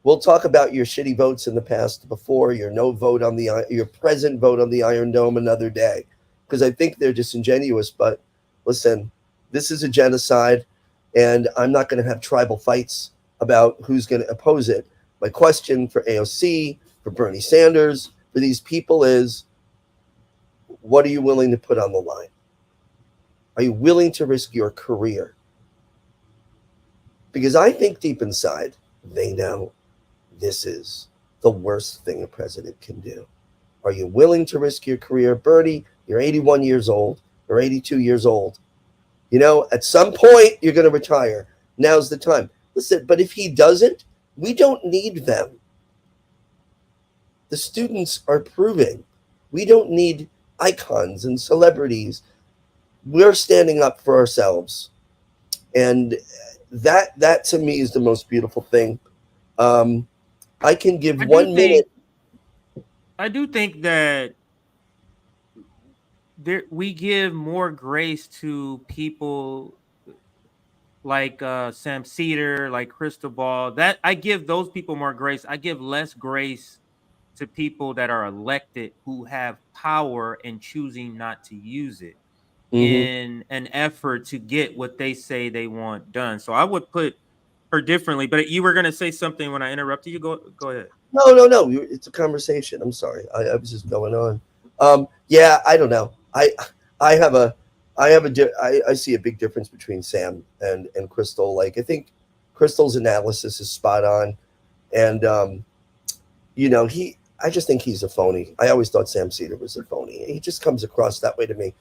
We'll talk about your shitty votes in the past before, your your present vote on the Iron Dome another day, because I think they're disingenuous. But listen, this is a genocide, and I'm not going to have tribal fights about who's going to oppose it. My question for AOC, for Bernie Sanders, for these people is, what are you willing to put on the line? Are you willing to risk your career? Because I think deep inside, they know this is the worst thing a president can do. Are you willing to risk your career? Bernie, you're 81 years old or 82 years old. You know, at some point, you're going to retire. Now's the time. Listen, but if he doesn't, we don't need them. The students are proving we don't need icons and celebrities. We're standing up for ourselves. And that to me is the most beautiful thing. I can give I do 1 minute. I do think that we give more grace to people like Sam Cedar, like Cristobal. That I give those people more grace. I give less grace to people that are elected who have power and choosing not to use it Mhm. in an effort to get what they say they want done. So I would put her differently. But you were going to say something when I interrupted you. Go ahead. No. It's a conversation. I'm sorry. I was just going on. Yeah, I don't know. I have a I see a big difference between Sam and Crystal. Like I think Crystal's analysis is spot on, and I just think he's a phony. I always thought Sam Cedar was a phony. He just comes across that way to me.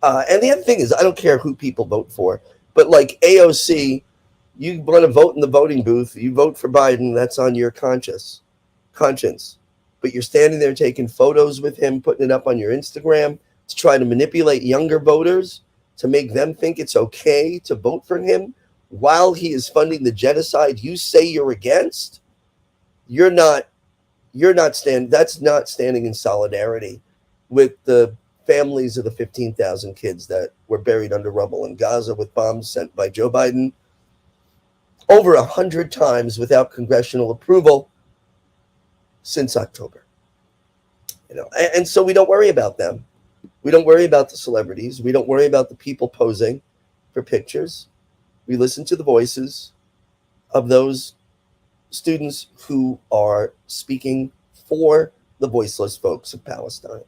And the other thing is, I don't care who people vote for, but like AOC, you want to vote in the voting booth, you vote for Biden, that's on your conscience. But you're standing there taking photos with him, putting it up on your Instagram to try to manipulate younger voters to make them think it's okay to vote for him while he is funding the genocide you say you're against. That's not standing in solidarity with the families of the 15,000 kids that were buried under rubble in Gaza with bombs sent by Joe Biden over 100 times without congressional approval since October. And so we don't worry about them. We don't worry about the celebrities. We don't worry about the people posing for pictures. We listen to the voices of those students who are speaking for the voiceless folks of Palestine.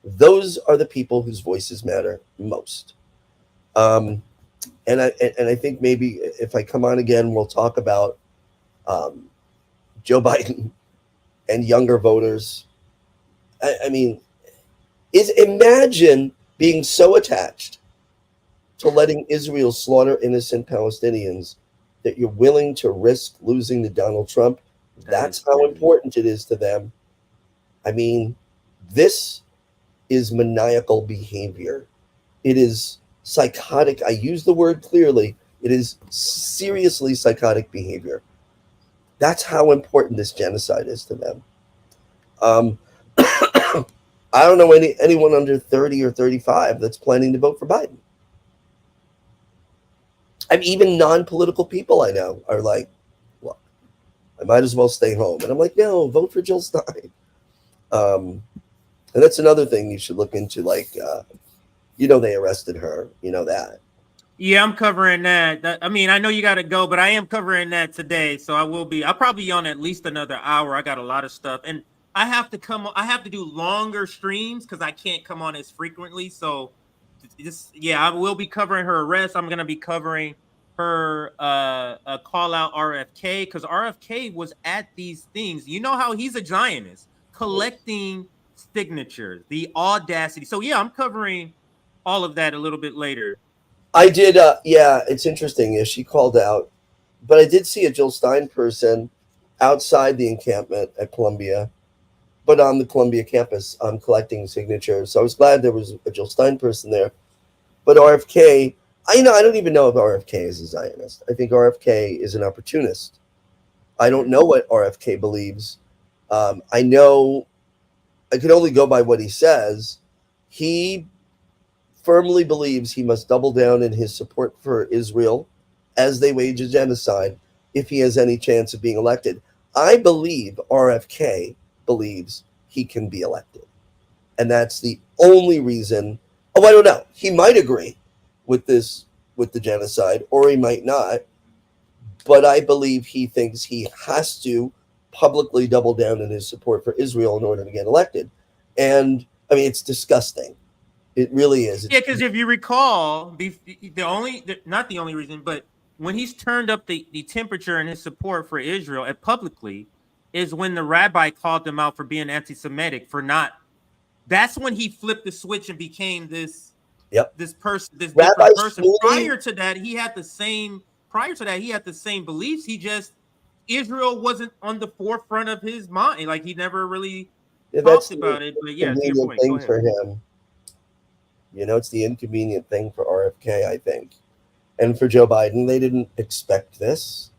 Those are the people whose voices matter most. And I think maybe if I come on again, we'll talk about Joe Biden and younger voters. I mean, imagine being so attached to letting Israel slaughter innocent Palestinians that you're willing to risk losing to Donald Trump. That's how important it is to them. I mean, this is maniacal behavior. It is psychotic. I use the word clearly. It is seriously psychotic behavior. That's how important this genocide is to them. I don't know anyone under 30 or 35 that's planning to vote for Biden. I mean, even non-political people I know are like, well, I might as well stay home. And I'm like, no, vote for Jill Stein. And that's another thing you should look into. Like, they arrested her. You know that. Yeah, I'm covering that. I mean, I know you got to go, but I am covering that today. So I'll probably be on at least another hour. I got a lot of stuff. And I have to do longer streams because I can't come on as frequently. So I will be covering her arrest. I'm going to be covering her call out RFK because RFK was at these things. You know how he's a Zionist collecting signatures, the audacity. So yeah, I'm covering all of that a little bit later. I did. Yeah, it's interesting. Yeah, she called out, but I did see a Jill Stein person outside the encampment at Columbia, but on the Columbia campus, collecting signatures. So I was glad there was a Jill Stein person there. But RFK, I don't even know if RFK is a Zionist. I think RFK is an opportunist. I don't know what RFK believes. I know I can only go by what he says. He firmly believes he must double down in his support for Israel as they wage a genocide if he has any chance of being elected. I believe RFK believes he can be elected. And that's the only reason. Oh, I don't know. He might agree with the genocide, or he might not. But I believe he thinks he has to publicly double down in his support for Israel in order to get elected. And I mean, it's disgusting. It really is. Yeah, because if you recall, not the only reason, but when he's turned up the temperature in his support for Israel publicly is when the rabbi called him out for being anti-Semitic, for not. That's when he flipped the switch and became this person, this Rabbi different person. Shmuley, Prior to that, he had the same beliefs. Israel wasn't on the forefront of his mind. Like he never really talked about it. But yeah, to your point. Thing for him. It's the inconvenient thing for RFK, I think. And for Joe Biden, they didn't expect this.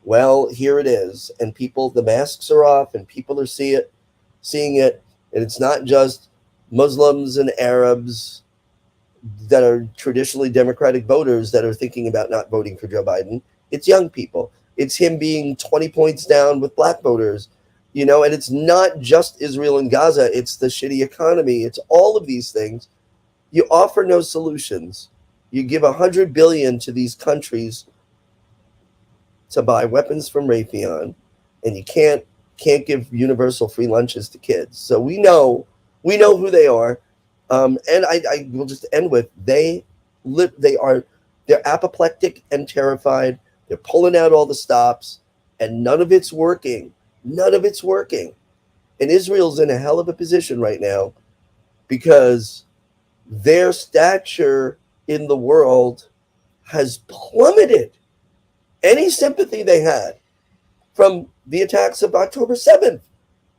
Well, here it is. And people, the masks are off and people are seeing it. And it's not just Muslims and Arabs that are traditionally Democratic voters that are thinking about not voting for Joe Biden. It's young people. It's him being 20 points down with black voters, and it's not just Israel and Gaza. It's the shitty economy. It's all of these things. You offer no solutions. You give $100 billion to these countries to buy weapons from Raytheon, and you can't give universal free lunches to kids. So we know who they are. And I will just end with they're apoplectic and terrified. They're pulling out all the stops, and none of it's working. None of it's working. And Israel's in a hell of a position right now because their stature in the world has plummeted. Any sympathy they had from the attacks of October 7th.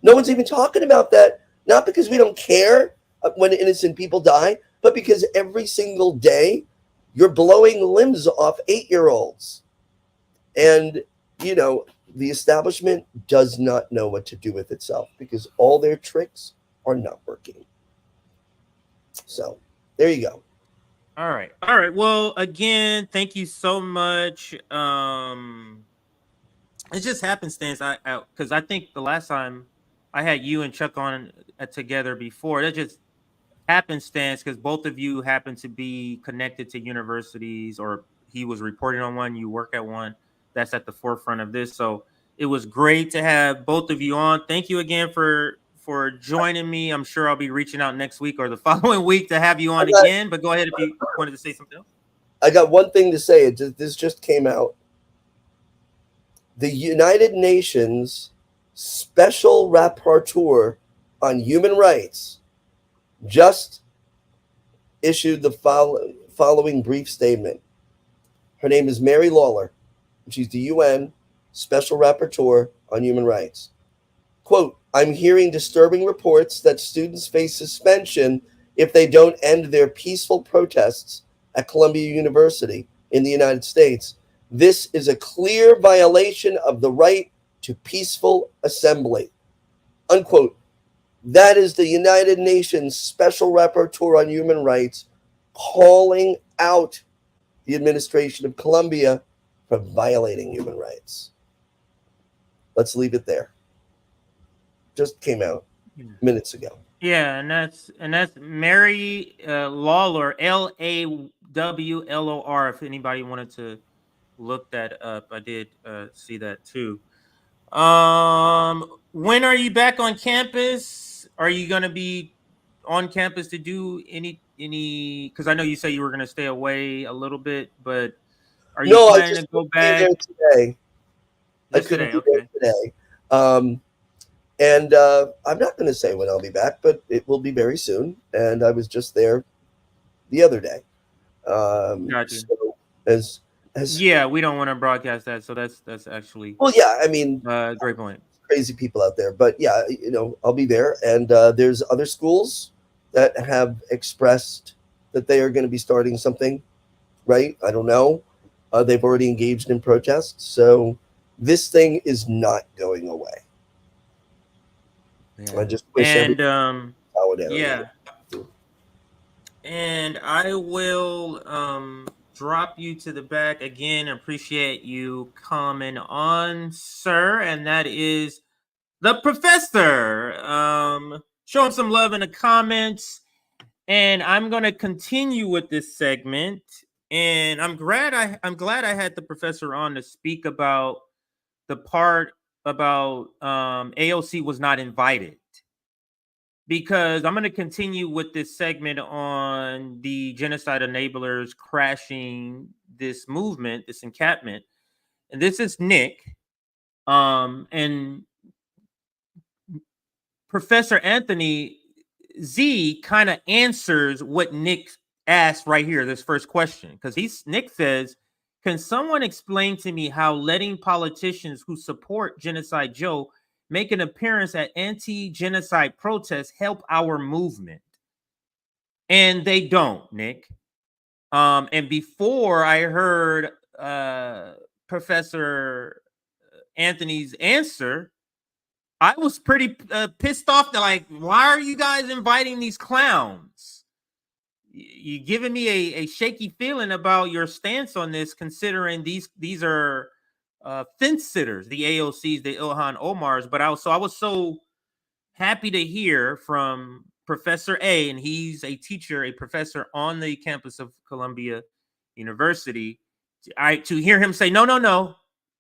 No one's even talking about that, not because we don't care when innocent people die, but because every single day you're blowing limbs off 8-year-olds. And, the establishment does not know what to do with itself because all their tricks are not working. So there you go. All right. Well, again, thank you so much. It just happenstance. Because I think the last time I had you and Chuck on together before, that just happenstance because both of you happen to be connected to universities, or he was reporting on one, you work at one that's at the forefront of this. So it was great to have both of you on. Thank you again for joining me. I'm sure I'll be reaching out next week or the following week to have you on again, but go ahead if you wanted to say something else. I got one thing to say. This just came out. The United Nations Special Rapporteur on Human Rights just issued the following brief statement. Her name is Mary Lawler. She's the UN Special Rapporteur on Human Rights. Quote, I'm hearing disturbing reports that students face suspension if they don't end their peaceful protests at Columbia University in the United States. This is a clear violation of the right to peaceful assembly. Unquote. That is the United Nations Special Rapporteur on Human Rights calling out the administration of Colombia for violating human rights. Let's leave it there. Just came out minutes ago. Yeah, and that's Mary Lawler, Lawlor. If anybody wanted to look that up, I did see that too. When are you back on campus? Are you going to be on campus to do any? Because I know you said you were going to stay away a little bit, but are you planning to go back? There today. I couldn't be there today. And I'm not going to say when I'll be back, but it will be very soon. And I was just there the other day. Gotcha. So yeah, we don't want to broadcast that, so that's actually great point. Crazy people out there, but yeah, I'll be there. And there's other schools that have expressed that they are going to be starting something, right? I don't know. They've already engaged in protests, so this thing is not going away. Yeah. I just wish solidarity. Yeah. And I will drop you to the back again. Appreciate you coming on, sir. And that is the professor. Show him some love in the comments. And I'm going to continue with this segment. And I'm glad I had the professor on to speak about the part about AOC was not invited. Because I'm going to continue with this segment on the genocide enablers crashing this movement, this encampment. And this is Nick. And Professor Anthony Z kind of answers what Nick asked right here, this first question. Because Nick says, can someone explain to me how letting politicians who support Genocide Joe make an appearance at anti-genocide protests help our movement? And they don't, Nick. And before I heard Professor Anthony's answer, I was pretty pissed off. Like, why are you guys inviting these clowns? You're giving me a shaky feeling about your stance on this, considering these are fence sitters, the AOCs, the Ilhan Omars. But I was so happy to hear from Professor A, and he's a teacher, a professor on the campus of Columbia University. To hear him say, no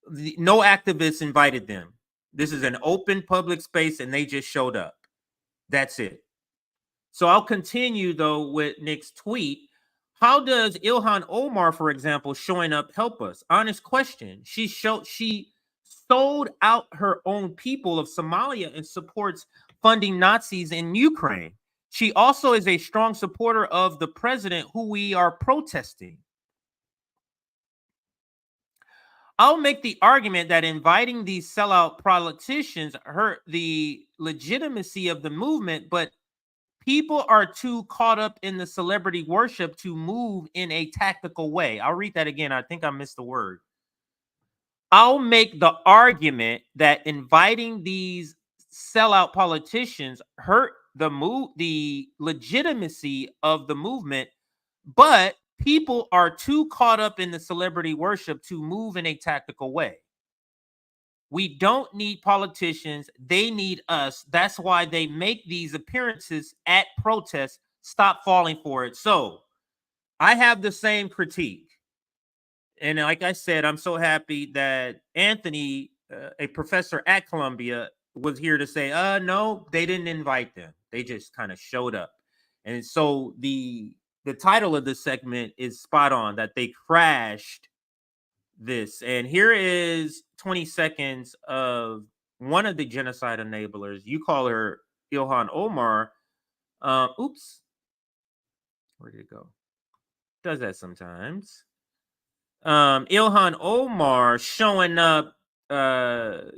activists invited them. This is an open public space, and they just showed up. That's it. So I'll continue, though, with Nick's tweet. How does Ilhan Omar, for example, showing up help us? Honest question. She sold out her own people of Somalia and supports funding Nazis in Ukraine. She also is a strong supporter of the president who we are protesting. I'll make the argument that inviting these sellout politicians hurt the legitimacy of the movement, but people are too caught up in the celebrity worship to move in a tactical way. I'll read that again. I think I missed the word. I'll make the argument that inviting these sellout politicians hurt the legitimacy of the movement, but people are too caught up in the celebrity worship to move in a tactical way. We don't need politicians. They need us. That's why they make these appearances at protests. Stop falling for it. So I have the same critique. And like I said, I'm so happy that Anthony, a professor at Columbia, was here to say, no, they didn't invite them. They just kind of showed up. And so the title of this segment is spot on, that they crashed this. And here is 20 seconds of one of the genocide enablers. You call her Ilhan Omar. Oops. Where did it go? Does that sometimes. Ilhan Omar showing up to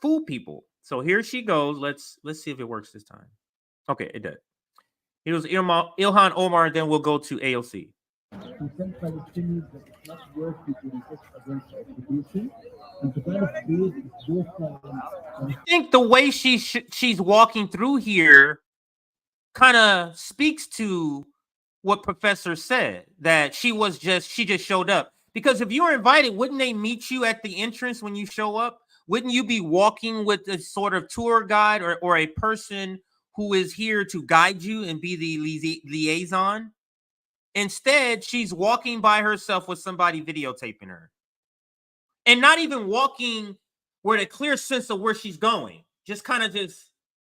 fool people. So here she goes. Let's see if it works this time. Okay, it did. It was Ilhan Omar, then we'll go to AOC. I think the way she's walking through here kind of speaks to what Professor said, that she just showed up. Because if you were invited, wouldn't they meet you at the entrance when you show up? Wouldn't you be walking with a sort of tour guide or a person who is here to guide you and be the liaison? Instead, she's walking by herself with somebody videotaping her. And not even walking with a clear sense of where she's going. Just kind of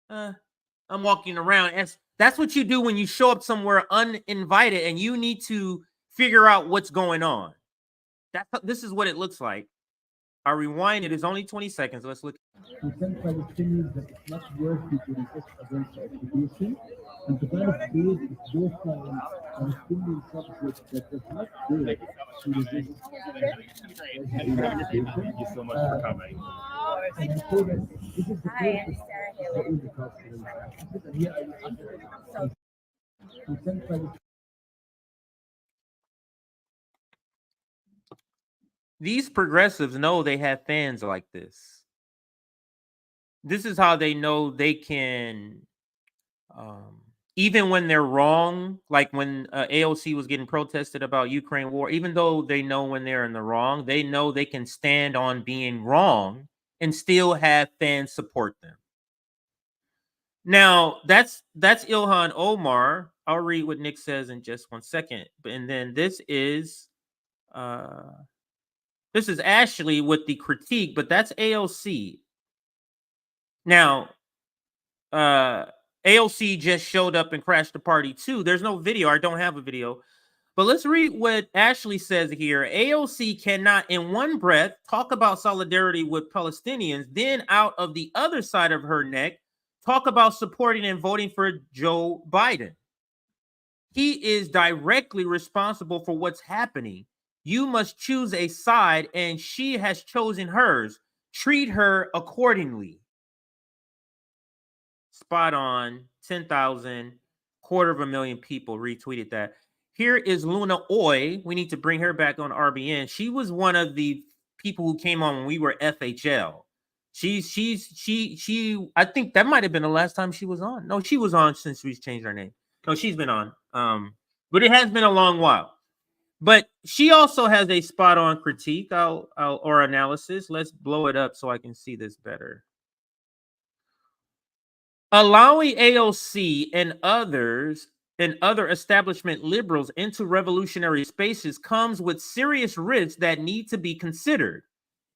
I'm walking around. That's what you do when you show up somewhere uninvited and you need to figure out what's going on. This is what it looks like. I'll rewind. It is only 20 seconds. Let's look. Thank you so much for coming. These progressives know they have fans like this. This is how they know they can, even when they're wrong, like when AOC was getting protested about Ukraine war, even though they know when they're in the wrong, they know they can stand on being wrong and still have fans support them. Now, that's Ilhan Omar. I'll read what Nick says in just 1 second. And then this is Ashley with the critique, but that's AOC. Now, AOC just showed up and crashed the party too. There's no video. I don't have a video. But let's read what Ashley says here. AOC cannot in one breath talk about solidarity with Palestinians, then out of the other side of her neck, talk about supporting and voting for Joe Biden. He is directly responsible for what's happening. You must choose a side, and she has chosen hers. Treat her accordingly. Spot on. 10,000, 250,000 people retweeted that. Here is Luna Oy. We need to bring her back on RBN. She was one of the people who came on when we were FHL. She I think that might have been the last time she was on. No, she was on since we changed our name. No, she's been on. But it has been a long while. But she also has a spot on critique or analysis. Let's blow it up so I can see this better. Allowing AOC and others and other establishment liberals into revolutionary spaces comes with serious risks that need to be considered.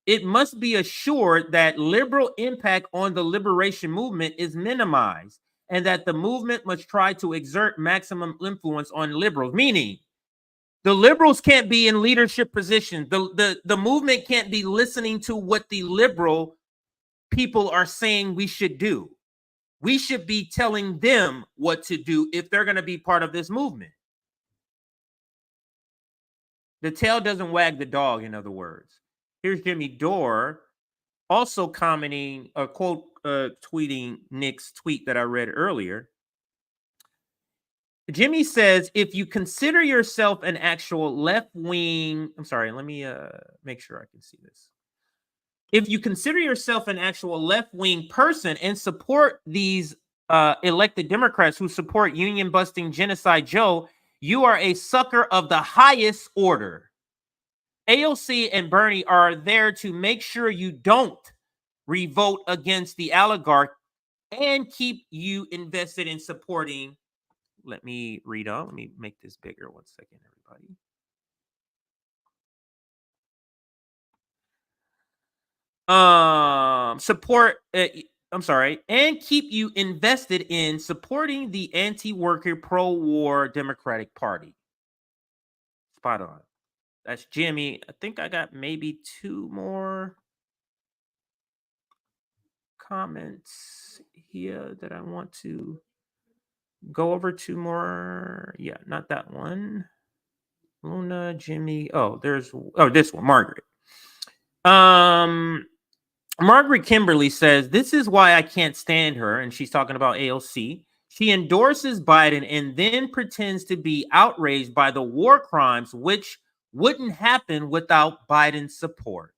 It must be assured that liberal impact on the liberation movement is minimized and that the movement must try to exert maximum influence on liberals, meaning the liberals can't be in leadership positions. The movement can't be listening to what the liberal people are saying we should do. We should be telling them what to do if they're going to be part of this movement. The tail doesn't wag the dog, in other words. Here's Jimmy Dore also commenting, tweeting Nick's tweet that I read earlier. Jimmy says, if you consider yourself an actual left-wing, I'm sorry, let me make sure I can see this. If you consider yourself an actual left-wing person and support these elected Democrats who support union-busting Genocide Joe, you are a sucker of the highest order. AOC and Bernie are there to make sure you don't revolt against the oligarch and keep you invested in supporting. Let me read on. Let me make this bigger. 1 second, everybody. And keep you invested in supporting the anti-worker, pro-war Democratic Party. Spot on. That's Jimmy. I think I got maybe 2 more comments here that I want to go over 2 more. Yeah, not that one. Luna, Jimmy. This one, Margaret. Margaret Kimberly says, this is why I can't stand her. And she's talking about AOC. She endorses Biden and then pretends to be outraged by the war crimes, which wouldn't happen without Biden's support.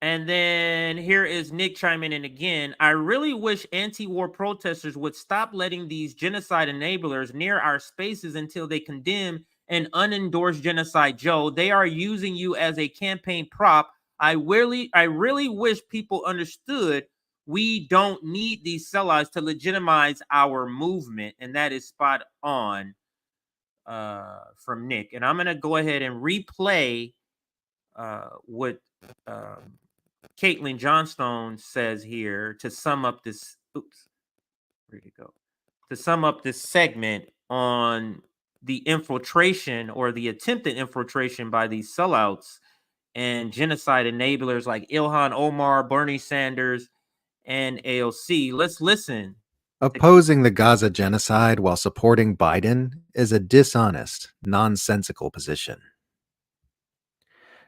And then here is Nick chiming in again. I really wish anti-war protesters would stop letting these genocide enablers near our spaces until they condemn and unendorsed Genocide Joe. They are using you as a campaign prop. I really wish people understood we don't need these sellouts to legitimize our movement. And that is spot on from Nick. And I'm going to go ahead and replay what Caitlin Johnstone says here to sum up this. Where'd it go? To sum up this segment on the infiltration or the attempted infiltration by these sellouts and genocide enablers like Ilhan Omar, Bernie Sanders, and AOC. Let's listen. Opposing the Gaza genocide while supporting Biden is a dishonest, nonsensical position.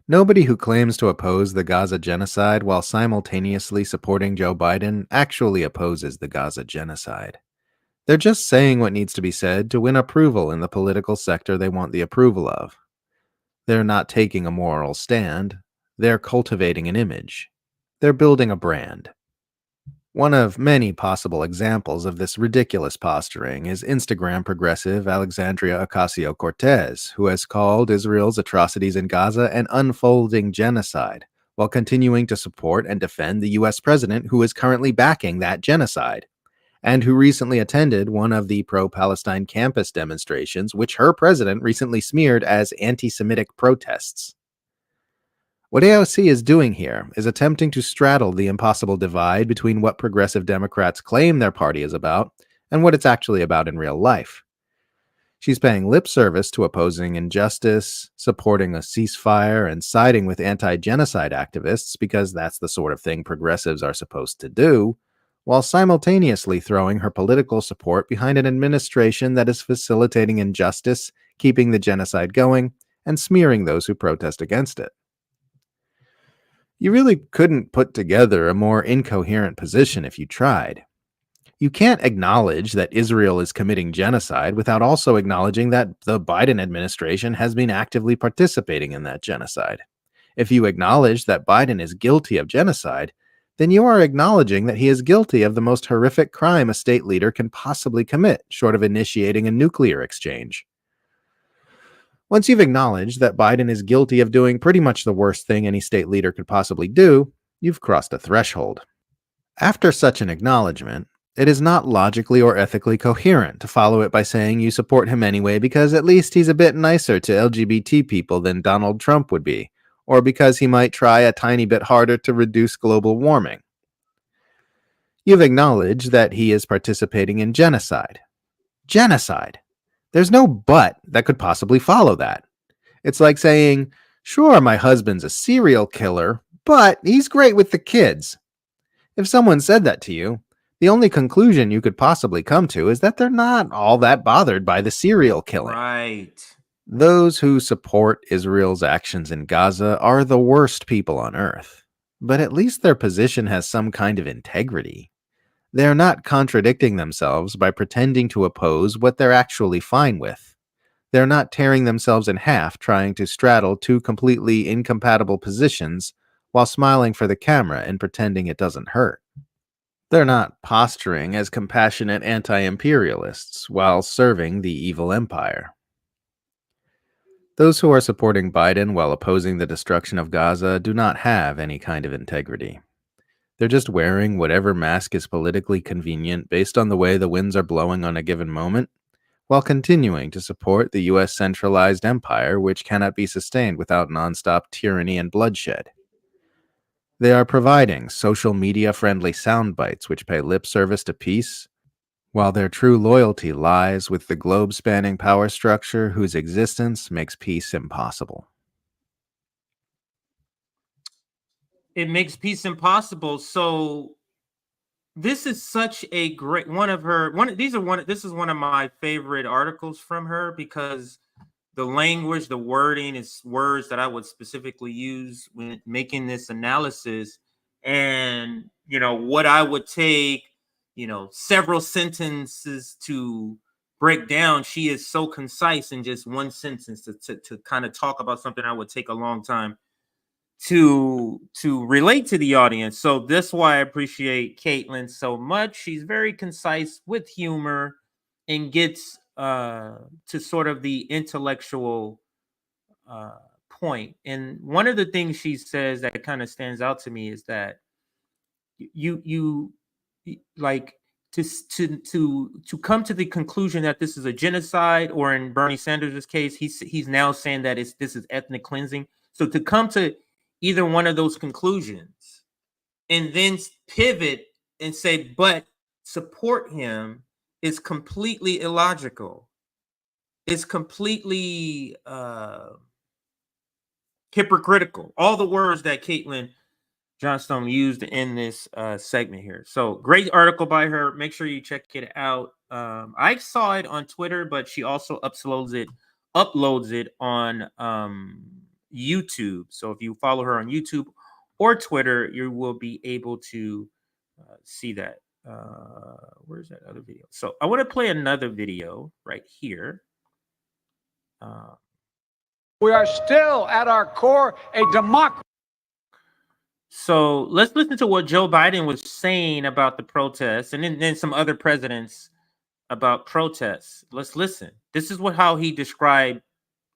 Nobody who claims to oppose the Gaza genocide while simultaneously supporting Joe Biden actually opposes the Gaza genocide. They're just saying what needs to be said to win approval in the political sector they want the approval of. They're not taking a moral stand. They're cultivating an image. They're building a brand. One of many possible examples of this ridiculous posturing is Instagram progressive Alexandria Ocasio-Cortez, who has called Israel's atrocities in Gaza an unfolding genocide, while continuing to support and defend the U.S. president who is currently backing that genocide, and who recently attended one of the pro-Palestine campus demonstrations, which her president recently smeared as anti-Semitic protests. What AOC is doing here is attempting to straddle the impossible divide between what progressive Democrats claim their party is about and what it's actually about in real life. She's paying lip service to opposing injustice, supporting a ceasefire, and siding with anti-genocide activists because that's the sort of thing progressives are supposed to do, while simultaneously throwing her political support behind an administration that is facilitating injustice, keeping the genocide going, and smearing those who protest against it. You really couldn't put together a more incoherent position if you tried. You can't acknowledge that Israel is committing genocide without also acknowledging that the Biden administration has been actively participating in that genocide. If you acknowledge that Biden is guilty of genocide, then you are acknowledging that he is guilty of the most horrific crime a state leader can possibly commit, short of initiating a nuclear exchange. Once you've acknowledged that Biden is guilty of doing pretty much the worst thing any state leader could possibly do, you've crossed a threshold. After such an acknowledgement, it is not logically or ethically coherent to follow it by saying you support him anyway because at least he's a bit nicer to LGBT people than Donald Trump would be, or because he might try a tiny bit harder to reduce global warming. You've acknowledged that he is participating in genocide. Genocide! There's no but that could possibly follow that. It's like saying, sure, my husband's a serial killer, but he's great with the kids. If someone said that to you, the only conclusion you could possibly come to is that they're not all that bothered by the serial killing. Right. Those who support Israel's actions in Gaza are the worst people on earth, but at least their position has some kind of integrity. They are not contradicting themselves by pretending to oppose what they're actually fine with. They're not tearing themselves in half trying to straddle two completely incompatible positions while smiling for the camera and pretending it doesn't hurt. They're not posturing as compassionate anti-imperialists while serving the evil empire. Those who are supporting Biden while opposing the destruction of Gaza do not have any kind of integrity. They're just wearing whatever mask is politically convenient based on the way the winds are blowing on a given moment, while continuing to support the U.S. centralized empire which cannot be sustained without nonstop tyranny and bloodshed. They are providing social media-friendly sound bites which pay lip service to peace, while their true loyalty lies with the globe-spanning power structure whose existence makes peace impossible. It makes peace impossible. So this is such a great this is one of my favorite articles from her because the language, the wording is words that I would specifically use when making this analysis. And, what I would take, several sentences to break down, she is so concise in just one sentence to kind of talk about something I would take a long time to relate to the audience. So that's why I appreciate Caitlin so much. She's very concise with humor and gets to sort of the intellectual point. And one of the things she says that kind of stands out to me is that you like to come to the conclusion that this is a genocide, or in Bernie Sanders' case, he's now saying that this is ethnic cleansing. So to come to either one of those conclusions and then pivot and say, but support him, is completely illogical. It's completely hypocritical. All the words that Caitlin Johnstone used in this segment here. So great article by her. Make sure you check it out. I saw it on Twitter, but she also uploads it on YouTube. So if you follow her on YouTube or Twitter, you will be able to see that. Where's that other video? So I want to play another video right here. We are still at our core a democracy. So let's listen to what Joe Biden was saying about the protests, and then some other presidents about protests. Let's listen. This is how he described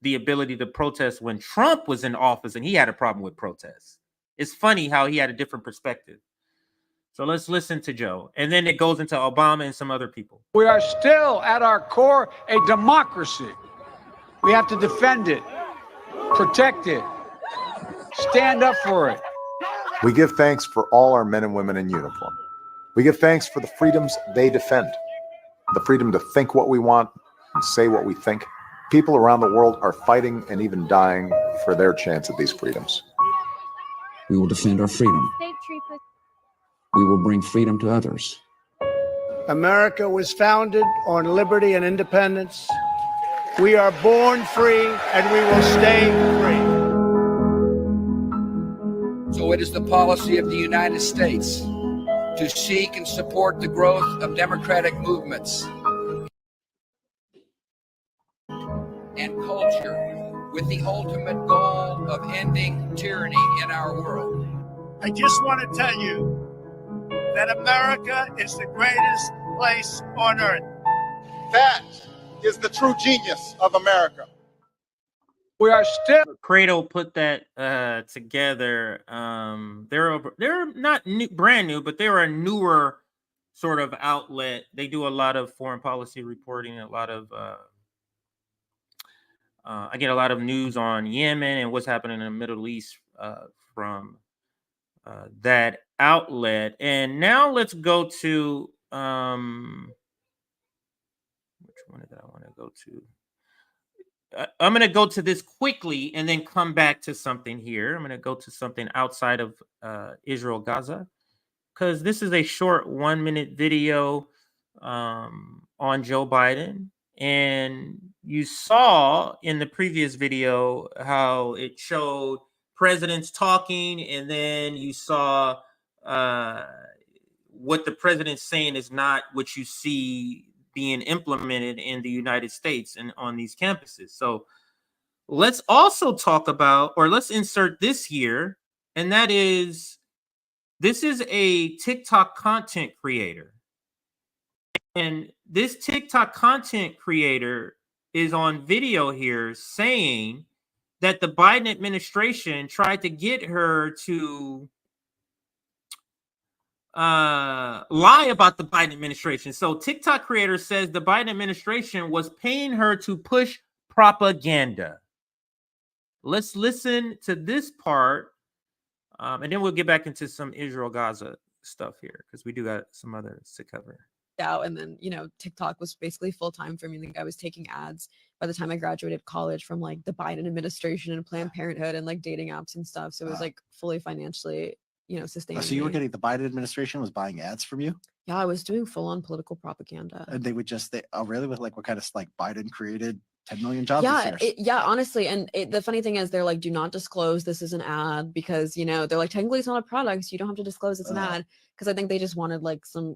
the ability to protest when Trump was in office and he had a problem with protests. It's funny how he had a different perspective. So let's listen to Joe. And then it goes into Obama and some other people. We are still at our core a democracy. We have to defend it, protect it, stand up for it. We give thanks for all our men and women in uniform. We give thanks for the freedoms they defend. The freedom to think what we want and say what we think. People around the world are fighting and even dying for their chance at these freedoms. We will defend our freedom. We will bring freedom to others. America was founded on liberty and independence. We are born free and we will stay free. So it is the policy of the United States to seek and support the growth of democratic movements and culture with the ultimate goal of ending tyranny in our world. I just want to tell you that America is the greatest place on earth. That is the true genius of America. We are still. Credo put that together. They're not new, brand new, but they're a newer sort of outlet. They do a lot of foreign policy reporting, a lot of I get a lot of news on Yemen and what's happening in the Middle East from that outlet. And now let's go to which one did I want to go to? I'm going to go to this quickly and then come back to something here. I'm going to go to something outside of Israel, Gaza, because this is a short 1-minute video on Joe Biden. And you saw in the previous video how it showed presidents talking, and then you saw what the president's saying is not what you see being implemented in the United States and on these campuses. So let's also talk about, or let's insert this here, and that is, this is a TikTok content creator. And this TikTok content creator is on video here saying that the Biden administration tried to get her to lie about the Biden administration. So TikTok creator says the Biden administration was paying her to push propaganda. Let's listen to this part, and then we'll get back into some Israel Gaza stuff here, because we do got some others to cover. Out, and then TikTok was basically full-time for me. I think I was taking ads by the time I graduated college from like the Biden administration and Planned Parenthood and like dating apps and stuff. So it was like fully financially sustaining. So you were getting, the Biden administration was buying ads from you? Yeah, I was doing full-on political propaganda. And they would just, really, with like what kind of, like, Biden created 10 million jobs this year? Yeah, honestly. And the funny thing is, they're like, do not disclose this is an ad, because they're like, technically it's not a product, so you don't have to disclose it's an ad. Because I think they just wanted like some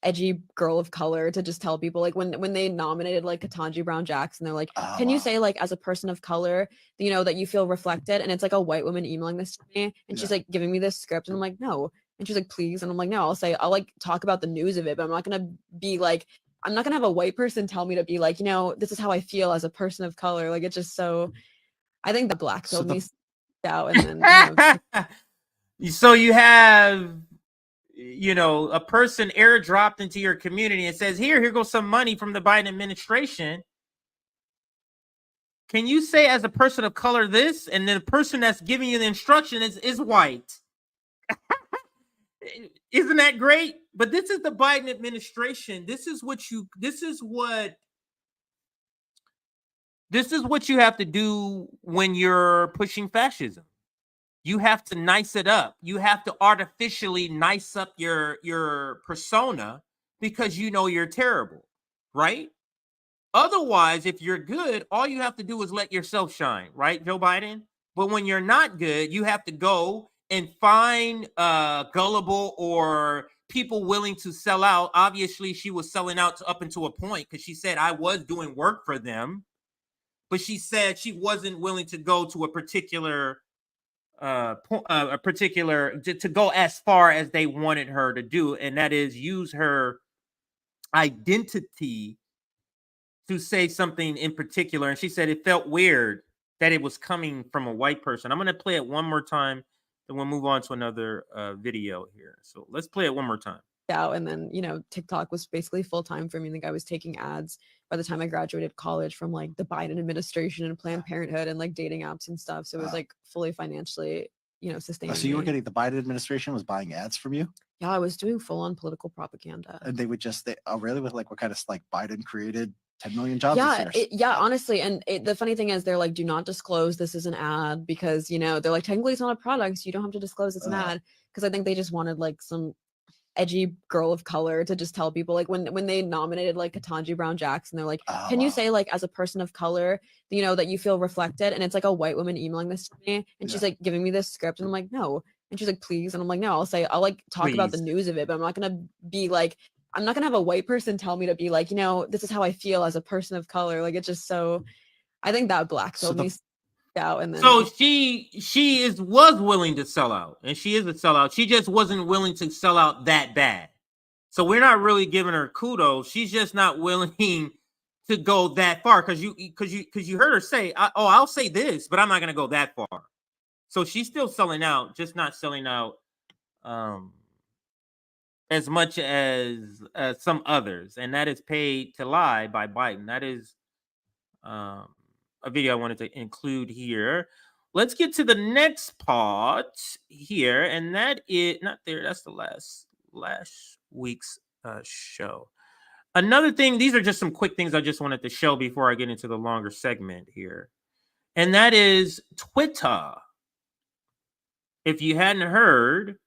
edgy girl of color to just tell people, like when they nominated like Ketanji Brown Jackson, they're like, can you say like, as a person of color, that you feel reflected? And it's like a white woman emailing this to me, and she's like giving me this script, and I'm like, no. And she's like, please. And I'm like, no, I'll like talk about the news of it, but I'm not gonna be like, I'm not gonna have a white person tell me to be like, this is how I feel as a person of color. Like, it's just so, I think the black filled me out. And then so you have a person airdropped into your community and says, here goes some money from the Biden administration. Can you say as a person of color this? And then the person that's giving you the instruction is white. Isn't that great? But this is the Biden administration. This is what you have to do when you're pushing fascism. You have to nice it up. You have to artificially nice up your persona, because you're terrible, right? Otherwise, if you're good, all you have to do is let yourself shine, right, Joe Biden? But when you're not good, you have to go and find gullible or people willing to sell out. Obviously, she was selling out up until a point, because she said, I was doing work for them. But she said she wasn't willing to go to a particular to go as far as they wanted her to do, and that is use her identity to say something in particular. And she said it felt weird that it was coming from a white person. I'm going to play it one more time, then we'll move on to another video here. So let's play it one more time. Out, and then TikTok was basically full-time for me. I think I was taking ads by the time I graduated college from like the Biden administration and Planned Parenthood and like dating apps and stuff. So it was like fully financially sustaining. So you were getting, the Biden administration was buying ads from you? Yeah, I was doing full-on political propaganda. And they would just, really, with like what kind of, like, Biden created 10 million jobs this year? Yeah, honestly. And the funny thing is, they're like, do not disclose this is an ad, because they're like, technically it's not a product, so you don't have to disclose it's an ad. Because I think they just wanted like some edgy girl of color to just tell people, like when they nominated like Ketanji Brown Jackson, they're like, can you say like, as a person of color, that you feel reflected? And it's like a white woman emailing this to me, and she's like giving me this script, and I'm like, no. And she's like, please. And I'm like, no, I'll like talk about the Please. news of it, but I'm not gonna be like, I'm not gonna have a white person tell me to be like, this is how I feel as a person of color. Like, it's just so, I think that black pilled me out. And then so she was willing to sell out, and she is a sellout. She just wasn't willing to sell out that bad. So we're not really giving her kudos. She's just not willing to go that far, because you heard her say, I'll say this, but I'm not going to go that far. So she's still selling out, just not selling out as much as some others, and that is Paid to Lie by Biden. That is a video I wanted to include here. Let's get to the next part here, and that is not there. That's the last week's show. Another thing, these are just some quick things I just wanted to show before I get into the longer segment here, and that is Twitter. If you hadn't heard,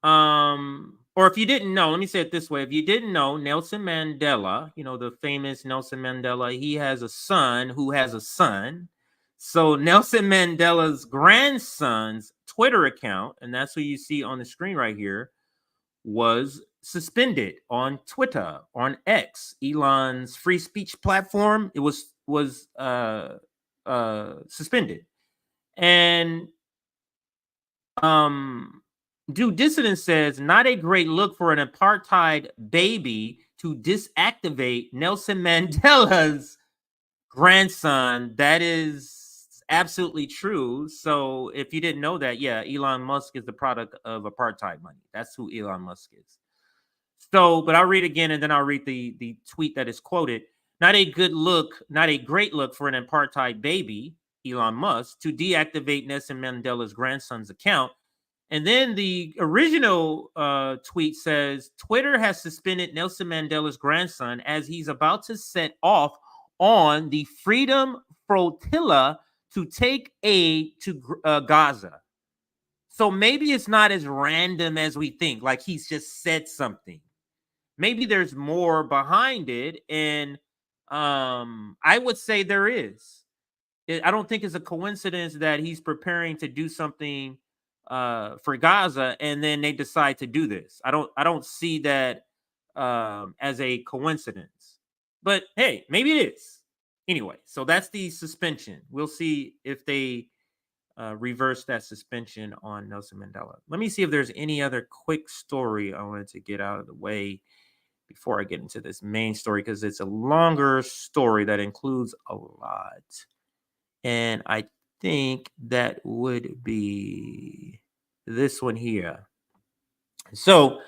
or if you didn't know, let me say it this way. If you didn't know, Nelson Mandela, the famous Nelson Mandela, he has a son who has a son. So Nelson Mandela's grandson's Twitter account, and that's who you see on the screen right here, was suspended on Twitter, on X, Elon's free speech platform. It was suspended. And Due Dissident says, not a great look for an apartheid baby to disactivate Nelson Mandela's grandson. That is absolutely true. So if you didn't know that, yeah, Elon Musk is the product of apartheid money. That's who Elon Musk is. So, but I'll read again, and then I'll read the tweet that is quoted. Not a great look for an apartheid baby, Elon Musk, to deactivate Nelson Mandela's grandson's account. And then the original tweet says, Twitter has suspended Nelson Mandela's grandson as he's about to set off on the Freedom Flotilla to take aid to Gaza. So maybe it's not as random as we think, like he's just said something. Maybe there's more behind it, and I would say there is. I don't think it's a coincidence that he's preparing to do something for Gaza, and then they decide to do this. I don't see that as a coincidence. But hey, maybe it is. Anyway, so that's the suspension. We'll see if they reverse that suspension on Nelson Mandela. Let me see if there's any other quick story I wanted to get out of the way before I get into this main story, because it's a longer story that includes a lot. And I think that would be this one here. So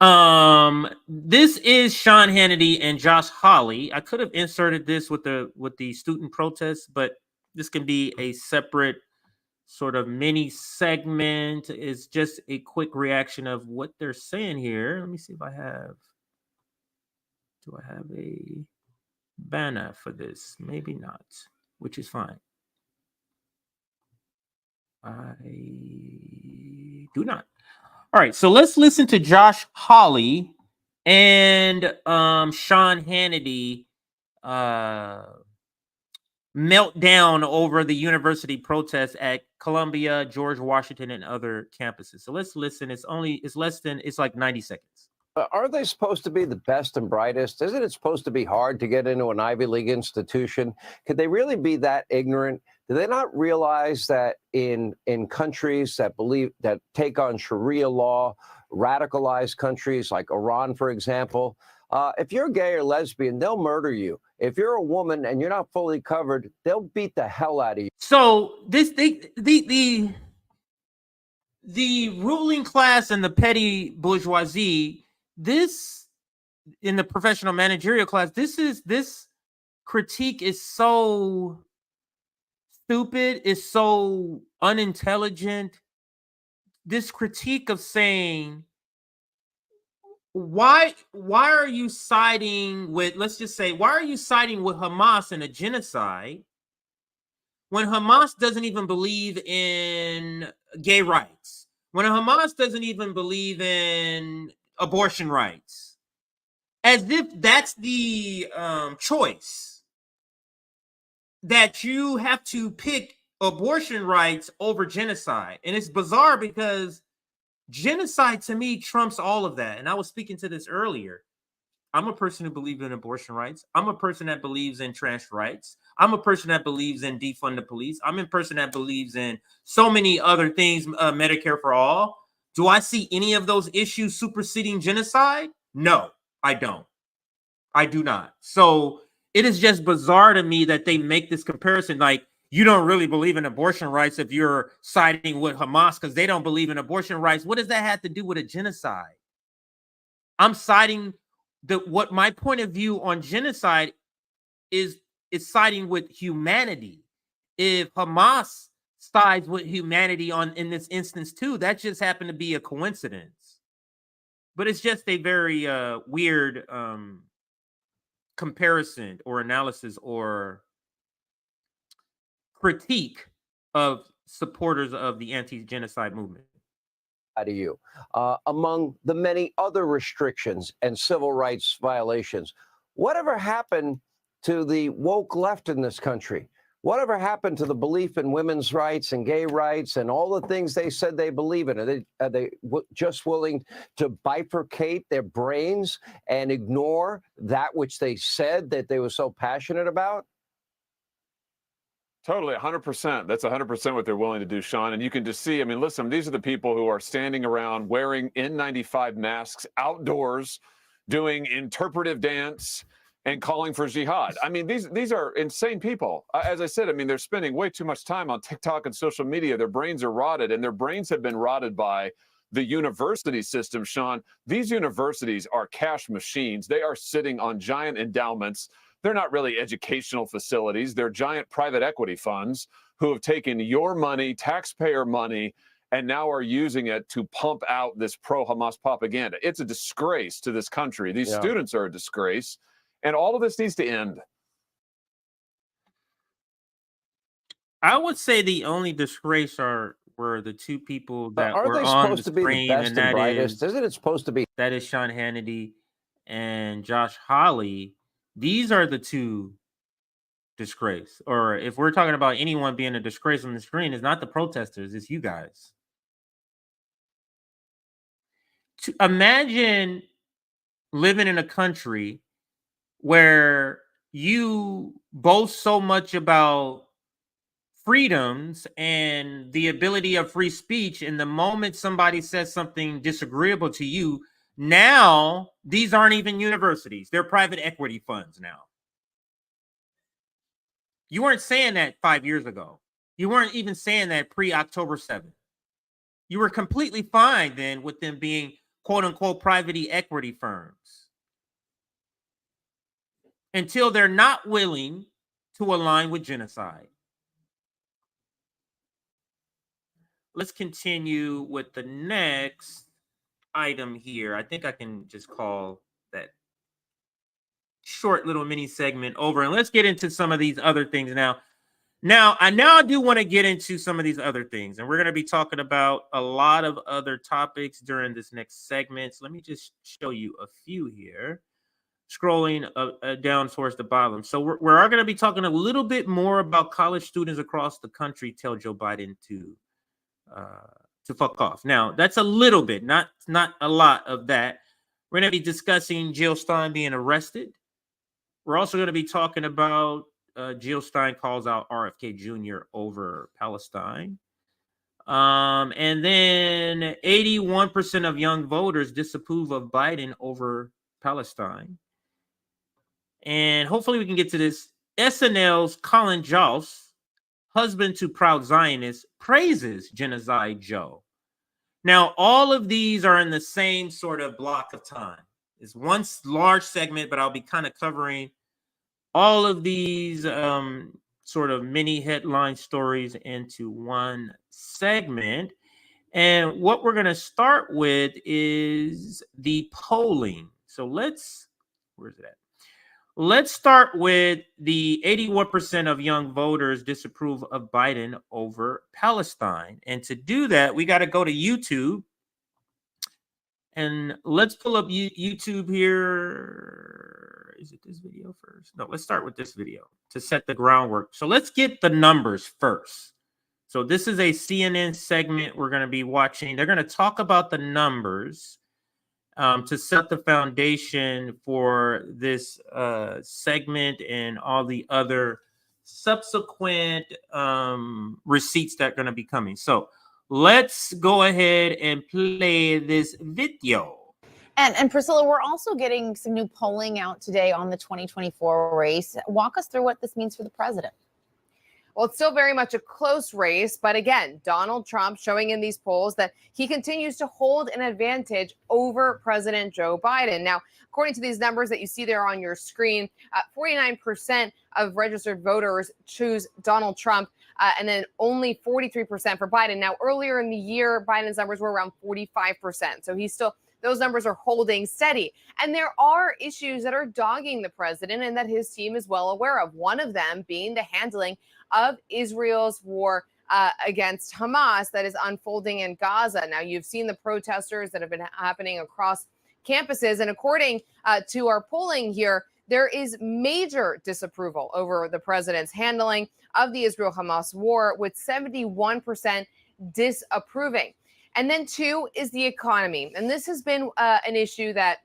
this is Sean Hannity and Josh Hawley. I could have inserted this with the student protests, but this can be a separate sort of mini segment. It's just a quick reaction of what they're saying here. Let me see if I have. Do I have a banner for this? Maybe not, which is fine. I do not. All right, so let's listen to Josh Hawley and Sean Hannity melt down over the university protests at Columbia, George Washington, and other campuses. So let's listen. It's like 90 seconds. Are they supposed to be the best and brightest? Isn't it supposed to be hard to get into an Ivy League institution? Could they really be that ignorant? Do they not realize that in countries that take on Sharia law, radicalized countries like Iran, for example, if you're gay or lesbian, they'll murder you. If you're a woman and you're not fully covered, they'll beat the hell out of you. So the ruling class and the petty bourgeoisie, this in the professional managerial class, this critique is so stupid, is so unintelligent. This critique of saying, why are you siding with, let's just say, why are you siding with Hamas in a genocide when Hamas doesn't even believe in gay rights, when Hamas doesn't even believe in abortion rights, as if that's the choice, that you have to pick abortion rights over genocide. And it's bizarre because genocide to me trumps all of that. And I was speaking to this earlier. I'm a person who believes in abortion rights. I'm a person that believes in trans rights. I'm a person that believes in defund the police. I'm a person that believes in so many other things, Medicare for all. Do I see any of those issues superseding genocide? No, I don't. I do not. So it is just bizarre to me that they make this comparison. Like, you don't really believe in abortion rights if you're siding with Hamas because they don't believe in abortion rights. What does that have to do with a genocide? I'm siding what my point of view on genocide is siding with humanity. If Hamas sides with humanity in this instance too, that just happened to be a coincidence. But it's just a very weird comparison or analysis or critique of supporters of the anti-genocide movement. To you, among the many other restrictions and civil rights violations, whatever happened to the woke left in this country? Whatever happened to the belief in women's rights and gay rights and all the things they said they believe in? Are they just willing to bifurcate their brains and ignore that which they said that they were so passionate about? Totally, 100%. That's 100% what they're willing to do, Sean. And you can just see, I mean, listen, these are the people who are standing around wearing N95 masks outdoors, doing interpretive dance and calling for jihad. I mean, these are insane people. As I said, I mean, they're spending way too much time on TikTok and social media. Their brains are rotted, and their brains have been rotted by the university system, Sean. These universities are cash machines. They are sitting on giant endowments. They're not really educational facilities. They're giant private equity funds who have taken your money, taxpayer money, and now are using it to pump out this pro-Hamas propaganda. It's a disgrace to this country. These students are a disgrace, and all of this needs to end. I would say the only disgrace were the two people that Aren't were they on supposed the to be the screen, best and and that brightest? is Isn't it supposed to be? That is Sean Hannity and Josh Hawley. These are the two disgrace. Or if we're talking about anyone being a disgrace on the screen, it's not the protesters, it's you guys. To imagine living in a country where you boast so much about freedoms and the ability of free speech, and the moment somebody says something disagreeable to you, now these aren't even universities, they're private equity funds now. You weren't saying that 5 years ago. You weren't even saying that pre-October 7th. You were completely fine then with them being quote unquote private equity firms until they're not willing to align with genocide. Let's continue with the next item here. I think I can just call that short little mini segment over, and let's get into some of these other things now. I do want to get into some of these other things, and we're going to be talking about a lot of other topics during this next segment. So let me just show you a few here, scrolling down towards the bottom. So we're going to be talking a little bit more about college students across the country tell Joe Biden to fuck off. Now, that's a little bit, not a lot of that. We're going to be discussing Jill Stein being arrested. We're also going to be talking about Jill Stein calls out RFK Jr. over Palestine. And then 81% of young voters disapprove of Biden over Palestine. And hopefully we can get to this. SNL's Colin Jost, husband to proud Zionist, praises Genocide Joe. Now, all of these are in the same sort of block of time. It's one large segment, but I'll be kind of covering all of these sort of mini headline stories into one segment. And what we're going to start with is the polling. So where's it at? Let's start with the 81% of young voters disapprove of Biden over Palestine. And to do that, we got to go to YouTube. And let's pull up YouTube here. Is it this video first? No, let's start with this video to set the groundwork. So let's get the numbers first. So this is a CNN segment we're going to be watching. They're going to talk about the numbers to set the foundation for this segment and all the other subsequent receipts that are going to be coming. So let's go ahead and play this video. And Priscilla, we're also getting some new polling out today on the 2024 race. Walk us through what this means for the president. Well, it's still very much a close race, but again, Donald Trump showing in these polls that he continues to hold an advantage over President Joe Biden. Now, according to these numbers that you see there on your screen, 49% of registered voters choose Donald Trump, and then only 43% for Biden. Now, earlier in the year, Biden's numbers were around 45%. So he's still, those numbers are holding steady. And there are issues that are dogging the president and that his team is well aware of. One of them being the handling of Israel's war against Hamas that is unfolding in Gaza. Now, you've seen the protesters that have been happening across campuses. And according to our polling here, there is major disapproval over the president's handling of the Israel-Hamas war, with 71% disapproving. And then two is the economy. And this has been an issue that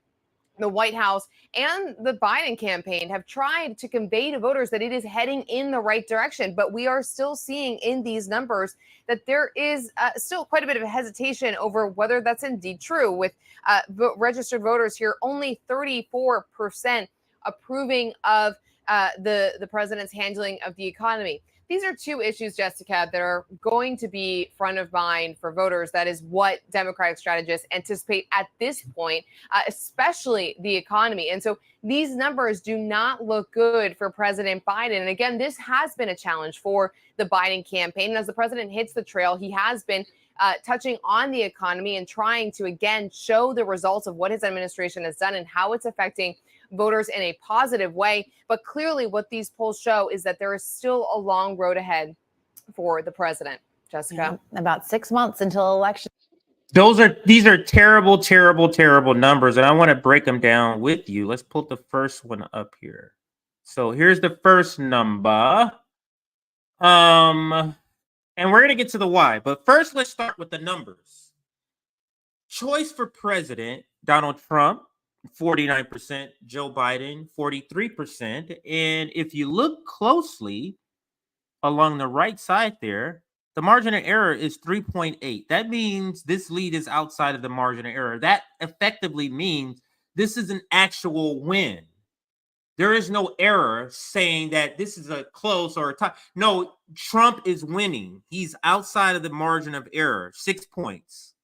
the White House and the Biden campaign have tried to convey to voters that it is heading in the right direction. But we are still seeing in these numbers that there is still quite a bit of a hesitation over whether that's indeed true, with registered voters here only 34% approving of the president's handling of the economy. These are two issues, Jessica, that are going to be front of mind for voters. That is what Democratic strategists anticipate at this point, especially the economy. And so these numbers do not look good for President Biden. And again, this has been a challenge for the Biden campaign. And as the president hits the trail, he has been touching on the economy and trying to, again, show the results of what his administration has done and how it's affecting voters in a positive way. But clearly what these polls show is that there is still a long road ahead for the president. Jessica? About 6 months until election. These are terrible, terrible, terrible numbers, and I want to break them down with you. Let's pull the first one up here. So here's the first number. And we're going to get to the why, but first let's start with the numbers. Choice for president, Donald Trump, 49%, Joe Biden, 43%. And if you look closely along the right side there, the margin of error is 3.8. That means this lead is outside of the margin of error. That effectively means this is an actual win. There is no error saying that this is a close or a tie. No, Trump is winning. He's outside of the margin of error, 6 points.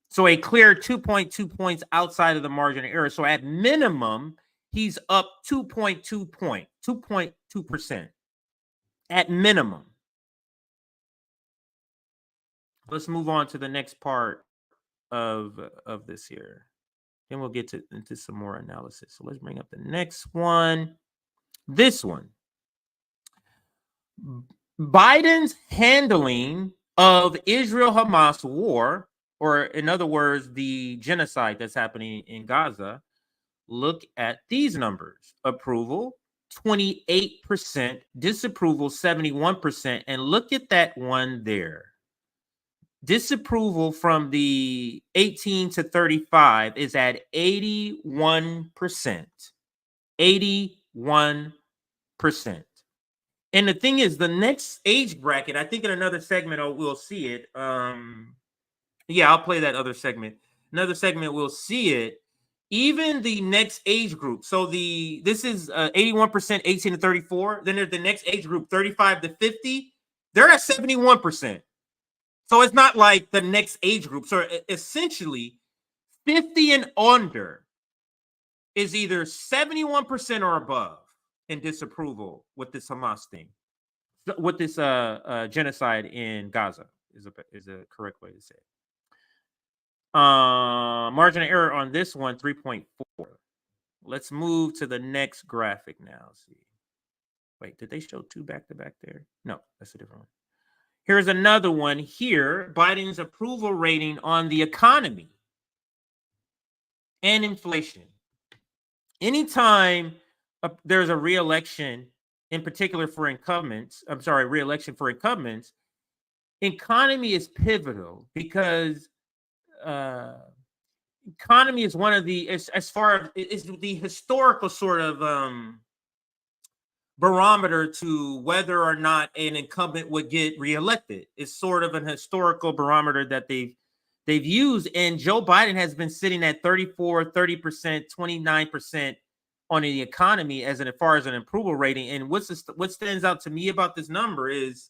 So a clear 2.2 points outside of the margin of error. So at minimum, he's up 2.2%. At minimum. Let's move on to the next part of this here. Then we'll get into some more analysis. So let's bring up the next one. This one. Biden's handling of Israel-Hamas war, or in other words, the genocide that's happening in Gaza. Look at these numbers. Approval, 28%. Disapproval, 71%. And look at that one there. Disapproval from the 18 to 35 is at 81%. 81%. And the thing is, the next age bracket, I think in another segment we'll see it. Yeah, I'll play that other segment. Another segment, we'll see it. Even the next age group. So this is 81%, 18 to 34. Then there's the next age group, 35 to 50. They're at 71%. So it's not like the next age group. So essentially, 50 and under is either 71% or above in disapproval with this Hamas thing, with this genocide in Gaza is a correct way to say it. Margin of error on this one, 3.4. Let's move to the next graphic now. See. Wait, did they show two back to back there? No, that's a different one. Here's another one here. Biden's approval rating on the economy and inflation. Anytime there's a re-election in particular for incumbents, re-election for incumbents, economy is pivotal because economy is one of the, as far as is the historical sort of barometer to whether or not an incumbent would get reelected. It's sort of an historical barometer that they've used, and Joe Biden has been sitting at 34, 30%, 29% on the economy as far as an approval rating. And what stands out to me about this number is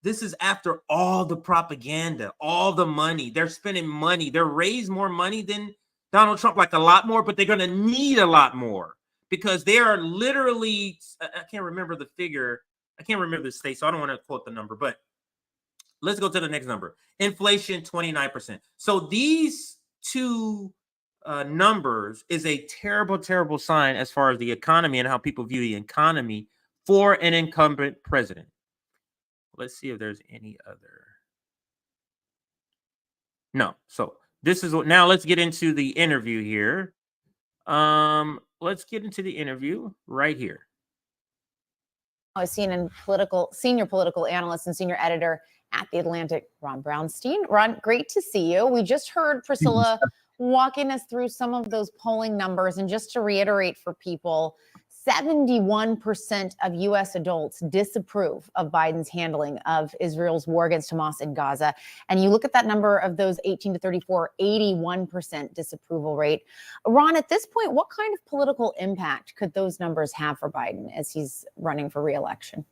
this is after all the propaganda, all the money. They're spending money. They're raised more money than Donald Trump, like a lot more, but they're going to need a lot more because they are literally, I can't remember the figure. I can't remember the state, so I don't want to quote the number, but let's go to the next number. Inflation, 29%. So these two numbers is a terrible, terrible sign as far as the economy and how people view the economy for an incumbent president. Let's see if there's any other. No. So this is what, now let's get into the interview here. Let's get into the interview right here. I was senior political analyst and senior editor at The Atlantic, Ron Brownstein. Ron, great to see you. We just heard Priscilla walking us through some of those polling numbers. And just to reiterate for people, 71% of U.S. adults disapprove of Biden's handling of Israel's war against Hamas in Gaza. And you look at that number of those 18 to 34, 81% disapproval rate. Ron, at this point, what kind of political impact could those numbers have for Biden as he's running for re-election?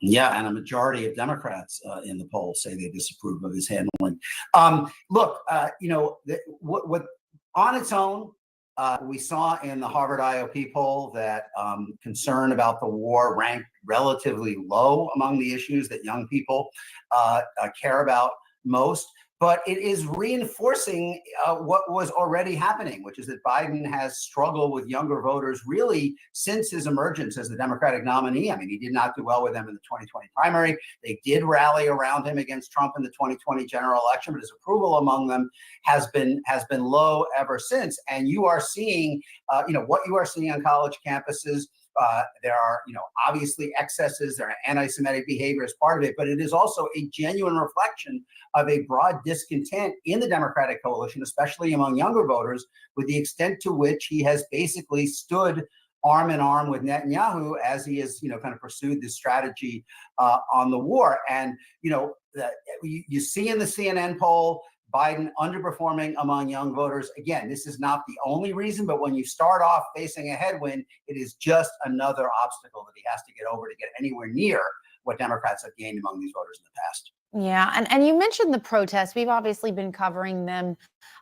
Yeah, and a majority of Democrats in the polls say they disapprove of his handling. Look, what on its own, we saw in the Harvard IOP poll that concern about the war ranked relatively low among the issues that young people care about most. But it is reinforcing what was already happening, which is that Biden has struggled with younger voters really since his emergence as the Democratic nominee. I mean, he did not do well with them in the 2020 primary. They did rally around him against Trump in the 2020 general election, but his approval among them has been low ever since. And you are seeing, what you are seeing on college campuses. There are, obviously excesses, there are anti-Semitic behavior as part of it, but it is also a genuine reflection of a broad discontent in the Democratic coalition, especially among younger voters, with the extent to which he has basically stood arm in arm with Netanyahu as he has, kind of pursued this strategy on the war. And, you see in the CNN poll, Biden underperforming among young voters. Again, this is not the only reason, but when you start off facing a headwind, it is just another obstacle that he has to get over to get anywhere near what Democrats have gained among these voters in the past. Yeah, and you mentioned the protests. We've obviously been covering them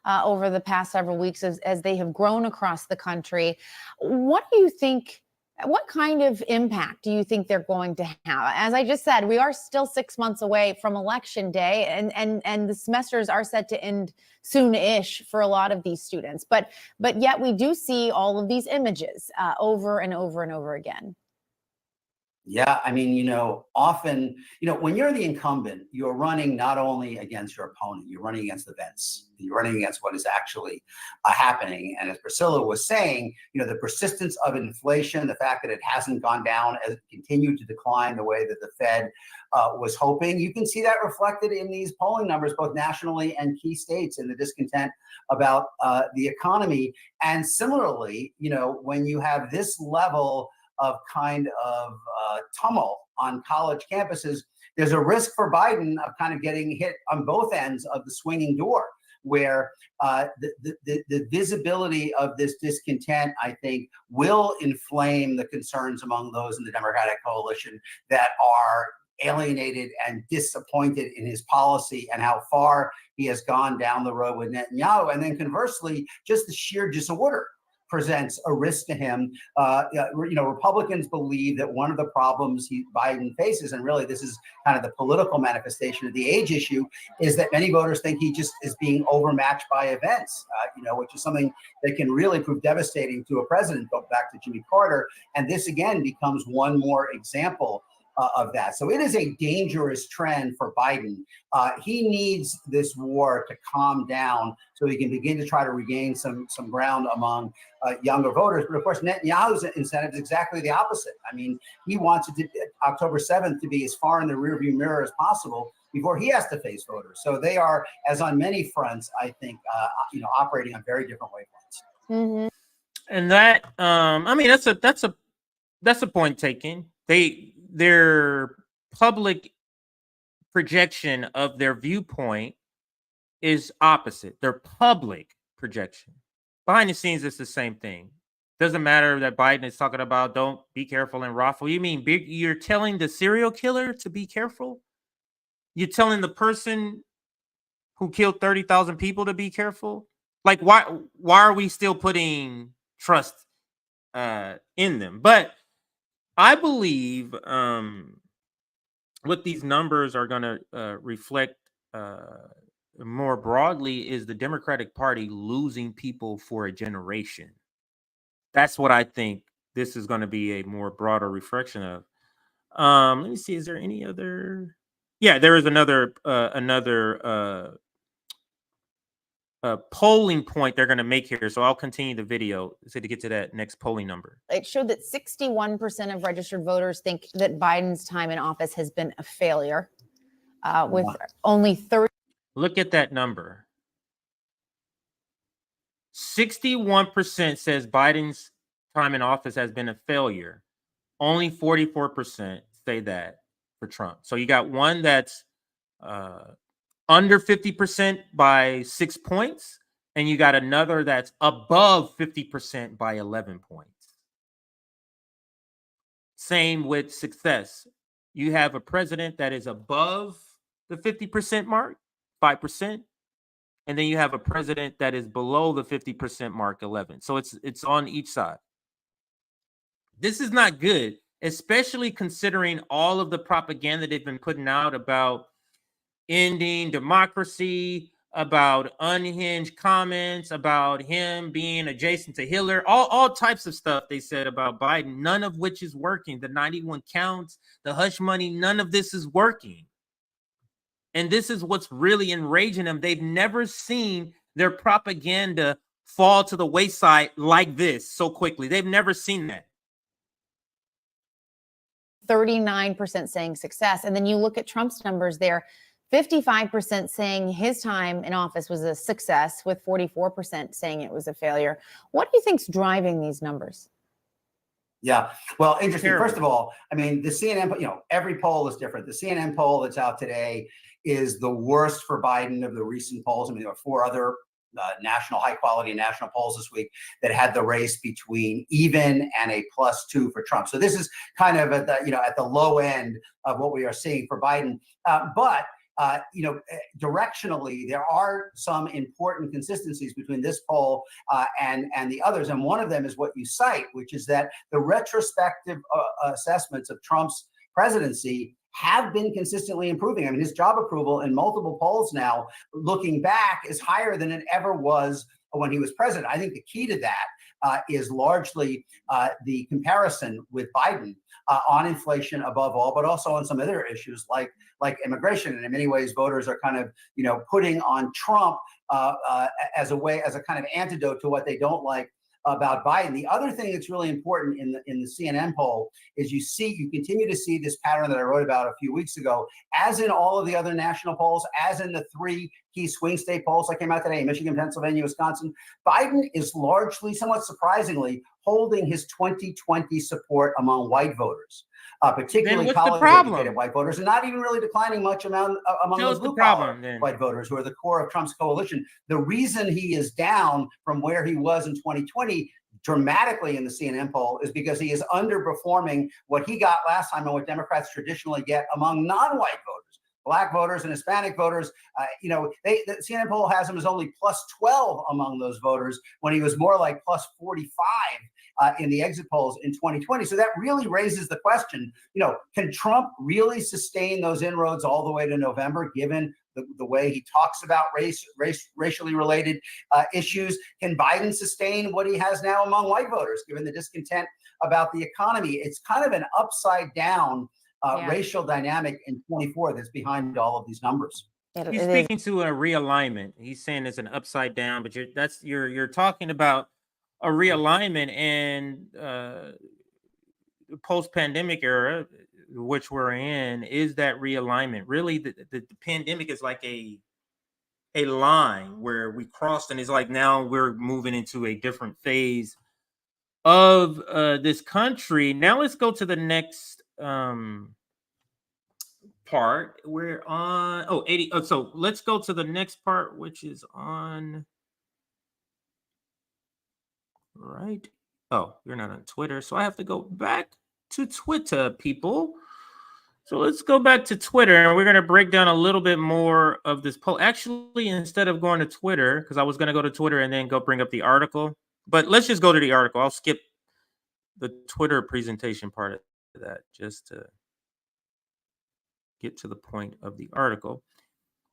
over the past several weeks as they have grown across the country. What do you think? What kind of impact do you think they're going to have? As I just said, we are still 6 months away from Election Day, and the semesters are set to end soon-ish for a lot of these students. But yet we do see all of these images over and over and over again. Yeah, I mean, often, when you're the incumbent, you're running not only against your opponent, you're running against events. You're running against what is actually happening. And as Priscilla was saying, the persistence of inflation, the fact that it hasn't gone down, as it continued to decline the way that the Fed was hoping, you can see that reflected in these polling numbers, both nationally and key states, in the discontent about the economy. And similarly, when you have this level of kind of tumult on college campuses, there's a risk for Biden of kind of getting hit on both ends of the swinging door, where the visibility of this discontent, I think, will inflame the concerns among those in the Democratic coalition that are alienated and disappointed in his policy and how far he has gone down the road with Netanyahu. And then conversely, just the sheer disorder presents a risk to him. Republicans believe that one of the problems Biden faces, and really this is kind of the political manifestation of the age issue, is that many voters think he just is being overmatched by events, which is something that can really prove devastating to a president. Go back to Jimmy Carter. And this again becomes one more example of that. So it is a dangerous trend for Biden. He needs this war to calm down so he can begin to try to regain some ground among younger voters. But of course, Netanyahu's incentive is exactly the opposite. I mean, he wants it to, October 7th to be as far in the rearview mirror as possible before he has to face voters. So they are, as on many fronts, I think, operating on very different wavelengths. Mm-hmm. And that, I mean, that's a point taken. Their public projection of their viewpoint is opposite. Their public projection. Behind the scenes, it's the same thing. Doesn't matter that Biden is talking about don't be careful and Raffle. You mean you're telling the serial killer to be careful? You're telling the person who killed 30,000 people to be careful? Like, why are we still putting trust in them? But I believe what these numbers are going to reflect more broadly is the Democratic Party losing people for a generation. That's what I think this is going to be a more broader reflection of. Let me see. Is there any other? Yeah, there is another polling point they're going to make here. So I'll continue the video to get to that next polling number. It showed that 61% of registered voters think that Biden's time in office has been a failure, with only 30. Look at that number. 61% says Biden's time in office has been a failure. Only 44% say that for Trump. So you got one that's under 50% by 6 points, and you got another that's above 50% by 11 points. Same with success. You have a president that is above the 50% mark, 5%, and then you have a president that is below the 50% mark, 11. So it's on each side. This is not good, especially considering all of the propaganda they've been putting out about ending democracy, about unhinged comments, about him being adjacent to Hitler, all types of stuff they said about Biden, none of which is working. The 91 counts, the hush money, none of this is working. And this is what's really enraging them. They've never seen their propaganda fall to the wayside like this so quickly. They've never seen that. 39% saying success. And then you look at Trump's numbers there, 55% saying his time in office was a success, with 44% saying it was a failure. What do you think's driving these numbers? Yeah, well, interesting. First of all, I mean, the CNN, every poll is different. The CNN poll that's out today is the worst for Biden of the recent polls. I mean, there are 4 other high quality national polls this week that had the race between even and a +2 for Trump. So this is kind of at the low end of what we are seeing for Biden. But directionally, there are some important consistencies between this poll and the others. And one of them is what you cite, which is that the retrospective assessments of Trump's presidency have been consistently improving. I mean, his job approval in multiple polls now, looking back, is higher than it ever was when he was president. I think the key to that is largely the comparison with Biden on inflation above all, but also on some other issues like immigration. And in many ways, voters are kind of, putting on Trump as a kind of antidote to what they don't like about Biden. The other thing that's really important in the CNN poll is you continue to see this pattern that I wrote about a few weeks ago, as in all of the other national polls, as in the 3 key swing state polls that came out today, Michigan, Pennsylvania, Wisconsin. Biden is largely, somewhat surprisingly, holding his 2020 support among white voters, particularly college-educated white voters, and not even really declining much among those blue-collar white voters who are the core of Trump's coalition. The reason he is down from where he was in 2020 dramatically in the CNN poll is because he is underperforming what he got last time and what Democrats traditionally get among non-white voters. Black voters and Hispanic voters, the CNN poll has him as only +12 among those voters when he was more like +45 in the exit polls in 2020. So that really raises the question, can Trump really sustain those inroads all the way to November, given the way he talks about racially related issues? Can Biden sustain what he has now among white voters, given the discontent about the economy? It's kind of an upside down racial dynamic in 24 that's behind all of these numbers. He's speaking to a realignment. He's saying it's an upside down, but you're talking about a realignment and post-pandemic era, which we're in, is that realignment. Really, the pandemic is like a line where we crossed, and it's like now we're moving into a different phase of this country. Now let's go to the next part. We're on 80. So let's go to the next part, which is on right. Oh, you're not on Twitter, so I have to go back to Twitter, people. So let's go back to Twitter, and we're going to break down a little bit more of this poll. Actually, instead of going to Twitter, because I was going to go to Twitter and then go bring up the article, but let's just go to the article. I'll skip the Twitter presentation part of that just to get to the point of the article.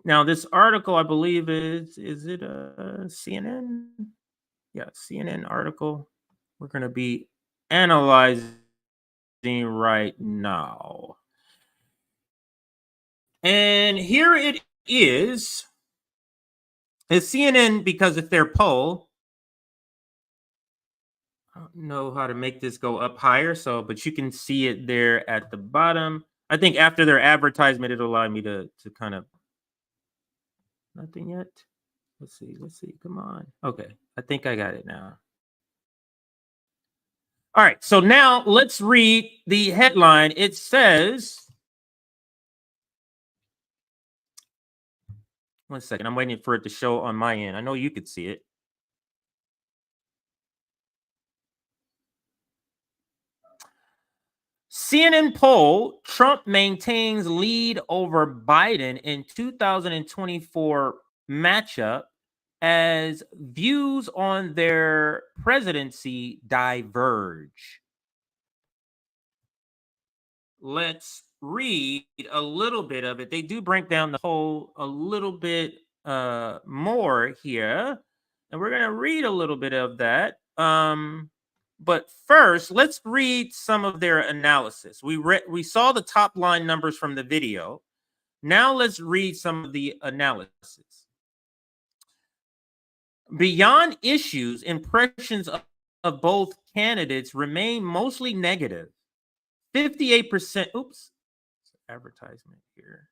Now, this article, I believe, is it a CNN? Yeah, CNN article. We're going to be analyzing right now. And here it is. It's CNN because it's their poll. I don't know how to make this go up higher, but you can see it there at the bottom. I think after their advertisement, it'll allow me to kind of, nothing yet. Let's see, come on. Okay, I think I got it now. All right, so now let's read the headline. It says, one second, I'm waiting for it to show on my end. I know you could see it. CNN poll, Trump maintains lead over Biden in 2024 matchup as views on their presidency diverge. Let's read a little bit of it. They do break down the poll a little bit more here, and we're going to read a little bit of that. But first, let's read some of their analysis. We saw the top line numbers from the video. Now let's read some of the analysis. Beyond issues, impressions of both candidates remain mostly negative. 58%, oops, advertisement here.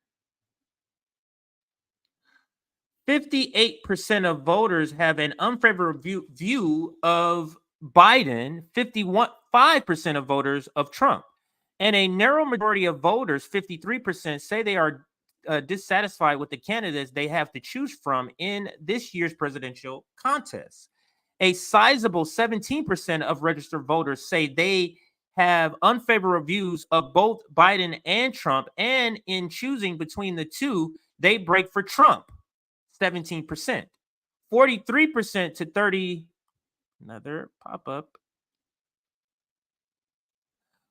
58% of voters have an unfavorable view of Biden, 5% of voters of Trump. And a narrow majority of voters, 53%, say they are dissatisfied with the candidates they have to choose from in this year's presidential contest. A sizable 17% of registered voters say they have unfavorable views of both Biden and Trump, and in choosing between the two, they break for Trump, 17%. 43% to 30, another pop-up.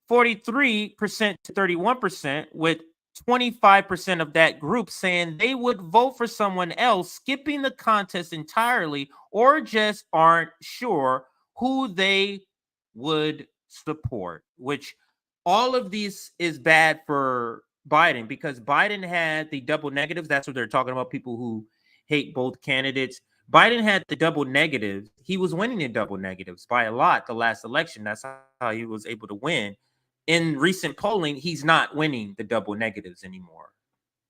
43% to 31%, with 25% of that group saying they would vote for someone else, skipping the contest entirely, or just aren't sure who they would support, which all of these is bad for Biden because Biden had the double negatives. That's what they're talking about, people who hate both candidates. Biden had the double negatives. He was winning the double negatives by a lot the last election. That's how he was able to win. In recent polling, he's not winning the double negatives anymore.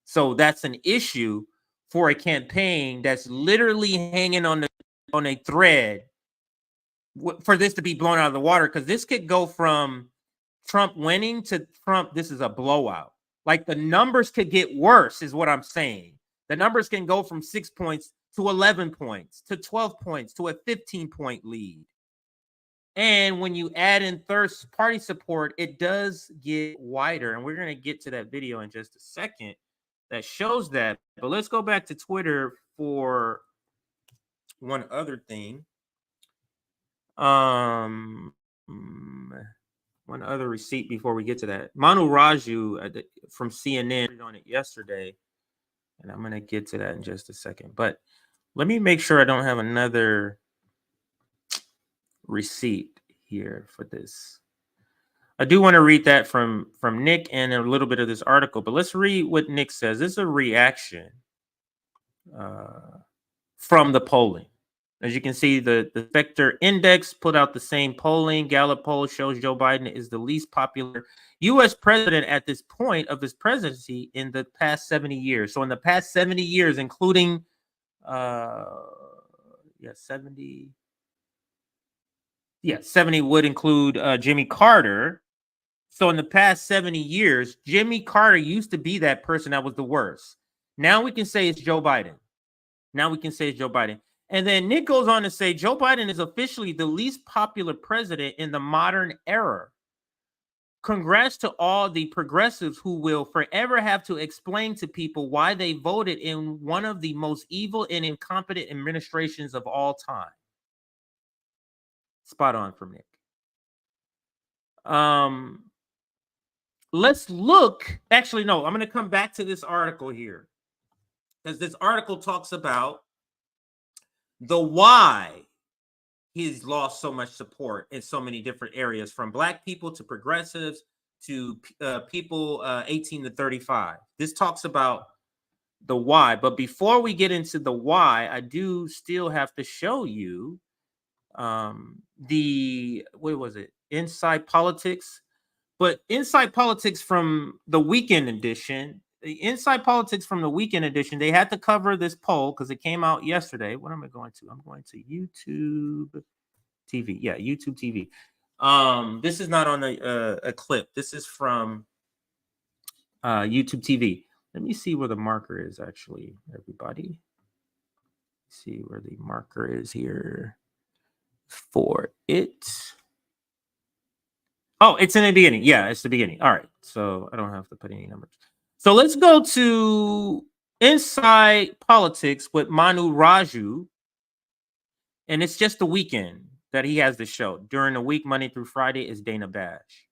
So that's an issue for a campaign that's literally hanging on a thread for this to be blown out of the water, because this could go from Trump winning to Trump, this is a blowout. Like the numbers could get worse is what I'm saying. The numbers can go from 6 points to 11 points to 12 points to a 15-point lead. And when you add in third party support, it does get wider. And we're going to get to that video in just a second that shows that. But let's go back to Twitter for one other thing. One other receipt before we get to that. Manu Raju from CNN on it yesterday. And I'm going to get to that in just a second. But let me make sure I don't have another receipt here for this. I do want to read that from Nick and a little bit of this article, but let's read what Nick says. This is a reaction from the polling. As you can see, the Spectre Index put out the same polling. Gallup poll shows Joe Biden is the least popular U.S. president at this point of his presidency in the past 70 years. So in the past 70 years, including 70 would include Jimmy Carter. So in the past 70 years, Jimmy Carter used to be that person that was the worst. Now we can say it's Joe Biden. And then Nick goes on to say Joe Biden is officially the least popular president in the modern era. Congrats to all the progressives who will forever have to explain to people why they voted in one of the most evil and incompetent administrations of all time. Spot on from Nick. Let's look. Actually, no, I'm going to come back to this article here, because this article talks about the why he's lost so much support in so many different areas, from Black people to progressives to people 18 to 35. This talks about the why. But before we get into the why, I do still have to show you Inside Politics. But Inside Politics from the weekend edition, they had to cover this poll because it came out yesterday. What am I going to? I'm going to YouTube TV. Yeah, YouTube TV. This is not on a clip. This is from YouTube TV. Let me see where the marker is, actually, everybody. See where the marker is here for it. Oh, it's in the beginning. Yeah, it's the beginning. All right. So I don't have to put any numbers. So let's go to Inside Politics with Manu Raju. And it's just the weekend that he has the show. During the week, Monday through Friday, is Dana Bash.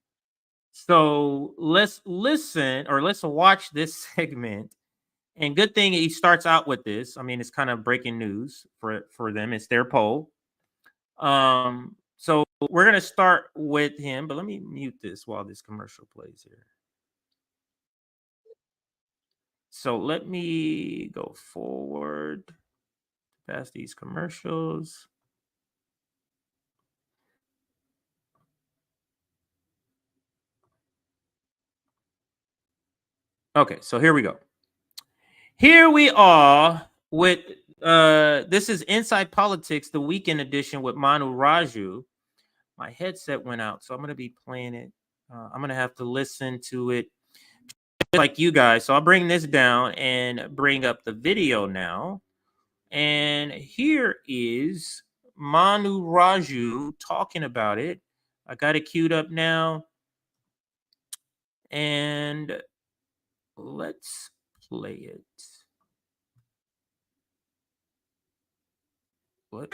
So let's listen, or let's watch this segment. And good thing he starts out with this. I mean, it's kind of breaking news for them. It's their poll. So we're going to start with him, but let me mute this while this commercial plays here. So let me go forward past these commercials. Okay, so here we go. Here we are with this is Inside Politics, the weekend edition with Manu Raju. My headset went out, so I'm going to be playing it. I'm going to have to listen to it like you guys. So I'll bring this down and bring up the video now. And here is Manu Raju talking about it. I got it queued up now. And let's play it. What?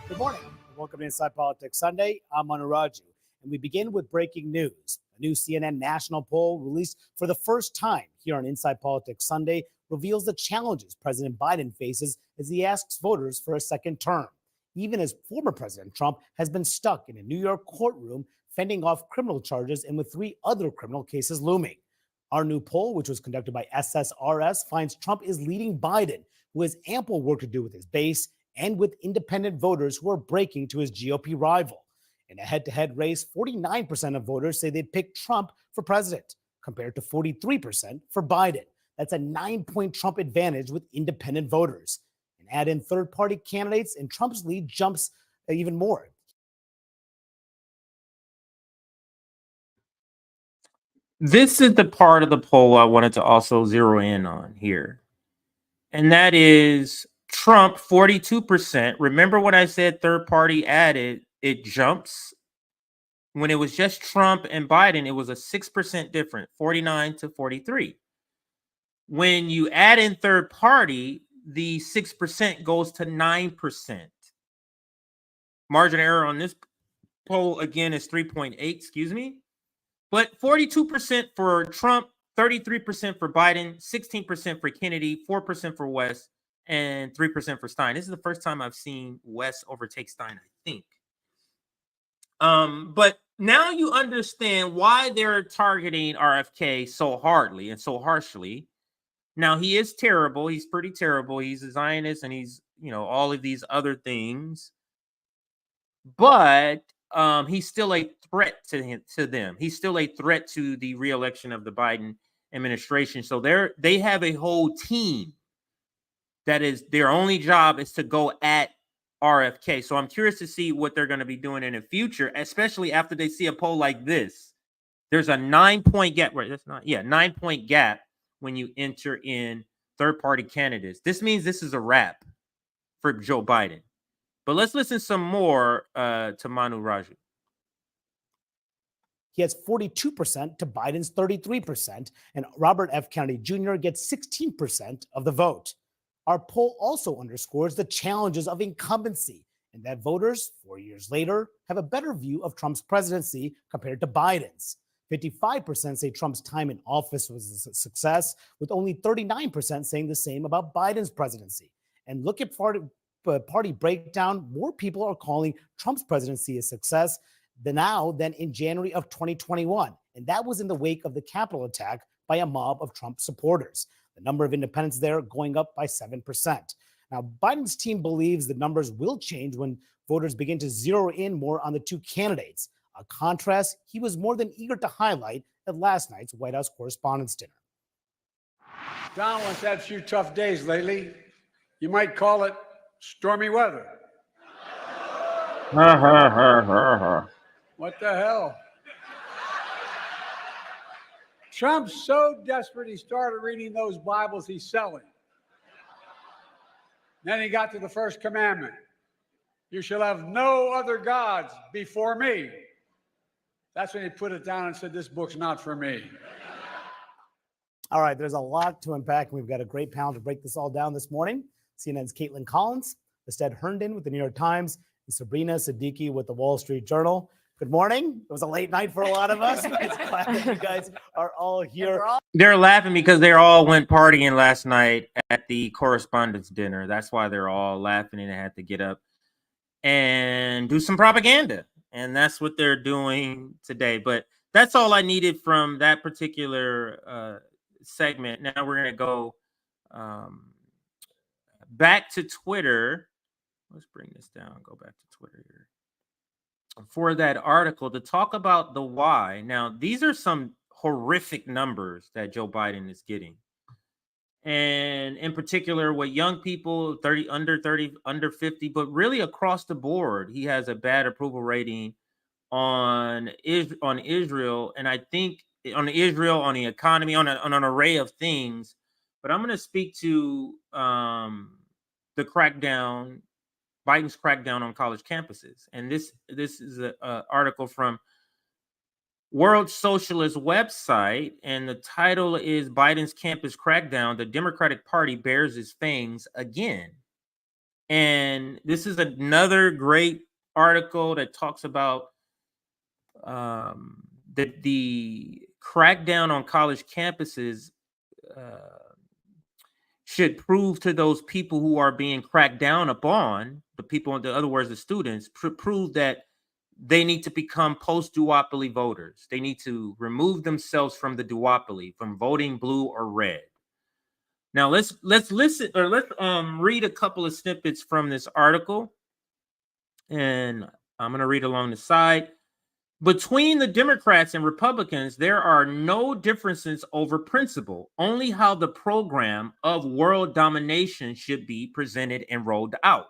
Good morning. Welcome to Inside Politics Sunday. I'm Manu Raju, and we begin with breaking news. A new CNN national poll released for the first time here on Inside Politics Sunday reveals the challenges President Biden faces as he asks voters for a second term, even as former President Trump has been stuck in a New York courtroom fending off criminal charges and with 3 other criminal cases looming. Our new poll, which was conducted by SSRS, finds Trump is leading Biden, who has ample work to do with his base and with independent voters who are breaking to his GOP rival. In a head-to-head race, 49% of voters say they'd pick Trump for president, compared to 43% for Biden. That's a 9-point Trump advantage with independent voters. And add in third-party candidates, and Trump's lead jumps even more. This is the part of the poll I wanted to also zero in on here. And that is Trump, 42%. Remember when I said third party added, it jumps? When it was just Trump and Biden, it was a 6% difference, 49 to 43. When you add in third party, the 6% goes to 9%. Margin of error on this poll, again, is 3.8, excuse me. But 42% for Trump, 33% for Biden, 16% for Kennedy, 4% for West, and 3% for Stein. This is the first time I've seen West overtake Stein, I think. But now you understand why they're targeting RFK so hardly and so harshly. Now, he is terrible. He's pretty terrible. He's a Zionist and he's, all of these other things. But he's still a threat to them. He's still a threat to the reelection of the Biden administration. So they have a whole team that is their only job is to go at RFK. So I'm curious to see what they're going to be doing in the future, especially after they see a poll like this. There's a 9-point gap. Right? That's not, 9-point gap when you enter in third-party candidates. This means this is a wrap for Joe Biden. But let's listen some more to Manu Raju. He has 42% to Biden's 33%, and Robert F. Kennedy Jr. gets 16% of the vote. Our poll also underscores the challenges of incumbency and that voters 4 years later have a better view of Trump's presidency compared to Biden's. 55% say Trump's time in office was a success, with only 39% saying the same about Biden's presidency. And look at party breakdown, more people are calling Trump's presidency a success than in January of 2021. And that was in the wake of the Capitol attack by a mob of Trump supporters. The number of independents there going up by 7%. Now, Biden's team believes the numbers will change when voters begin to zero in more on the two candidates, a contrast he was more than eager to highlight at last night's White House Correspondents' Dinner. Donald's had a few tough days lately. You might call it stormy weather. What the hell? Trump's so desperate he started reading those Bibles he's selling. Then he got to the first commandment. You shall have no other gods before me. That's when he put it down and said, this book's not for me. All right, there's a lot to unpack, and we've got a great panel to break this all down this morning. CNN's Caitlin Collins, Ested Herndon with the New York Times, and Sabrina Siddiqui with the Wall Street Journal. Good morning. It was a late night for a lot of us. It's glad that you guys are all here. They're laughing because they all went partying last night at the Correspondents' Dinner. That's why they're all laughing and they had to get up and do some propaganda. And that's what they're doing today. But that's all I needed from that particular segment. Now we're going to go back to Twitter. Let's bring this down. Go back to Twitter here. For that article to talk about the why. Now, these are some horrific numbers that Joe Biden is getting. And in particular, with young people, 30, under 50, but really across the board, he has a bad approval rating on Israel. And I think on Israel, on the economy, on an array of things. But I'm going to speak to the crackdown, Biden's crackdown on college campuses. And this is an article from World Socialist website, and the title is Biden's Campus Crackdown, the Democratic Party Bears Its Fangs Again. And this is another great article that talks about the crackdown on college campuses should prove to those people who are being cracked down upon, the people, in other words, the students, prove that they need to become post-duopoly voters. They need to remove themselves from the duopoly, from voting blue or red. Now let's listen, or let's read a couple of snippets from this article, and I'm going to read along the side. Between the Democrats and Republicans, there are no differences over principle, only how the program of world domination should be presented and rolled out.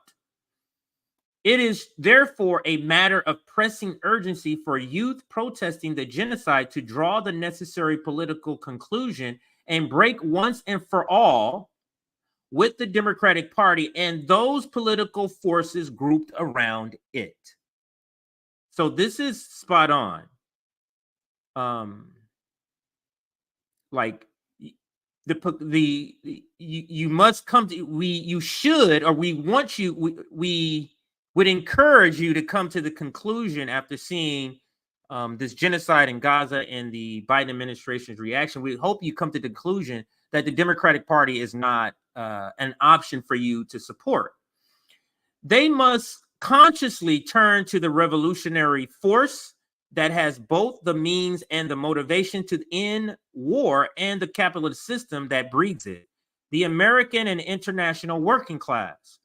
It is therefore a matter of pressing urgency for youth protesting the genocide to draw the necessary political conclusion and break once and for all with the Democratic Party and those political forces grouped around it. So this is spot on. Like you must come to, you should, or we want you, we would encourage you to come to the conclusion after seeing this genocide in Gaza and the Biden administration's reaction. We hope you come to the conclusion that the Democratic Party is not an option for you to support. They must consciously turn to the revolutionary force that has both the means and the motivation to end war and the capitalist system that breeds it, the American and international working class.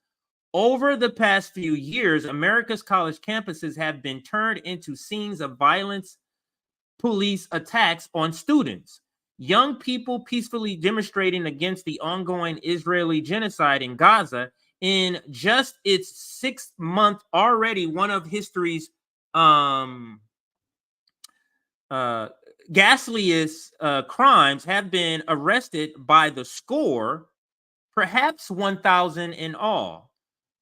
Over the past few years, America's college campuses have been turned into scenes of violence, police attacks on students. Young people peacefully demonstrating against the ongoing Israeli genocide in Gaza. In just its 6th month, already one of history's ghastliest crimes have been arrested by the score, perhaps 1,000 in all.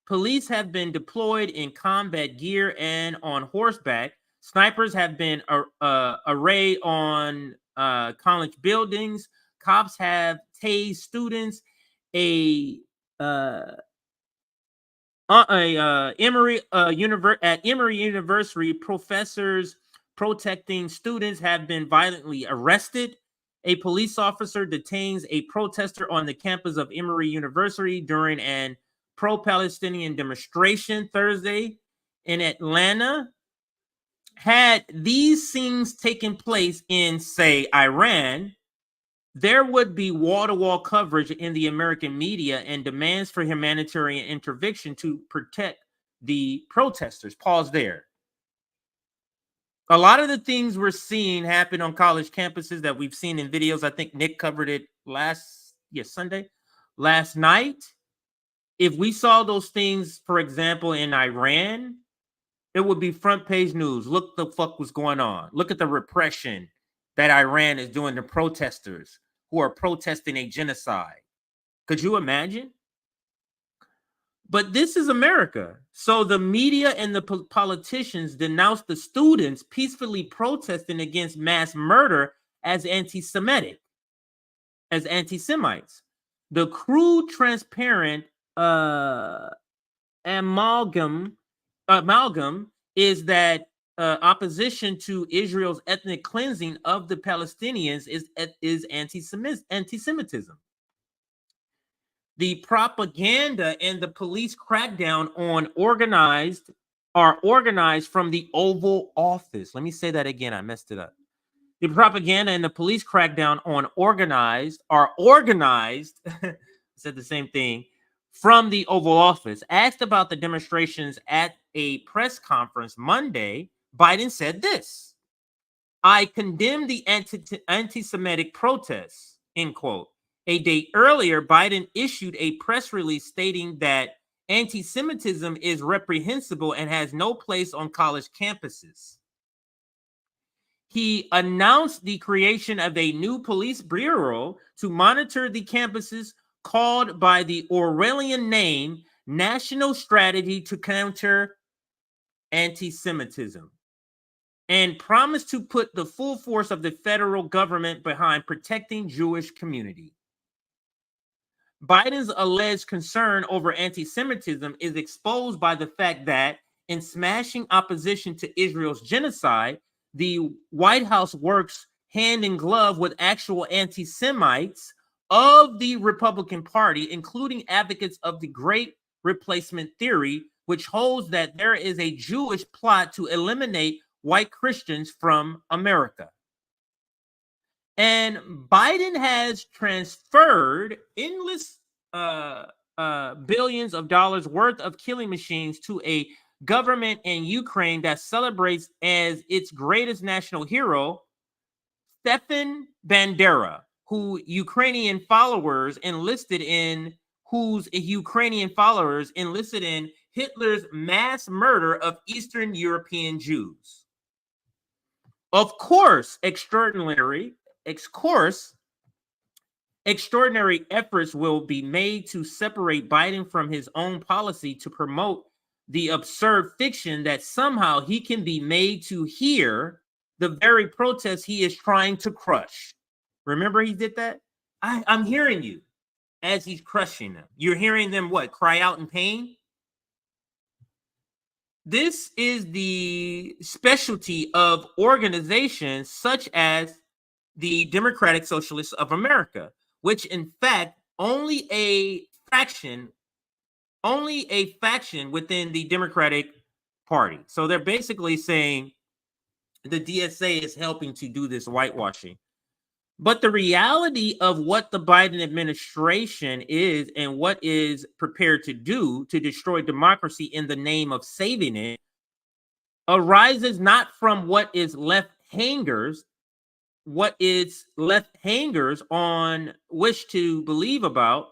Police have been deployed in combat gear and on horseback. Snipers have been arrayed on college buildings. Cops have tased students. At Emory University, professors protecting students have been violently arrested. A police officer detains a protester on the campus of Emory University during an pro-Palestinian demonstration Thursday in Atlanta. Had these scenes taken place in, say, Iran, there would be wall-to-wall coverage in the American media and demands for humanitarian intervention to protect the protesters. Pause there. A lot of the things we're seeing happen on college campuses that we've seen in videos, I think Nick covered it last night. If we saw those things, for example, in Iran, it would be front page news. Look the fuck what's going on. Look at the repression that Iran is doing to protesters who are protesting a genocide. Could you imagine? But this is America. So the media and the politicians denounce the students peacefully protesting against mass murder as anti-Semitic, as anti-Semites. The crude, transparent amalgam is that opposition to Israel's ethnic cleansing of the Palestinians is anti-Semitism. The propaganda and the police crackdown on organized from the Oval Office. Let me say that again. I messed it up. The propaganda and the police crackdown on organized are organized. Said the same thing. From the Oval Office. Asked about the demonstrations at a press conference Monday, Biden said this: I condemn the anti-Semitic protests, end quote. A day earlier, Biden issued a press release stating that anti-Semitism is reprehensible and has no place on college campuses. He announced the creation of a new police bureau to monitor the campuses, called by the Orwellian name National Strategy to Counter Anti-Semitism, and promised to put the full force of the federal government behind protecting Jewish community. Biden's alleged concern over anti-Semitism is exposed by the fact that in smashing opposition to Israel's genocide, the White House works hand in glove with actual anti-Semites of the Republican Party, including advocates of the Great Replacement theory, which holds that there is a Jewish plot to eliminate white Christians from America. And Biden has transferred endless billions of dollars worth of killing machines to a government in Ukraine that celebrates as its greatest national hero Stefan Bandera, whose Ukrainian followers enlisted in Hitler's mass murder of Eastern European Jews. Of course, extraordinary efforts will be made to separate Biden from his own policy to promote the absurd fiction that somehow he can be made to hear the very protests he is trying to crush. Remember he did that? I'm hearing you as he's crushing them. You're hearing them what? Cry out in pain? This is the specialty of organizations such as the Democratic Socialists of America, which in fact only a faction within the Democratic Party. So they're basically saying the DSA is helping to do this whitewashing. But the reality of what the Biden administration is and what is prepared to do to destroy democracy in the name of saving it arises not from what is left hangers on wish to believe about.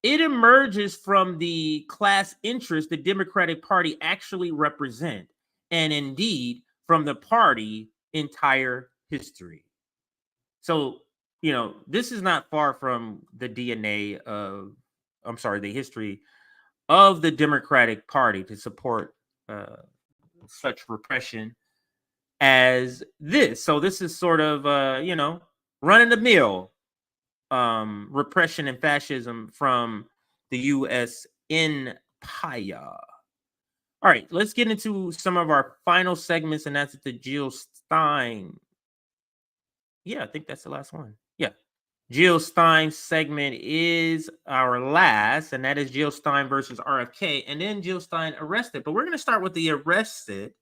It emerges from the class interest the Democratic Party actually represent, and indeed from the party entire history. So, this is not far from the DNA of, the history of the Democratic Party to support such repression as this. So this is sort of, run-of-the-mill repression and fascism from the U.S. empire. All right, let's get into some of our final segments, and that's the Jill Stein. Yeah, I think that's the last one. Yeah. Jill Stein segment is our last, and that is Jill Stein versus RFK, and then Jill Stein arrested. But we're going to start with the arrested,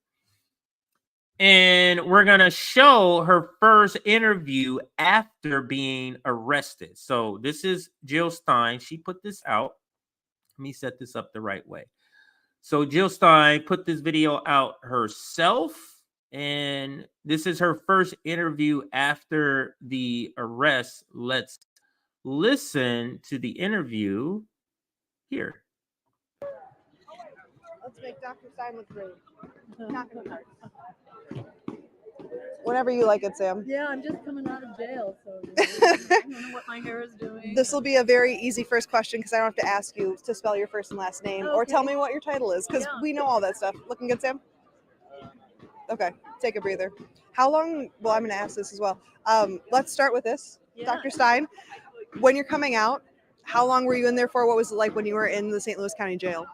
and we're going to show her first interview after being arrested. So this is Jill Stein. She put this out. Let me set this up the right way. So Jill Stein put this video out herself, and this is her first interview after the arrest. Let's listen to the interview here. Let's make Dr. Stein look great. Not gonna hurt. Whenever you like it, Sam. Yeah, I'm just coming out of jail, so I don't know what my hair is doing. This will be a very easy first question because I don't have to ask you to spell your first and last name or tell me what your title is because we know all that stuff. Looking good, Sam? Okay, take a breather. How long? Well, I'm going to ask this as well. Let's start with this. Dr. Stein, when you're coming out, how long were you in there for? What was it like when you were in the St. Louis County Jail?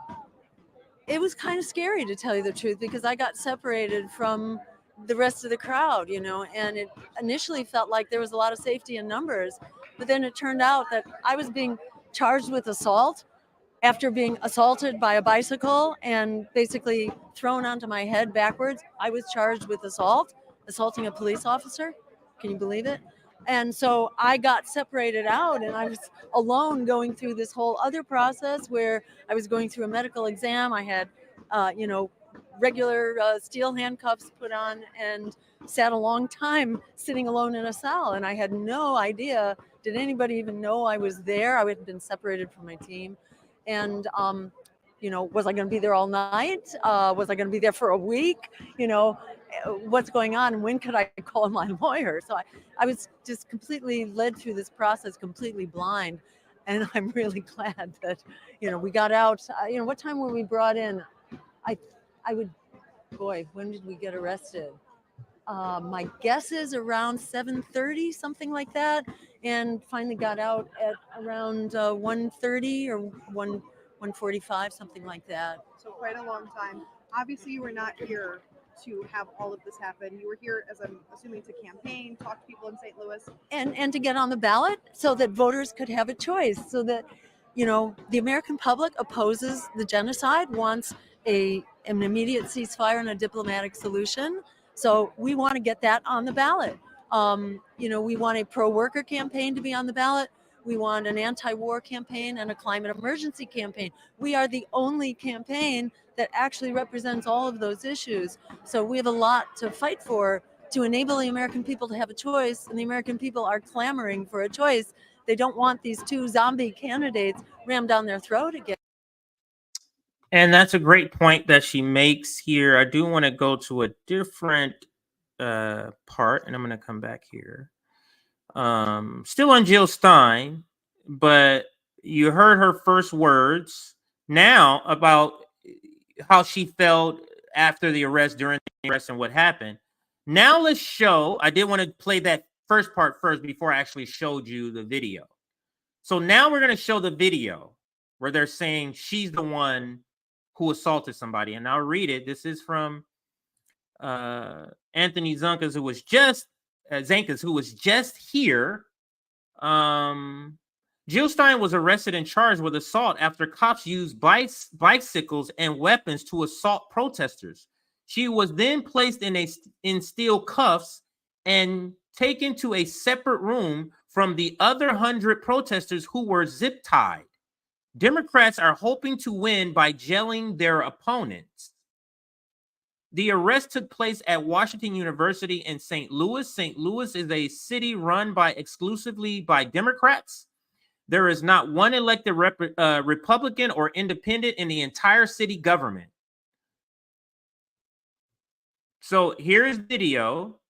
It was kind of scary, to tell you the truth, because I got separated from the rest of the crowd, and it initially felt like there was a lot of safety in numbers, but then it turned out that I was being charged with assault after being assaulted by a bicycle and basically thrown onto my head backwards. I was charged with assaulting a police officer. Can you believe it? And so I got separated out, and I was alone going through this whole other process where I was going through a medical exam. I had, regular steel handcuffs put on and sat a long time sitting alone in a cell. And I had no idea, did anybody even know I was there? I had been separated from my team. And, was I going to be there all night? Was I going to be there for a week? What's going on? When could I call my lawyer? So I was just completely led through this process, completely blind. And I'm really glad that, we got out. What time were we brought in? When did we get arrested? My guess is around 7:30, something like that, and finally got out at around 1:30 or 1:45, something like that. So quite a long time. Obviously, you were not here to have all of this happen. You were here, as I'm assuming, to campaign, talk to people in St. Louis. And to get on the ballot so that voters could have a choice, so that, the American public opposes the genocide, wants an immediate ceasefire and a diplomatic solution. So we want to get that on the ballot. We want a pro-worker campaign to be on the ballot. We want an anti-war campaign and a climate emergency campaign. We are the only campaign that actually represents all of those issues. So we have a lot to fight for to enable the American people to have a choice, and the American people are clamoring for a choice. They don't want these two zombie candidates rammed down their throat again. And that's a great point that she makes here. I do want to go to a different part, and I'm going to come back here. Still on Jill Stein, but you heard her first words now about how she felt after the arrest, during the arrest, and what happened. Now let's show, I did want to play that first part first before I actually showed you the video. So now we're going to show the video where they're saying she's the one who assaulted somebody. And I'll read it. This is from Anthony Zankas, who was just here. Jill Stein was arrested and charged with assault after cops used bicycles and weapons to assault protesters. She was then placed in steel cuffs and taken to a separate room from the other 100 protesters who were zip tied. Democrats are hoping to win by gelling their opponents. The arrest took place at Washington University in St. Louis. St. Louis is a city run exclusively by Democrats. There is not one elected Republican or independent in the entire city government. So here's video.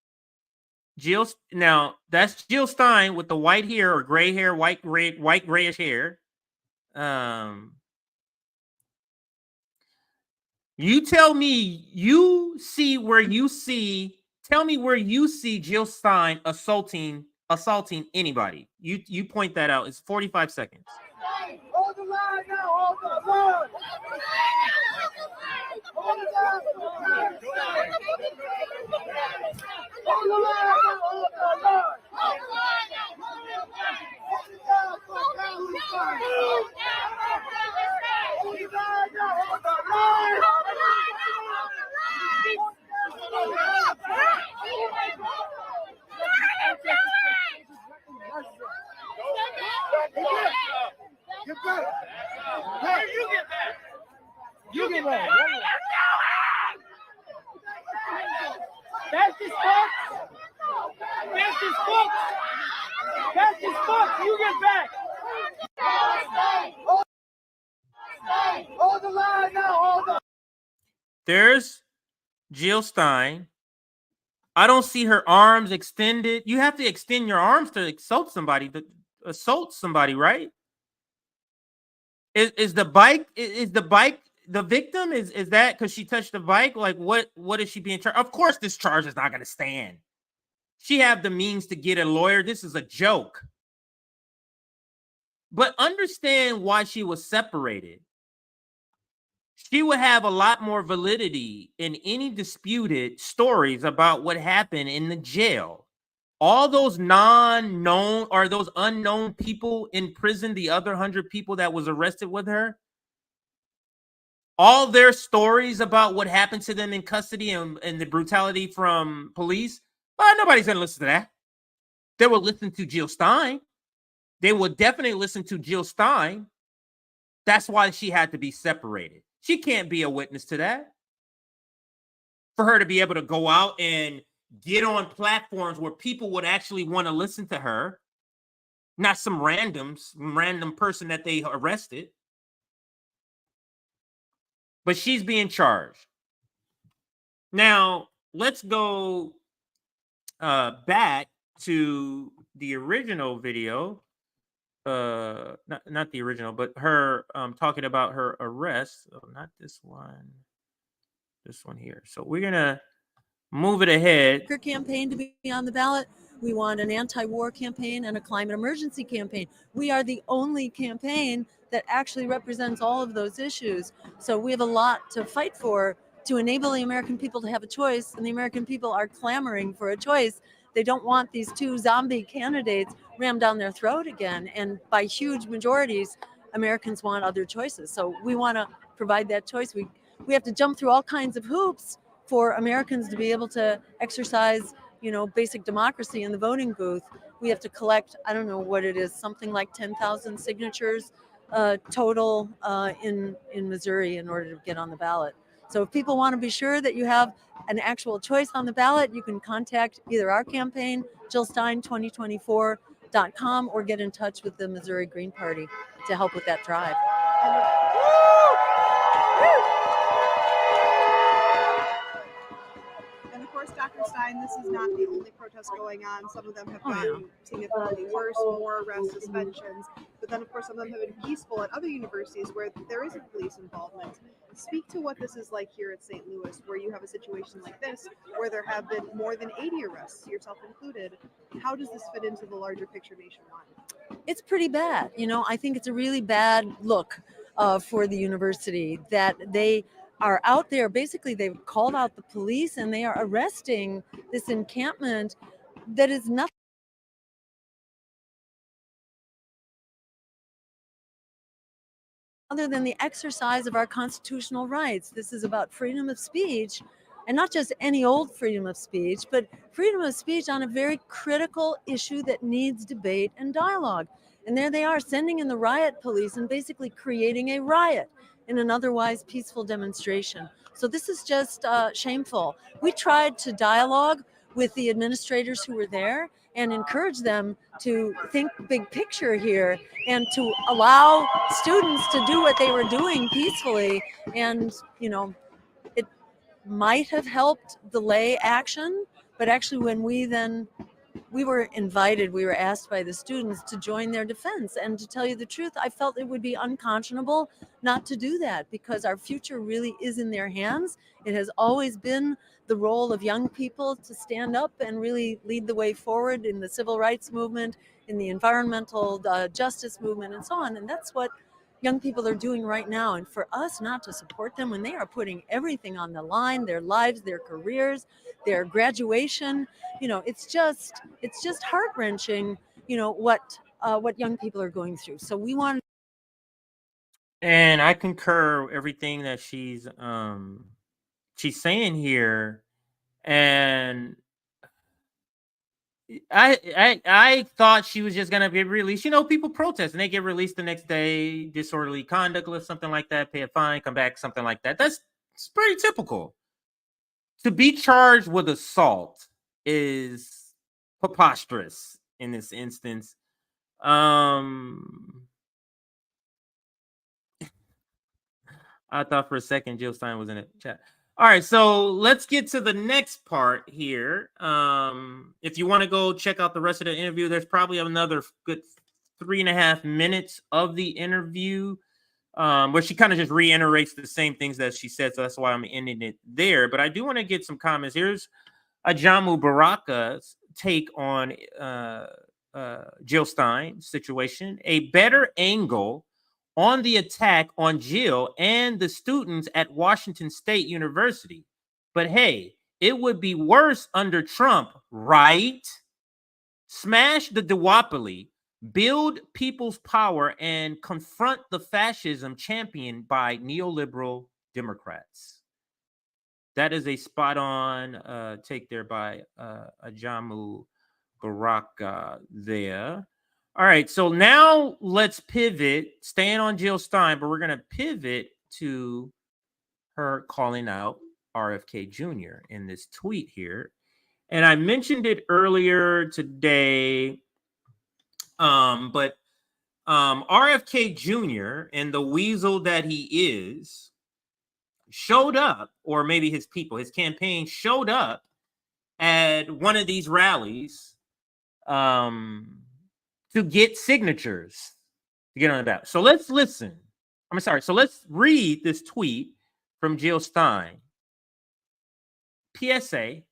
Now that's Jill Stein with the white hair or gray hair, white grayish hair. You tell me tell me where you see Jill Stein assaulting anybody. You point that out. It's 45 seconds. Hold the line now, hold the line. Hold the line. Hold the line, hold the line. Get back! Hey, you get back! You get back! That's his foot! That's his foot! That's his foot! You get back! Hold the line now! Hold the. There's Jill Stein. I don't see her arms extended. You have to extend your arms to assault somebody, right? Is the bike the victim? Is that because she touched the bike? Like what is she being charged? Of course, this charge is not going to stand. She have the means to get a lawyer. This is a joke. But understand why she was separated. She would have a lot more validity in any disputed stories about what happened in the jail. All those non-known or those unknown people in prison, the other 100 people that was arrested with her, all their stories about what happened to them in custody and the brutality from police, nobody's going to listen to that. They will listen to Jill Stein. They will definitely listen to Jill Stein. That's why she had to be separated. She can't be a witness to that. For her to be able to go out and get on platforms where people would actually want to listen to her, not some random person that they arrested. But she's being charged. Now, let's go back to the original video. Not the original, but her talking about her arrest. Oh, not this one. This one here. So we're gonna move it ahead. Her campaign to be on the ballot. We want an anti-war campaign and a climate emergency campaign. We are the only campaign that actually represents all of those issues. So we have a lot to fight for to enable the American people to have a choice, and the American people are clamoring for a choice. They don't want these two zombie candidates rammed down their throat again. And by huge majorities, Americans want other choices. So we want to provide that choice. We have to jump through all kinds of hoops for Americans to be able to exercise, basic democracy in the voting booth. We have to collect, I don't know what it is, something like 10,000 signatures total in Missouri in order to get on the ballot. So if people want to be sure that you have an actual choice on the ballot, you can contact either our campaign, JillStein2024.com, or get in touch with the Missouri Green Party to help with that drive. And of course, Dr. Stein, this is not the only protest going on. Some of them have gotten significantly worse, more arrest suspensions. But then, of course, some of them have been peaceful at other universities where there isn't police involvement. Speak to what this is like here at St. Louis, where you have a situation like this, where there have been more than 80 arrests, yourself included. How does this fit into the larger picture nationwide? It's pretty bad. I think it's a really bad look for the university that they are out there. Basically, they've called out the police and they are arresting this encampment that is nothing other than the exercise of our constitutional rights. This is about freedom of speech, and not just any old freedom of speech, but freedom of speech on a very critical issue that needs debate and dialogue. And there they are, sending in the riot police and basically creating a riot in an otherwise peaceful demonstration. So this is just shameful. We tried to dialogue with the administrators who were there and encourage them to think big picture here and to allow students to do what they were doing peacefully. And, you know, it might have helped delay action, but actually when we were invited, we were asked by the students to join their defense. And to tell you the truth, I felt it would be unconscionable not to do that, because our future really is in their hands. It has always been the role of young people to stand up and really lead the way forward in the civil rights movement, in the environmental justice movement, and so on. And that's what young people are doing right now. And for us not to support them when they are putting everything on the line, their lives, their careers, their graduation, you know, it's just heart-wrenching, you know, what young people are going through. So we want. And I concur everything that she's saying here. And I thought she was just gonna be released. You know, people protest and they get released the next day, disorderly conduct or something like that, pay a fine, come back, something like that. It's pretty typical. To be charged with assault is preposterous in this instance. I thought for a second Jill Stein was in the chat. All right, so let's get to the next part here. If you want to go check out the rest of the interview, there's probably another good 3.5 minutes of the interview where she kind of just reiterates the same things that she said. So that's why I'm ending it there. But I do want to get some comments. Here's Ajamu Baraka's take on Jill Stein's situation. A better angle on the attack on Jill and the students at Washington State University. But hey, it would be worse under Trump, right? Smash the duopoly, build people's power, and confront the fascism championed by neoliberal Democrats. That is a spot-on take there by Ajamu Baraka there. All right, so now let's pivot, staying on Jill Stein, but we're going to pivot to her calling out RFK Jr. in this tweet here. And I mentioned it earlier today, but RFK Jr. and the weasel that he is showed up, or maybe his people, his campaign showed up at one of these rallies to get signatures to get on the ballot. So let's listen. So let's read this tweet from Jill Stein. PSA,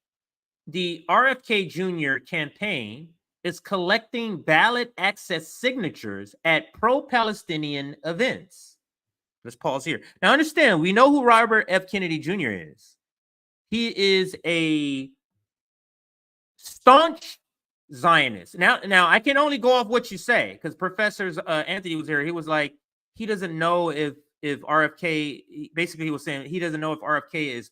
the RFK Jr. campaign is collecting ballot access signatures at pro-Palestinian events. Let's pause here. Now understand, we know who Robert F. Kennedy Jr. is. He is a staunch Zionist. Now I can only go off what you say, because Professor Anthony was here. He was like, he doesn't know if RFK, basically he was saying he doesn't know if RFK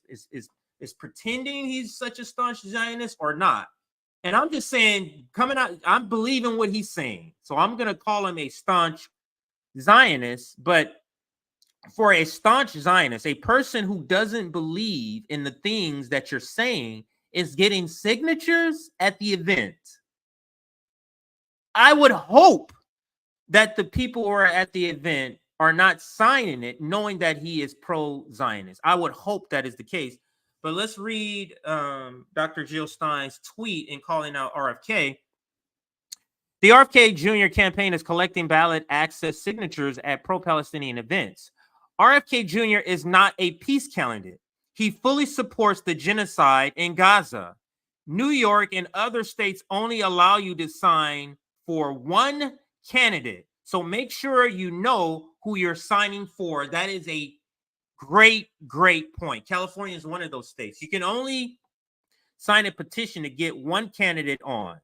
is pretending he's such a staunch Zionist or not. And I'm just saying, coming out, I'm believing what he's saying. So I'm going to call him a staunch Zionist. But for a staunch Zionist, a person who doesn't believe in the things that you're saying is getting signatures at the event, I would hope that the people who are at the event are not signing it knowing that he is pro-Zionist. I would hope that is the case. But let's read Dr. Jill Stein's tweet in calling out RFK. The RFK Jr. campaign is collecting ballot access signatures at pro-Palestinian events. RFK Jr. is not a peace candidate. He fully supports the genocide in Gaza. New York and other states only allow you to sign for one candidate. So make sure you know who you're signing for. That is a great point. California is one of those states. You can only sign a petition to get one candidate on.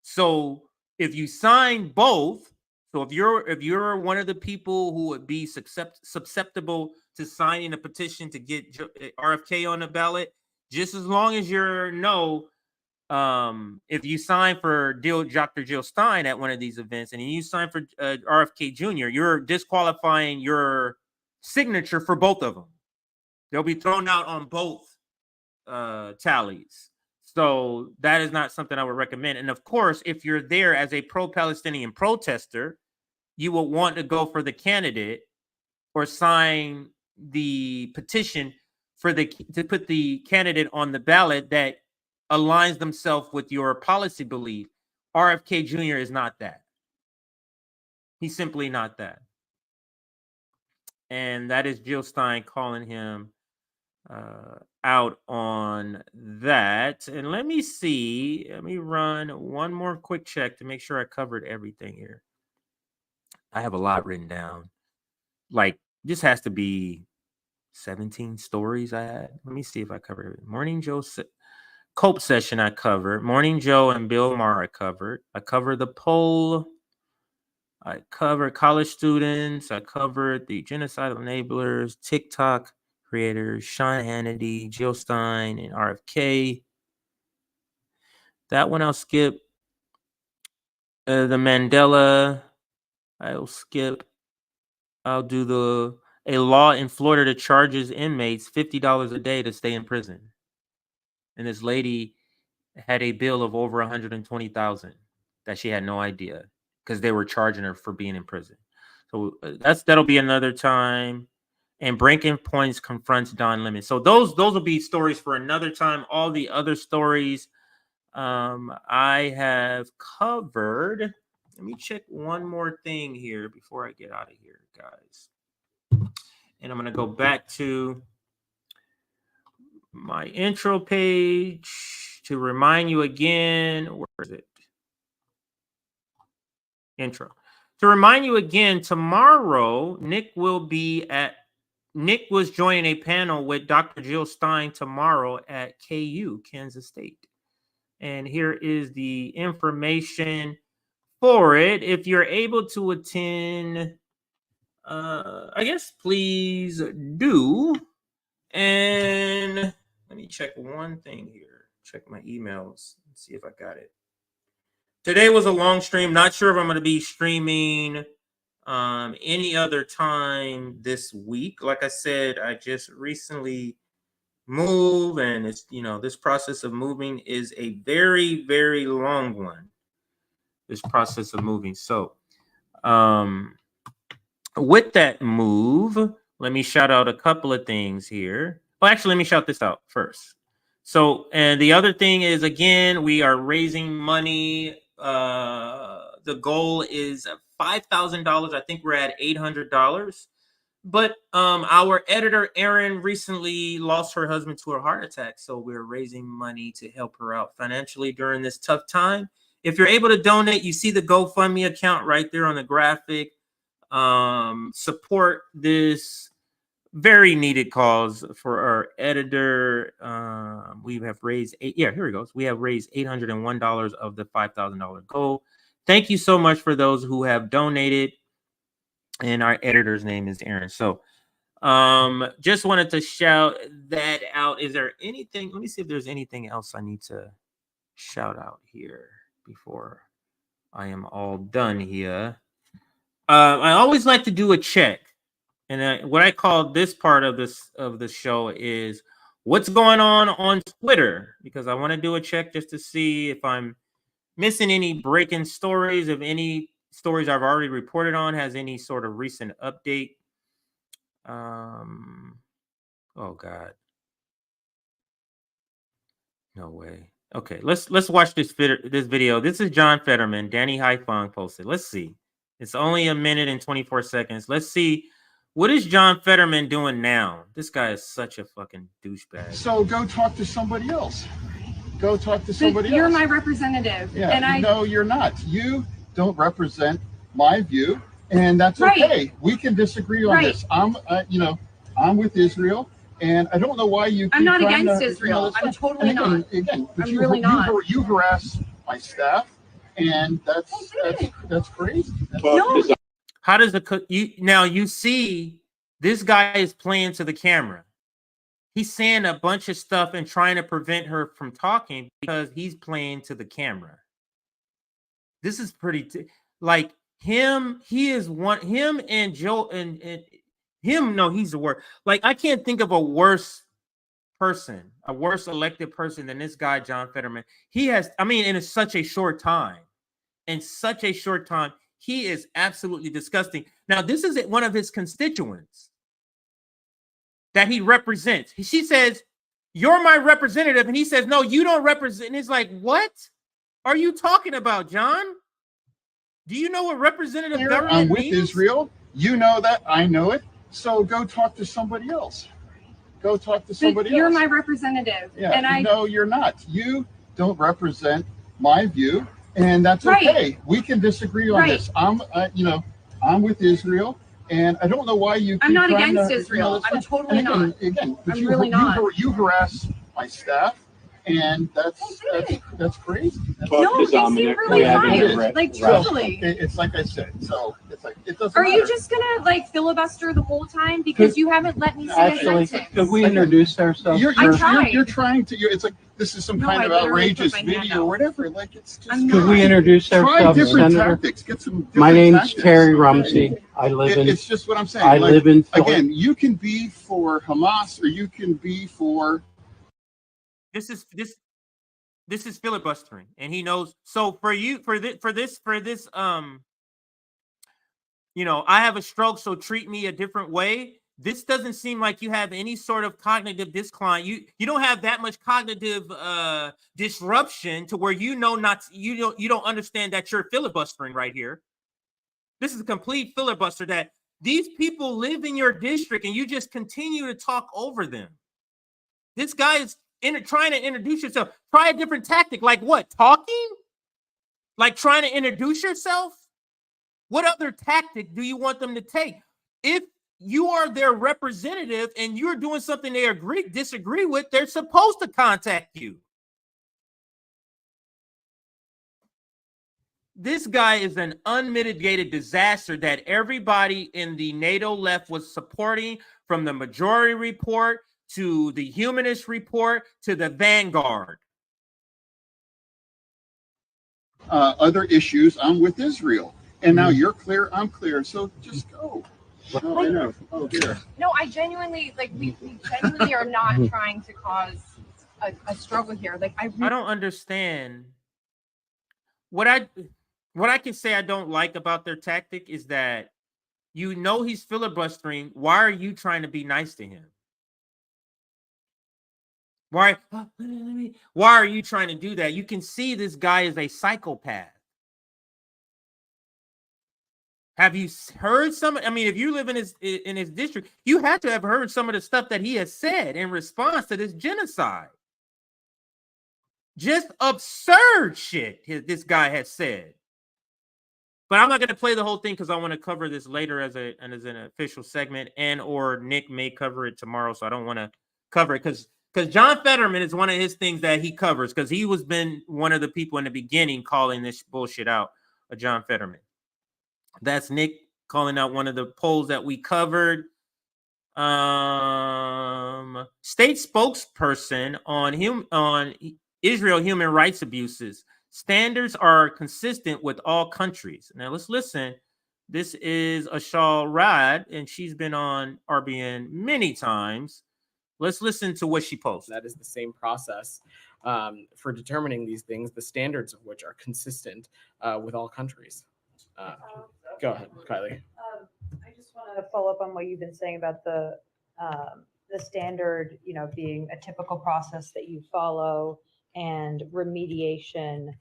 So if you sign both, So if you're one of the people who would be susceptible to signing a petition to get RFK on the ballot, just as long as you're if you sign for Dr. Jill Stein at one of these events and you sign for RFK Jr., you're disqualifying your signature for both of them. They'll be thrown out on both tallies. So that is not something I would recommend. And of course, if you're there as a pro-Palestinian protester, you will want to go for the candidate or sign the petition to put the candidate on the ballot that aligns themselves with your policy belief. RFK Jr. is not that. He's simply not that. And that is Jill Stein calling him out on that. And let me run one more quick check to make sure I covered everything here. I have a lot written down. Like, this has to be 17 stories I had. Let me see if I covered it. Morning Joe Cope session I covered. Morning Joe and Bill Maher I covered. I covered the poll. I covered college students. I covered the genocidal enablers, TikTok creators, Sean Hannity, Jill Stein, and RFK. That one I'll skip. The Mandela, I'll skip. I'll do a law in Florida that charges inmates $50 a day to stay in prison. And this lady had a bill of over $120,000 that she had no idea because they were charging her for being in prison. So that'll be another time. And Breaking Points confronts Don Lemon. So those will be stories for another time. All the other stories I have covered. Let me check one more thing here before I get out of here, guys. And I'm going to go back to my intro page to remind you again. Where is it? Intro. To remind you again, tomorrow, Nick was joining a panel with Dr. Jill Stein tomorrow at KU, Kansas State. And here is the information for it. If you're able to attend, I guess please do. And let me check one thing here. Check my emails and see if I got it. Today was a long stream. Not sure if I'm going to be streaming any other time this week. Like I said, I just recently moved, and it's, this process of moving is a very, very long one. This process of moving. So, with that move, let me shout out a couple of things here. Well, actually, let me shout this out first. So, and the other thing is, again, we are raising money. The goal is $5,000. I think we're at $800. But our editor, Erin, recently lost her husband to a heart attack. So we're raising money to help her out financially during this tough time. If you're able to donate, you see the GoFundMe account right there on the graphic. Support this very needed cause for our editor. We have raised here it goes. We have raised $801 of the $5,000 goal. Thank you so much for those who have donated. And our editor's name is Aaron. So just wanted to shout that out. Is there anything? Let me see if there's anything else I need to shout out here before I am all done here. I always like to do a check. And what I call this part of the show is what's going on Twitter, because I want to do a check just to see if I'm missing any breaking stories, if any stories I've already reported on has any sort of recent update. Oh God. No way. Okay, let's watch this video. This is John Fetterman. Danny Haifong posted. Let's see. It's only 1 minute and 24 seconds. Let's see. What is John Fetterman doing now? This guy is such a fucking douchebag. So go talk to somebody else. Go talk to somebody You're else. my representative. Yeah, And no, you're not. You don't represent my view, and that's Right. okay. We can disagree on this. I'm with Israel, and I don't know why you. I'm keep not trying against to, Israel. I'm totally and again, not. Again, but I'm really not. You harass my staff, and that's crazy. How does you see this guy is playing to the camera. He's saying a bunch of stuff and trying to prevent her from talking because he's playing to the camera. This is pretty like him. He is one. Him and Joe and him. No, he's the worst. Like I can't think of a worse person, a worse elected person than this guy, John Fetterman. He has. I mean, in such a short time, he is absolutely disgusting. Now, this is one of his constituents that he represents. She says, "You're my representative," and he says, "No, you don't represent." And he's like, "What are you talking about, John? Do you know what representative government I'm with means?" Israel. You know that. I know it. So go talk to somebody else. Go talk to somebody else. You're my representative. Yeah. And No, you're not. You don't represent my view, and that's okay. Right. We can disagree on this. I'm with Israel. And I don't know why you. I'm not against Israel. I'm totally not. Again, but I'm really not. You harass my staff, and that's crazy. No, you seem really fine. Like truthfully. It's like I said. So it's like it doesn't. Are matter. you just gonna like filibuster the whole time because you haven't let me say a sentence? Could we introduce ourselves? You're trying to. It's like this is some kind of outrageous video or whatever. Like it's just. Could we introduce ourselves, Senator? Tactics. Get some different My name's tactics. Terry Rumsey. I live in. It's just what I'm saying. I live in. Again, you can be for Hamas or you can be for. This is filibustering, and he knows. So for this, I have a stroke, so treat me a different way. This doesn't seem like you have any sort of cognitive decline. You don't have that much cognitive disruption to where you don't understand that you're filibustering right here. This is a complete filibuster that these people live in your district, and you just continue to talk over them. This guy is trying to introduce yourself. Try a different tactic. Like what? Talking? Like trying to introduce yourself? What other tactic do you want them to take? If you are their representative and you're doing something they disagree with, they're supposed to contact you. This guy is an unmitigated disaster that everybody in the NATO left was supporting, from the Majority Report to the Humanist Report to the Vanguard. Other issues. I'm with Israel, and now you're clear. I'm clear. So just go. Oh, I know. Oh, here. No, I genuinely we genuinely are not trying to cause a struggle here. Like I don't understand. What I can say I don't like about their tactic is that he's filibustering. Why are you trying to be nice to him? Why are you trying to do that? You can see this guy is a psychopath. Have you heard some? I mean, if you live in his district, you have to have heard some of the stuff that he has said in response to this genocide. Just absurd shit this guy has said. But I'm not going to play the whole thing because I want to cover this later as an official segment, or Nick may cover it tomorrow, so I don't want to cover it because John Fetterman is one of his things that he covers, because he was been one of the people in the beginning calling this bullshit out of John Fetterman. That's Nick calling out one of the polls that we covered. State spokesperson on Israel human rights abuses. Standards are consistent with all countries. Now let's listen. This is Ashal Rad, and she's been on RBN many times. Let's listen to what she posted. That is the same process for determining these things, the standards of which are consistent with all countries. Go ahead, Kylie. I just want to follow up on what you've been saying about the standard, being a typical process that you follow, and remediation,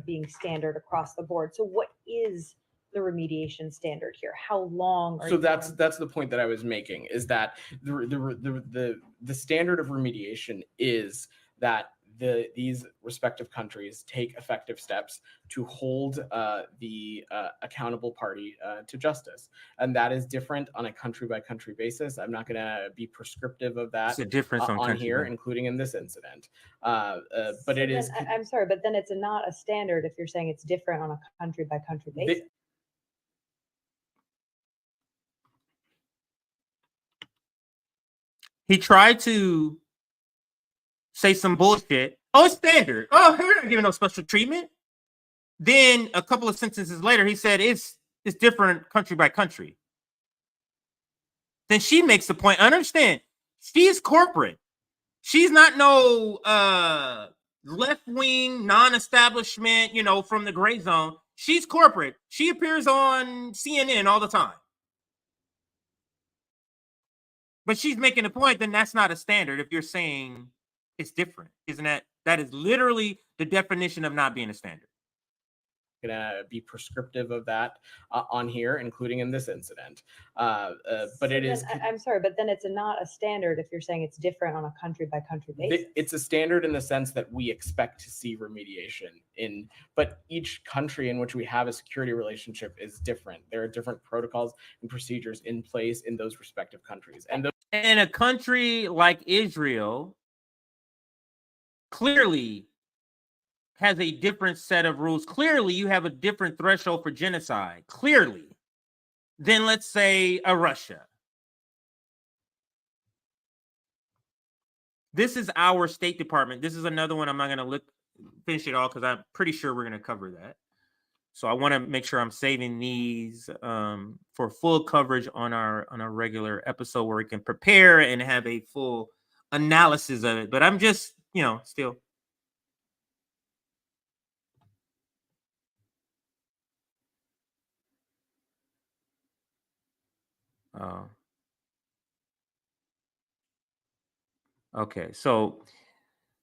being standard across the board. So what is the remediation standard here? How long are that's the point that I was making, is that the standard of remediation is that these respective countries take effective steps to hold the accountable party to justice. And that is different on a country by country basis. I'm not going to be prescriptive of that It's a difference on country here, by- including in this incident. But So it is. then, I'm sorry, but then it's not a standard if you're saying it's different on a country by country basis. He tried to say some bullshit. Oh, it's standard. Oh, we're not giving no special treatment. Then a couple of sentences later, he said it's different country by country. Then she makes the point. Understand, she's corporate. She's not no left-wing, non-establishment, from the gray zone. She's corporate. She appears on CNN all the time. But she's making a point, then that's not a standard if you're saying it's different. Isn't that is literally the definition of not being a standard. Going to be prescriptive of that on here, including in this incident. But it is. I'm sorry, but then it's not a standard if you're saying it's different on a country by country basis. It's a standard in the sense that we expect to see remediation in, but each country in which we have a security relationship is different. There are different protocols and procedures in place in those respective countries. And in a country like Israel, clearly has a different set of rules. Clearly, you have a different threshold for genocide. Clearly, than let's say a Russia. This is our State Department. This is another one. I'm not going to finish it all because I'm pretty sure we're going to cover that. So I want to make sure I'm saving these for full coverage on our regular episode where we can prepare and have a full analysis of it. But I'm just, still. Okay, so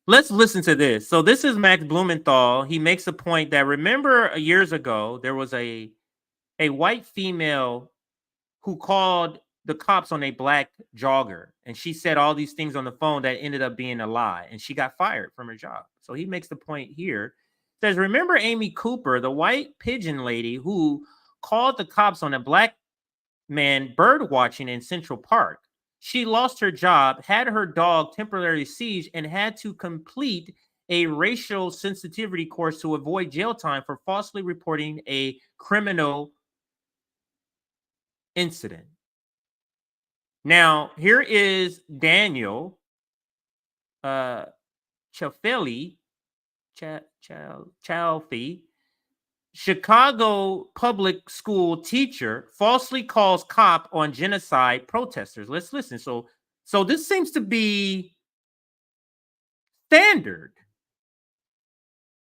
let's listen to this. So this is Max Blumenthal. He makes a point that remember years ago there was a white female who called the cops on a black jogger, and she said all these things on the phone that ended up being a lie, and she got fired from her job. So he makes the point here. Says, remember Amy Cooper, the white pigeon lady who called the cops on a black man bird watching in Central Park. She lost her job, had her dog temporarily seized, and had to complete a racial sensitivity course to avoid jail time for falsely reporting a criminal incident. Now, here is Daniel Chalfie, Chicago public school teacher, falsely calls cop on genocide protesters. Let's listen. So this seems to be standard,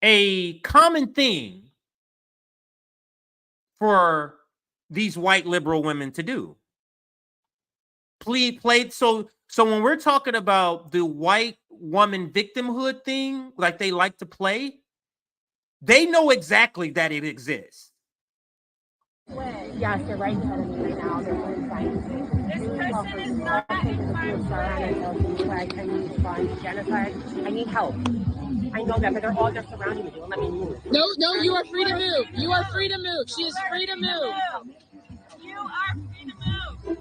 a common thing for these white liberal women to do. So when we're talking about the white woman victimhood thing, like they like to play, they know exactly that it exists. Yes, they're right in front of me right now. They're doing science. This person is not I need funds, genocide. I need help. I know that, but they're all just surrounding me. They won't let me move. No, you are free to move. You are free to move. She is free to move. You are free to move.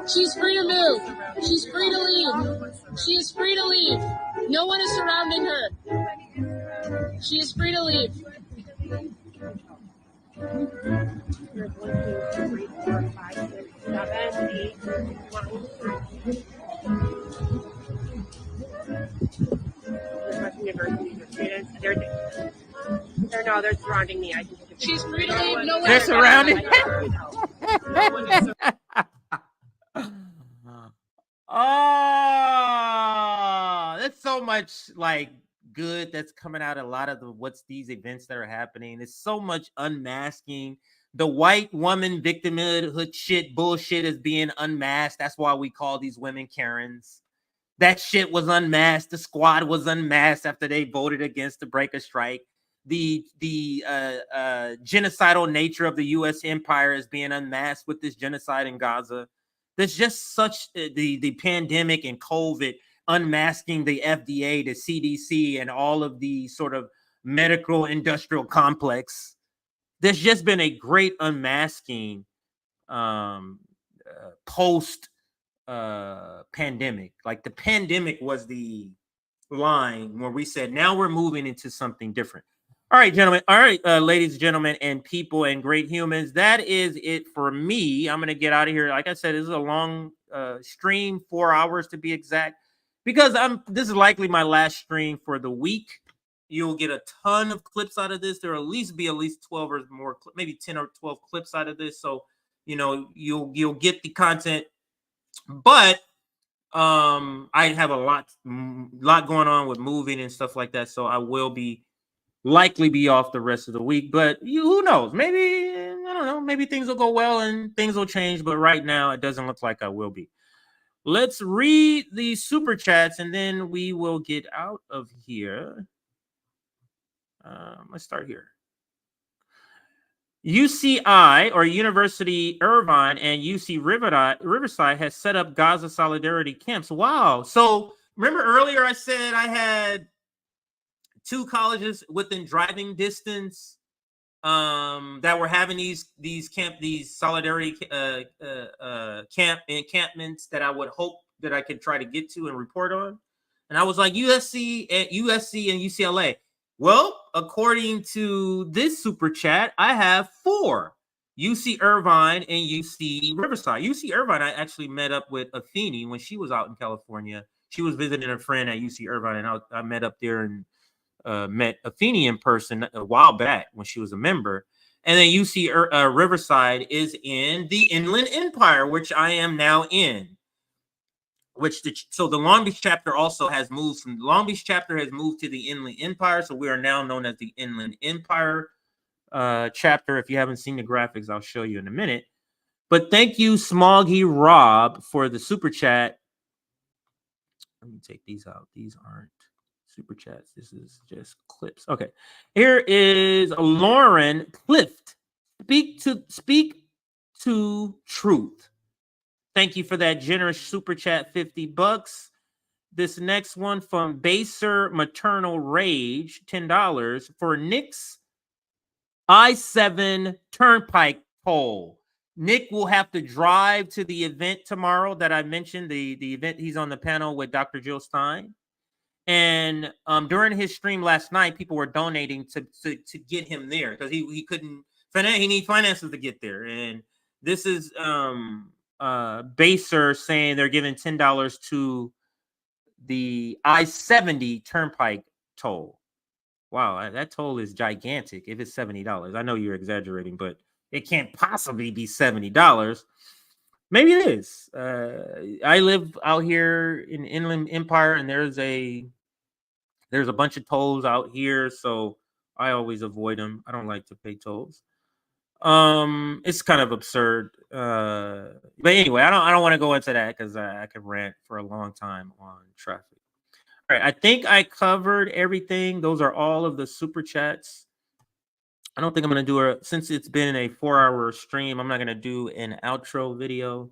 She's free to move. She's free to leave. She is free to leave. No one is surrounding her. She is free to leave. There's 1, 2, 3, 4, 5, 6, 7, 8, 9. There's universities or students. They're surrounding me. I think she's free to leave. No one they're surrounding me. Oh, that's so much like good that's coming out. A lot of these events that are happening. There's so much unmasking. The white woman victimhood shit bullshit is being unmasked. That's why we call these women Karens. That shit was unmasked. The squad was unmasked after they voted against the breaker strike. The genocidal nature of the U.S. empire is being unmasked with this genocide in Gaza. There's just such the pandemic and COVID unmasking the FDA, the CDC, and all of the sort of medical industrial complex. There's just been a great unmasking post pandemic. Like the pandemic was the line where we said, now we're moving into something different. All right, gentlemen. All right, ladies and gentlemen, and people and great humans. That is it for me. I'm going to get out of here. Like I said, this is a long stream, 4 hours to be exact, because this is likely my last stream for the week. You'll get a ton of clips out of this. There will at least 12 or more, maybe 10 or 12 clips out of this. So, you know, you'll get the content, but I have a lot going on with moving and stuff like that. So I will likely be off the rest of the week, but who knows? Maybe, I don't know, maybe things will go well and things will change, but right now it doesn't look like I will be. Let's read the super chats and then we will get out of here. Let's start here. UCI, or University Irvine, and UC Riverside has set up Gaza solidarity camps. Wow. So remember earlier I said I had 2 colleges within driving distance that were having these solidarity encampments that I would hope that I could try to get to and report on. And I was like, USC and UCLA. Well, according to this super chat, I have 4: UC Irvine and UC Riverside. UC Irvine, I actually met up with Athene when she was out in California. She was visiting a friend at UC Irvine, and I met up there and met Athene in person a while back when she was a member. And then UC Riverside is in the Inland Empire, which I am now in. So the Long Beach chapter also has moved from the Long Beach chapter has moved to the Inland Empire. So we are now known as the Inland Empire chapter. If you haven't seen the graphics, I'll show you in a minute. But thank you, Smoggy Rob, for the super chat. Let me take these out. These aren't super chats. This is just clips. Okay. Here is Lauren Clift. Speak to truth. Thank you for that generous super chat, $50. This next one from Baser Maternal Rage, $10 for Nick's I-7 Turnpike poll. Nick will have to drive to the event tomorrow that I mentioned, the event. He's on the panel with Dr. Jill Stein. And during his stream last night, people were donating to get him there because he couldn't, he needs finances to get there. And this is Baser saying they're giving $10 to the I-70 Turnpike toll. Wow, that toll is gigantic if it's $70. I know you're exaggerating, but it can't possibly be $70. Maybe it is. I live out here in Inland Empire, and there's a bunch of tolls out here, so I always avoid them. I don't like to pay tolls. It's kind of absurd. But anyway, I don't want to go into that because I could rant for a long time on traffic. All right, I think I covered everything. Those are all of the super chats. I don't think I'm going to do since it's been a 4-hour stream, I'm not going to do an outro video.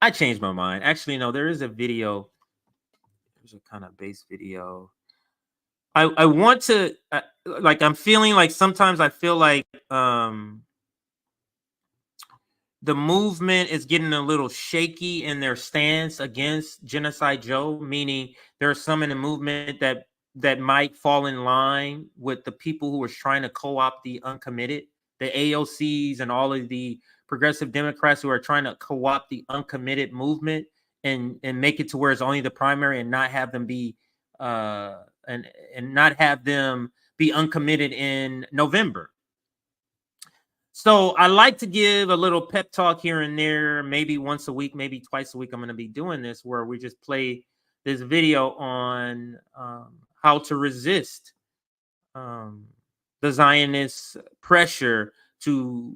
I changed my mind. Actually, no, there is a video. There's a kind of base video. I want to, I'm feeling like sometimes I feel like the movement is getting a little shaky in their stance against Genocide Joe, meaning there are some in the movement that might fall in line with the people who are trying to co-opt the uncommitted, the AOCs and all of the progressive Democrats who are trying to co-opt the uncommitted movement and make it to where it's only the primary and not have them be and not have them be uncommitted in November. So I like to give a little pep talk here and there, maybe once a week, maybe twice a week. I'm going to be doing this where we just play this video on how to resist the Zionist pressure to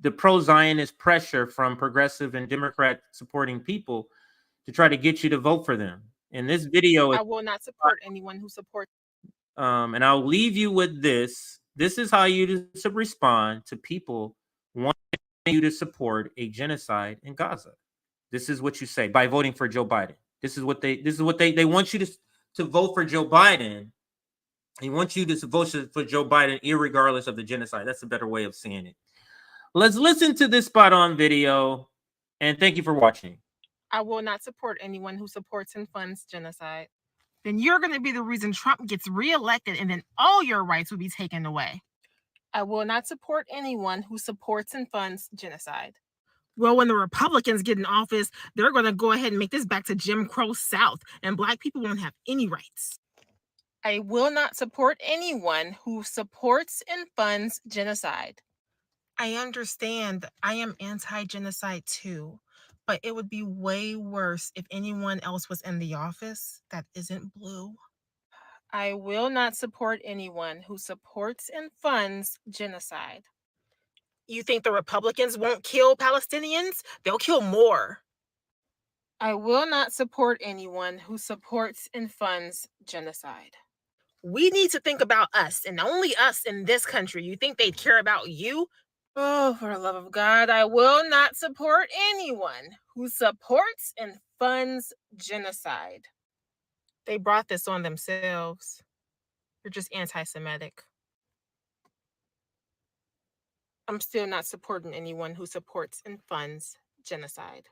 the pro-Zionist pressure from progressive and Democrat supporting people to try to get you to vote for them. And this video, I will not support anyone who supports. And I'll leave you with this. This is how you to respond to people wanting you to support a genocide in Gaza. This is what you say by voting for Joe Biden. This is what they want you to vote for Joe Biden. They want you to vote for Joe Biden, irregardless of the genocide. That's a better way of seeing it. Let's listen to this spot on video, and thank you for watching. I will not support anyone who supports and funds genocide. Then you're going to be the reason Trump gets reelected, and then all your rights will be taken away. I will not support anyone who supports and funds genocide. Well, when the Republicans get in office, they're going to go ahead and make this back to Jim Crow South, and Black people won't have any rights. I will not support anyone who supports and funds genocide. I understand. I am anti-genocide too, but it would be way worse if anyone else was in the office that isn't blue. I will not support anyone who supports and funds genocide. You think the Republicans won't kill Palestinians? They'll kill more. I will not support anyone who supports and funds genocide. We need to think about us and only us in this country. You think they'd care about you? Oh, for the love of God, I will not support anyone who supports and funds genocide. They brought this on themselves. You're just anti-Semitic. I'm still not supporting anyone who supports and funds genocide.